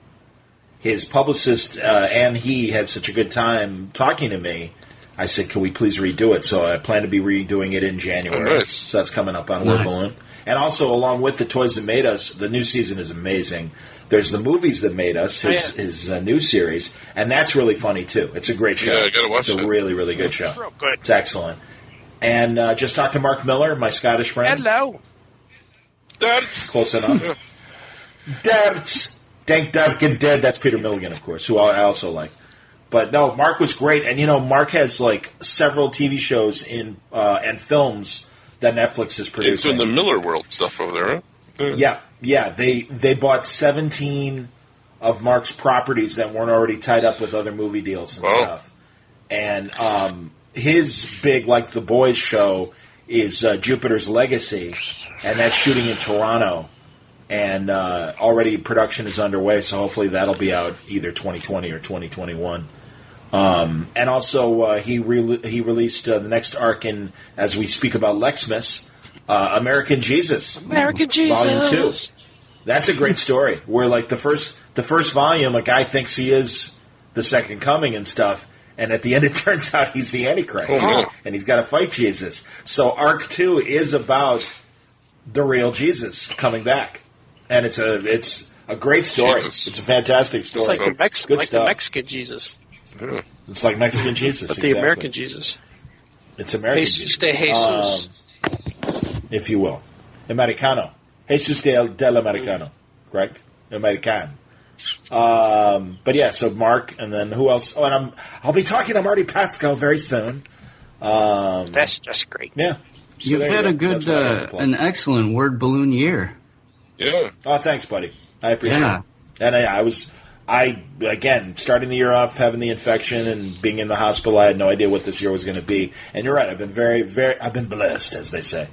Speaker 1: his publicist and he had such a good time talking to me. I said, "Can we please redo it?" So I plan to be redoing it in January.
Speaker 4: Oh, nice.
Speaker 1: So that's coming up on Word Balloon. And also, along with the Toys That Made Us, the new season is amazing. There's the Movies That Made Us, his new series, and that's really funny too. It's a great show.
Speaker 4: Yeah, I gotta watch it.
Speaker 1: It's a really, really good show.
Speaker 2: It's real good.
Speaker 1: It's excellent. And just talked to Mark Miller, my Scottish friend.
Speaker 2: Hello.
Speaker 4: That's
Speaker 1: Close enough. That's Dank Dark and Dead. That's Peter Milligan, of course, who I also like. But no, Mark was great, and Mark has like several TV shows and films that Netflix is producing.
Speaker 4: It's in the Miller World stuff over there, huh?
Speaker 1: Yeah. They bought 17 of Mark's properties that weren't already tied up with other movie deals and stuff. And his big, like The Boys show, is Jupiter's Legacy, and that's shooting in Toronto. And already production is underway, so hopefully that'll be out either 2020 or 2021. And also, he released the next arc in, as we speak about Lexmas, American Jesus.
Speaker 2: American Jesus.
Speaker 1: Volume 2. That's a great story, where like the first volume, a guy thinks he is the second coming and stuff, and at the end it turns out he's the Antichrist, and he's got to fight Jesus. So arc 2 is about the real Jesus coming back. And it's a great story.
Speaker 4: Jesus.
Speaker 1: It's a fantastic story.
Speaker 2: It's like
Speaker 1: Good
Speaker 2: the Mexican Jesus.
Speaker 4: Yeah.
Speaker 1: It's like Mexican Jesus.
Speaker 2: But the American Jesus.
Speaker 1: It's American
Speaker 2: Jesus de Jesus.
Speaker 1: If you will. Americano. Jesus del Americano. Correct? American. But yeah, so Mark, and then who else? Oh, and I'll be talking to Marty Pasco very soon.
Speaker 2: That's just great.
Speaker 1: Yeah. So
Speaker 5: You've had a good, an excellent Word Balloon year.
Speaker 4: Yeah.
Speaker 1: Oh, thanks, buddy. I appreciate it. And I again, starting the year off, having the infection and being in the hospital, I had no idea what this year was going to be. And you're right, I've been I've been blessed, as they say.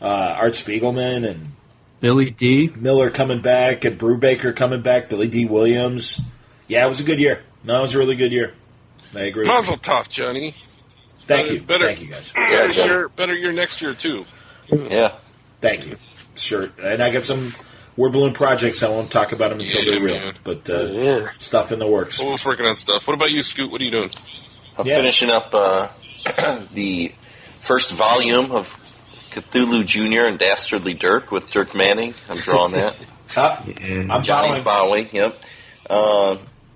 Speaker 1: Art Spiegelman and
Speaker 5: Billy D.
Speaker 1: Miller coming back, and Brubaker coming back, Billy D. Williams. Yeah, it was a good year. No, it was a really good year. I agree.
Speaker 4: Mazel tov, Johnny.
Speaker 1: Thank you.
Speaker 4: Better,
Speaker 1: Thank you, guys.
Speaker 4: Better year next year, too.
Speaker 3: Yeah.
Speaker 1: Thank you. Sure. And I got some Word Balloon projects. I won't talk about them until they're real.
Speaker 4: Man.
Speaker 1: But stuff in the works.
Speaker 4: Always working on stuff. What about you, Scoot? What are you doing?
Speaker 3: I'm finishing up the first volume of Cthulhu Jr. and Dastardly Dirk with Dirk Manning. I'm drawing that.
Speaker 1: I'm
Speaker 3: Johnny's
Speaker 1: bowing.
Speaker 3: Bowie, yep.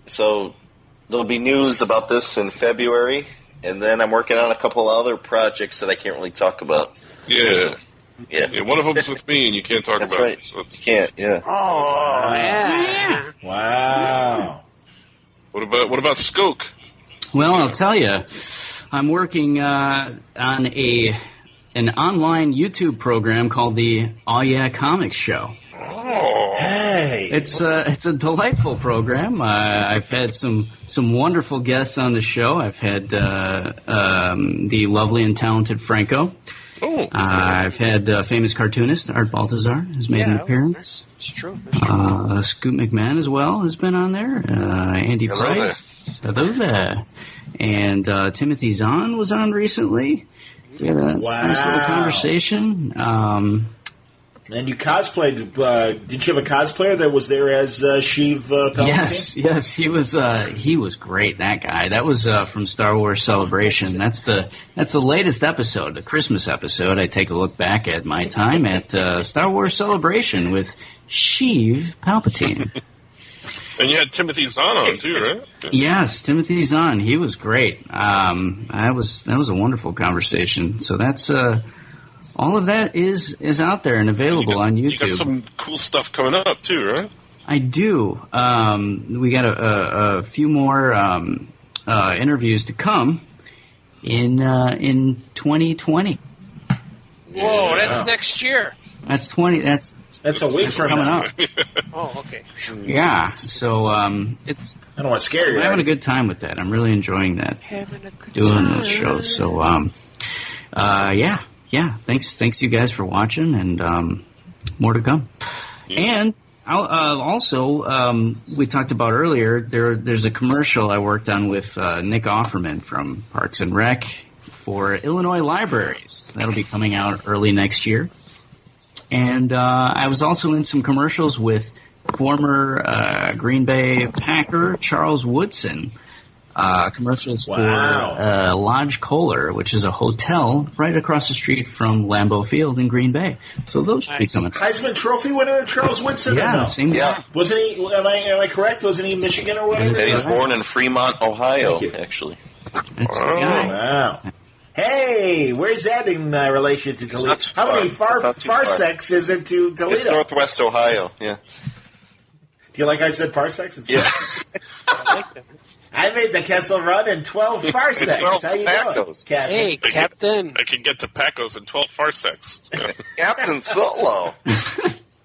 Speaker 3: So there'll be news about this in February, and then I'm working on a couple other projects that I can't really talk about.
Speaker 4: Yeah.
Speaker 3: Yeah.
Speaker 4: One of them's with me, and you can't talk
Speaker 3: That's
Speaker 4: about
Speaker 3: right.
Speaker 4: it. So
Speaker 3: You can't, yeah.
Speaker 2: Oh, yeah.
Speaker 1: Wow.
Speaker 4: what about Skokie?
Speaker 5: Well, I'll tell you, I'm working on an online YouTube program called the Oh Yeah Comics Show.
Speaker 4: Oh.
Speaker 1: Hey.
Speaker 5: It's a delightful program. I've had some wonderful guests on the show. I've had the lovely and talented Franco.
Speaker 4: Oh.
Speaker 5: I've had famous cartoonist Art Baltazar has made an appearance.
Speaker 2: It's true.
Speaker 5: Scoot McMahon as well has been on there. Andy
Speaker 3: Hello
Speaker 5: Price. Hello there. And Timothy Zahn was on recently. We had a nice little conversation.
Speaker 1: And you cosplayed. Did you have a cosplayer that was there as Sheev Palpatine?
Speaker 5: Yes, he was great. That guy. That was from Star Wars Celebration. That's the latest episode, the Christmas episode. I take a look back at my time at Star Wars Celebration with Sheev Palpatine.
Speaker 4: And you had Timothy Zahn on too, right?
Speaker 5: Yes, Timothy Zahn. He was great. That was a wonderful conversation. So that's all of that is out there and available on YouTube.
Speaker 4: You got some cool stuff coming up too, right?
Speaker 5: I do. We got a few more interviews to come in 2020.
Speaker 2: Whoa, that's next year.
Speaker 5: That's 20. That's
Speaker 1: a week from
Speaker 5: coming
Speaker 1: now.
Speaker 5: up.
Speaker 2: Oh, okay.
Speaker 5: Yeah. So it's.
Speaker 1: I don't want to scare you.
Speaker 5: I'm having a good time with that. I'm really enjoying that. Doing those shows. So yeah. Thanks you guys for watching, and more to come. And also, we talked about earlier. There's a commercial I worked on with Nick Offerman from Parks and Rec for Illinois libraries. That'll be coming out early next year. And I was also in some commercials with former Green Bay Packer Charles Woodson. Commercials for Lodge Kohler, which is a hotel right across the street from Lambeau Field in Green Bay. So those should be coming.
Speaker 1: Heisman Trophy winner Charles Woodson?
Speaker 5: Yeah,
Speaker 1: no?
Speaker 5: same guy.
Speaker 1: Wasn't he? Am I correct? Wasn't he Michigan or whatever?
Speaker 3: And he's born in Fremont, Ohio, actually.
Speaker 5: That's the guy.
Speaker 1: Wow. Hey, where's that in relation to Toledo? How many farsecs is it to Toledo?
Speaker 3: It's Northwest Ohio, yeah.
Speaker 1: Do you like I said parsecs? It's
Speaker 3: Yeah.
Speaker 2: I like them.
Speaker 1: I made the Kessel Run in 12 farsecs.
Speaker 3: 12
Speaker 1: How you doing, Captain?
Speaker 2: Hey, Captain.
Speaker 4: I can get to Pacos in 12 farsecs.
Speaker 3: Captain Solo.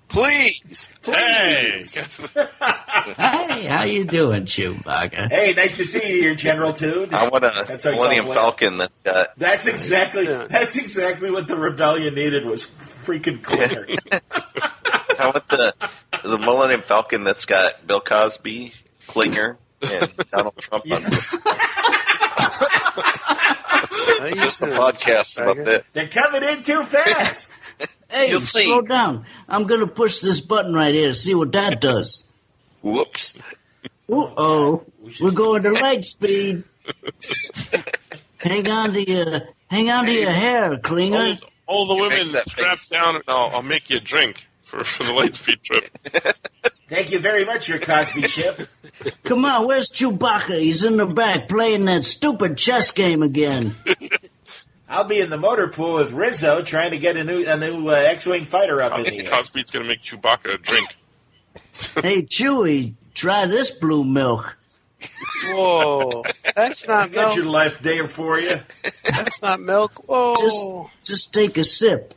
Speaker 3: Please.
Speaker 4: Hey!
Speaker 5: Hey, how you doing, Chewbacca?
Speaker 1: Hey, nice to see you here, General Toon.
Speaker 3: I want a
Speaker 1: That's how he
Speaker 3: Millennium
Speaker 1: calls
Speaker 3: Falcon that's got...
Speaker 1: That's exactly what the rebellion needed was freaking Klinger.
Speaker 3: I want the Millennium Falcon that's got Bill Cosby, Klinger, and Donald Trump on it. Just a podcast about that.
Speaker 1: They're coming in too fast.
Speaker 5: Hey,
Speaker 3: You'll see.
Speaker 5: slow down. I'm going to push this button right here to see what that does.
Speaker 3: Whoops.
Speaker 5: Uh-oh. We're going to light speed. Hang on to your hair, Klinger.
Speaker 4: All the women
Speaker 3: Makes that
Speaker 4: strap
Speaker 3: face.
Speaker 4: down, and I'll make you a drink for the Lightspeed trip.
Speaker 1: Thank you very much, your Cosby ship.
Speaker 5: Come on, where's Chewbacca? He's in the back playing that stupid chess game again.
Speaker 1: I'll be in the motor pool with Rizzo trying to get a new X-Wing fighter up in the air.
Speaker 4: Cosby's going to make Chewbacca a drink.
Speaker 5: Hey, Chewie, try this blue milk.
Speaker 2: Whoa. That's
Speaker 1: I
Speaker 2: not
Speaker 1: got
Speaker 2: milk.
Speaker 1: your life there for you.
Speaker 2: That's not milk. Whoa.
Speaker 5: Just take a sip.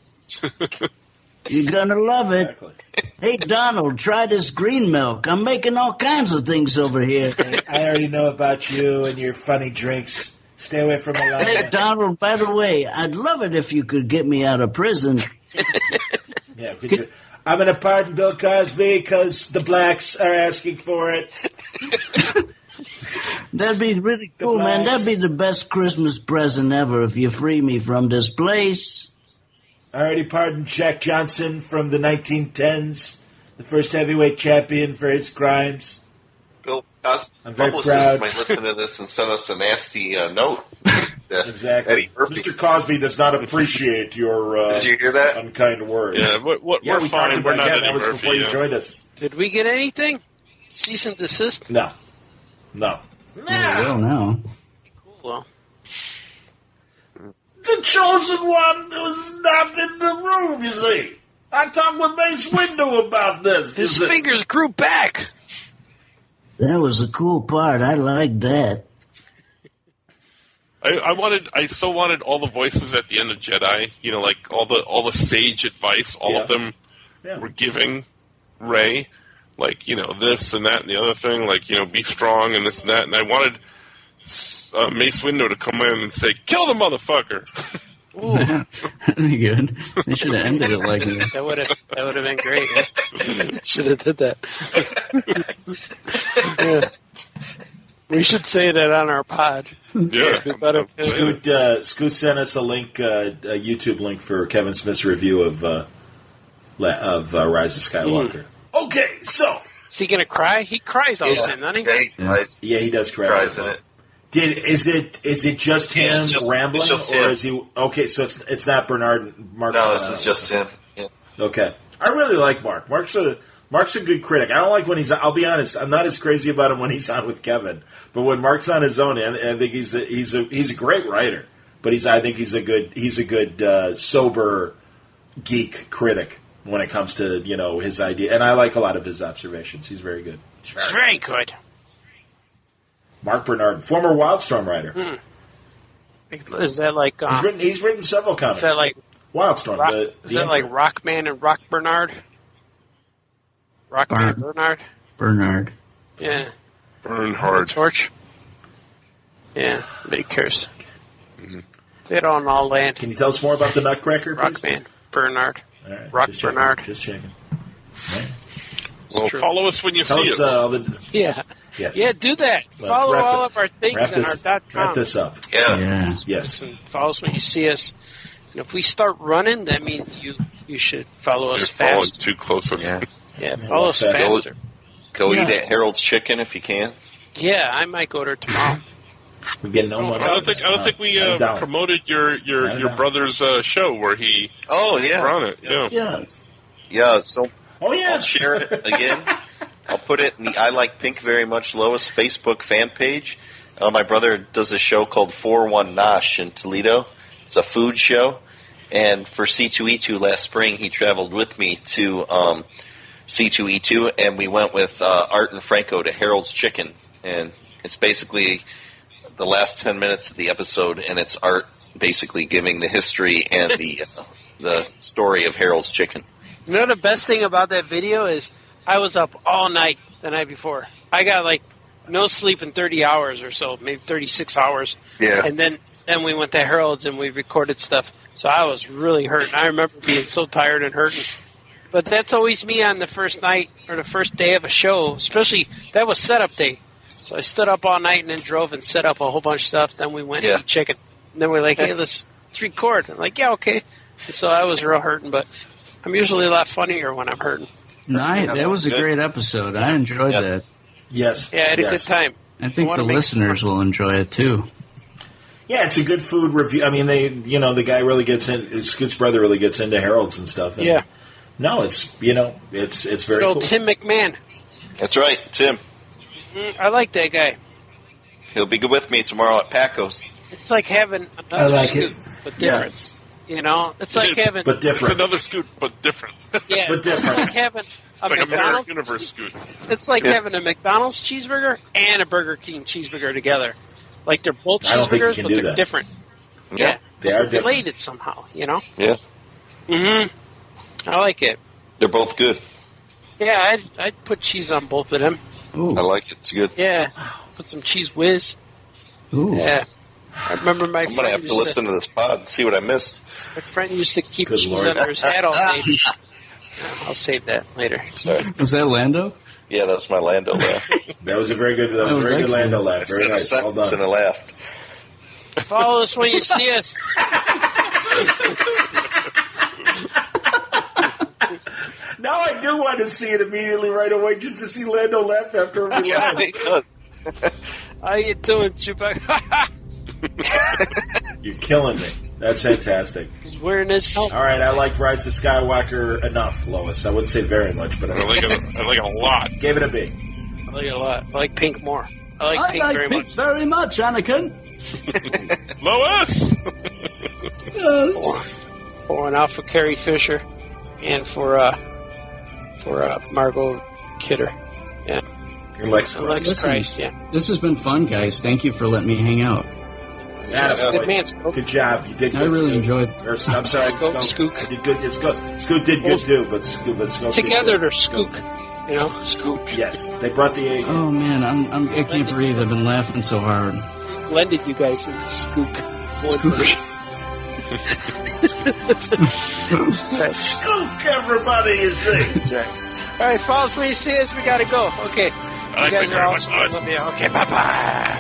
Speaker 5: You're gonna love it.
Speaker 1: Exactly.
Speaker 5: Hey, Donald, try this green milk. I'm making all kinds of things over here.
Speaker 1: I already know about you and your funny drinks. Stay away from
Speaker 5: Hey,
Speaker 1: Melania.
Speaker 5: Donald, by the way, I'd love it if you could get me out of prison.
Speaker 1: Yeah, could you? I'm going to pardon Bill Cosby because the blacks are asking for it.
Speaker 5: That'd be really cool, man. That'd be the best Christmas present ever if you free me from this place.
Speaker 1: I already pardoned Jack Johnson from the 1910s, the first heavyweight champion for his crimes.
Speaker 3: Bill Cosby's
Speaker 1: I'm very
Speaker 3: publicist
Speaker 1: proud.
Speaker 3: might listen to this and send us a nasty note.
Speaker 1: Exactly.
Speaker 3: Eddie Murphy.
Speaker 1: Mr. Cosby does not appreciate your
Speaker 3: Did you hear that?
Speaker 1: unkind words.
Speaker 4: Yeah,
Speaker 1: Yeah,
Speaker 4: we're
Speaker 1: we talked
Speaker 4: fine.
Speaker 1: about
Speaker 4: We're not
Speaker 1: that.
Speaker 4: Eddie
Speaker 1: That was
Speaker 4: Murphy.
Speaker 1: before you
Speaker 4: Yeah.
Speaker 1: joined us.
Speaker 2: Did we get anything? Cease and desist?
Speaker 1: No.
Speaker 5: Well, now.
Speaker 2: Well,
Speaker 1: The chosen one was not in the room, you see. I talked with Mace Windu about this.
Speaker 2: his fingers grew back.
Speaker 5: That was a cool part. I liked that.
Speaker 4: I so wanted all the voices at the end of Jedi, like all the sage advice, all of them were giving Rey, like, this and that and the other thing, like, be strong and this and that. And I wanted Mace Windu to come in and say, kill the motherfucker.
Speaker 5: That'd be good. They should have ended it like that.
Speaker 2: That would have been great. Should have did that. Yeah. We should say that on our pod.
Speaker 4: Yeah.
Speaker 1: Scoot sent us a link, a YouTube link for Kevin Smith's review of Rise of Skywalker. Okay, so
Speaker 2: Is he gonna cry? He cries all the time, doesn't he?
Speaker 1: yeah, he does cry.
Speaker 3: Cries in it.
Speaker 1: Is it just him
Speaker 3: it's just-
Speaker 1: rambling,
Speaker 3: it's just
Speaker 1: or
Speaker 3: him.
Speaker 1: is he okay? So it's not Bernard Mark.
Speaker 3: No, this is just him. Yeah.
Speaker 1: Okay. I really like Mark. Mark's a good critic. I don't like when he's. I'll be honest. I'm not as crazy about him when he's on with Kevin. But when Mark's on his own, I think he's a great writer. But I think he's a good sober geek critic when it comes to his idea. And I like a lot of his observations. He's very good.
Speaker 2: It's very good.
Speaker 1: Mark Bernard, former Wildstorm writer.
Speaker 2: Is that like?
Speaker 1: He's written several comics.
Speaker 2: Is that like
Speaker 1: Wildstorm.
Speaker 2: Is that like Rockman and Rock Bernard? Rockman Bernard?
Speaker 5: Bernard.
Speaker 2: Yeah.
Speaker 4: Bernhard.
Speaker 2: Torch? Yeah, nobody cares. Mm-hmm. They don't all land.
Speaker 1: Can you tell us more about the Nutcracker, please?
Speaker 2: Rockman Bernard.
Speaker 1: All right,
Speaker 2: Rock Bernard.
Speaker 1: Just checking. Right.
Speaker 4: Well, follow us when you see us.
Speaker 2: Yeah.
Speaker 1: Yes.
Speaker 2: Yeah, do that. Follow all of our things and our .com.
Speaker 1: Wrap this up.
Speaker 3: Yeah.
Speaker 1: Yes.
Speaker 2: And follow us when you see us. And if we start running, that means you should follow us
Speaker 4: You're following
Speaker 2: fast.
Speaker 4: too closely.
Speaker 2: Yeah, follow us faster.
Speaker 3: Go eat at Harold's Chicken if you can.
Speaker 2: Yeah, I might go there tomorrow.
Speaker 1: We get no money.
Speaker 4: I don't think we promoted your brother's show where he.
Speaker 3: Oh yeah,
Speaker 4: on it. Yeah.
Speaker 3: Yeah. So.
Speaker 1: Oh yeah.
Speaker 3: I'll share it again. I'll put it in the I Like Pink Very Much Lois Facebook fan page. My brother does a show called 4-1 Nosh in Toledo. It's a food show. And for C2E2 last spring, he traveled with me to C2E2, and we went with Art and Franco to Harold's Chicken. And it's basically the last 10 minutes of the episode, and it's Art basically giving the history and the story of Harold's Chicken.
Speaker 2: You know the best thing about that video is I was up all night the night before. I got like no sleep in 30 hours or so, maybe 36 hours.
Speaker 3: Yeah.
Speaker 2: And then we went to Harold's and we recorded stuff. So I was really hurting. I remember being so tired and hurting. But that's always me on the first night or the first day of a show, especially that was setup day. So I stood up all night and then drove and set up a whole bunch of stuff. Then we went to eat chicken. And then we're like, hey, let's record. I'm like, yeah, okay. And so I was real hurting, but I'm usually a lot funnier when I'm hurting.
Speaker 5: Nice. That was a great episode. I enjoyed that.
Speaker 1: Yes.
Speaker 2: Yeah, I had a good time.
Speaker 5: I think the listeners will enjoy it too.
Speaker 1: Yeah, it's a good food review. I mean, the guy really gets in. Scoot's brother really gets into Harold's and stuff. And
Speaker 2: yeah.
Speaker 1: No, it's very
Speaker 2: cool.
Speaker 1: Cool.
Speaker 2: Tim McMahon.
Speaker 3: That's right, Tim.
Speaker 2: I like that guy.
Speaker 3: He'll be with me tomorrow at Paco's.
Speaker 2: It's like having another Scoot, but different.
Speaker 1: Yeah.
Speaker 2: You know, it's like having...
Speaker 1: But different.
Speaker 4: It's another Scoot, but different.
Speaker 2: Yeah,
Speaker 1: but different.
Speaker 2: It's like having a
Speaker 4: McDonald's Universe Scoot.
Speaker 2: It's like having a McDonald's cheeseburger and a Burger King cheeseburger together. Like they're both cheeseburgers, but they're different.
Speaker 3: Yeah.
Speaker 1: They are
Speaker 2: related somehow, you know?
Speaker 3: Yeah.
Speaker 2: Mm-hmm. I like it.
Speaker 3: They're both good.
Speaker 2: Yeah, I'd put cheese on both of them.
Speaker 5: Ooh.
Speaker 3: I like it. It's good.
Speaker 2: Yeah. Put some cheese whiz.
Speaker 5: Ooh.
Speaker 2: Yeah. I remember my friend...
Speaker 3: I'm going to have to listen to this pod and see what I missed.
Speaker 2: My friend used to keep cheese under his hat all day. I'll save that later.
Speaker 3: Sorry.
Speaker 5: Was that Lando?
Speaker 3: Yeah, that was my Lando laugh.
Speaker 1: That was a very good Lando laugh. Very nice. Well done.
Speaker 3: And a laugh.
Speaker 2: Follow us when you see us.
Speaker 1: Now I do want to see it immediately right away, just to see Lando laugh after every line.
Speaker 3: He does.
Speaker 2: How you doing, Chewbacca?
Speaker 1: You're killing me. That's fantastic.
Speaker 2: He's wearing his helmet.
Speaker 1: All right, I liked Rise of Skywalker enough, Lois. I wouldn't say very much, but
Speaker 4: I like it a lot.
Speaker 1: Gave it a B.
Speaker 2: I like it a lot. I like Pink more. I like Pink very much.
Speaker 5: Very much, Anakin.
Speaker 4: Lois!
Speaker 5: Yes.
Speaker 2: Pouring out for Carrie Fisher and for Margot Kidder. Yeah.
Speaker 1: Lex
Speaker 2: Christ, yeah.
Speaker 5: This has been fun, guys. Thank you for letting me hang out.
Speaker 2: Good man, Skokie.
Speaker 1: Good job. You did good.
Speaker 5: I really enjoyed it.
Speaker 1: I'm sorry,
Speaker 2: Skook.
Speaker 1: You did good. Scoot did good too, but Skook
Speaker 2: together they're Skook. You know, Skook.
Speaker 1: Yes, they brought the A.
Speaker 5: Oh man, I can't breathe. I've been laughing so hard.
Speaker 2: Blended you guys into Skook.
Speaker 1: Skook, everybody, you see.
Speaker 2: That's right. All right, follow us when you see us. We gotta go. Okay.
Speaker 4: I like
Speaker 2: you guys
Speaker 4: it
Speaker 2: are
Speaker 4: very
Speaker 2: awesome.
Speaker 4: much.
Speaker 2: I love you. Okay, bye-bye.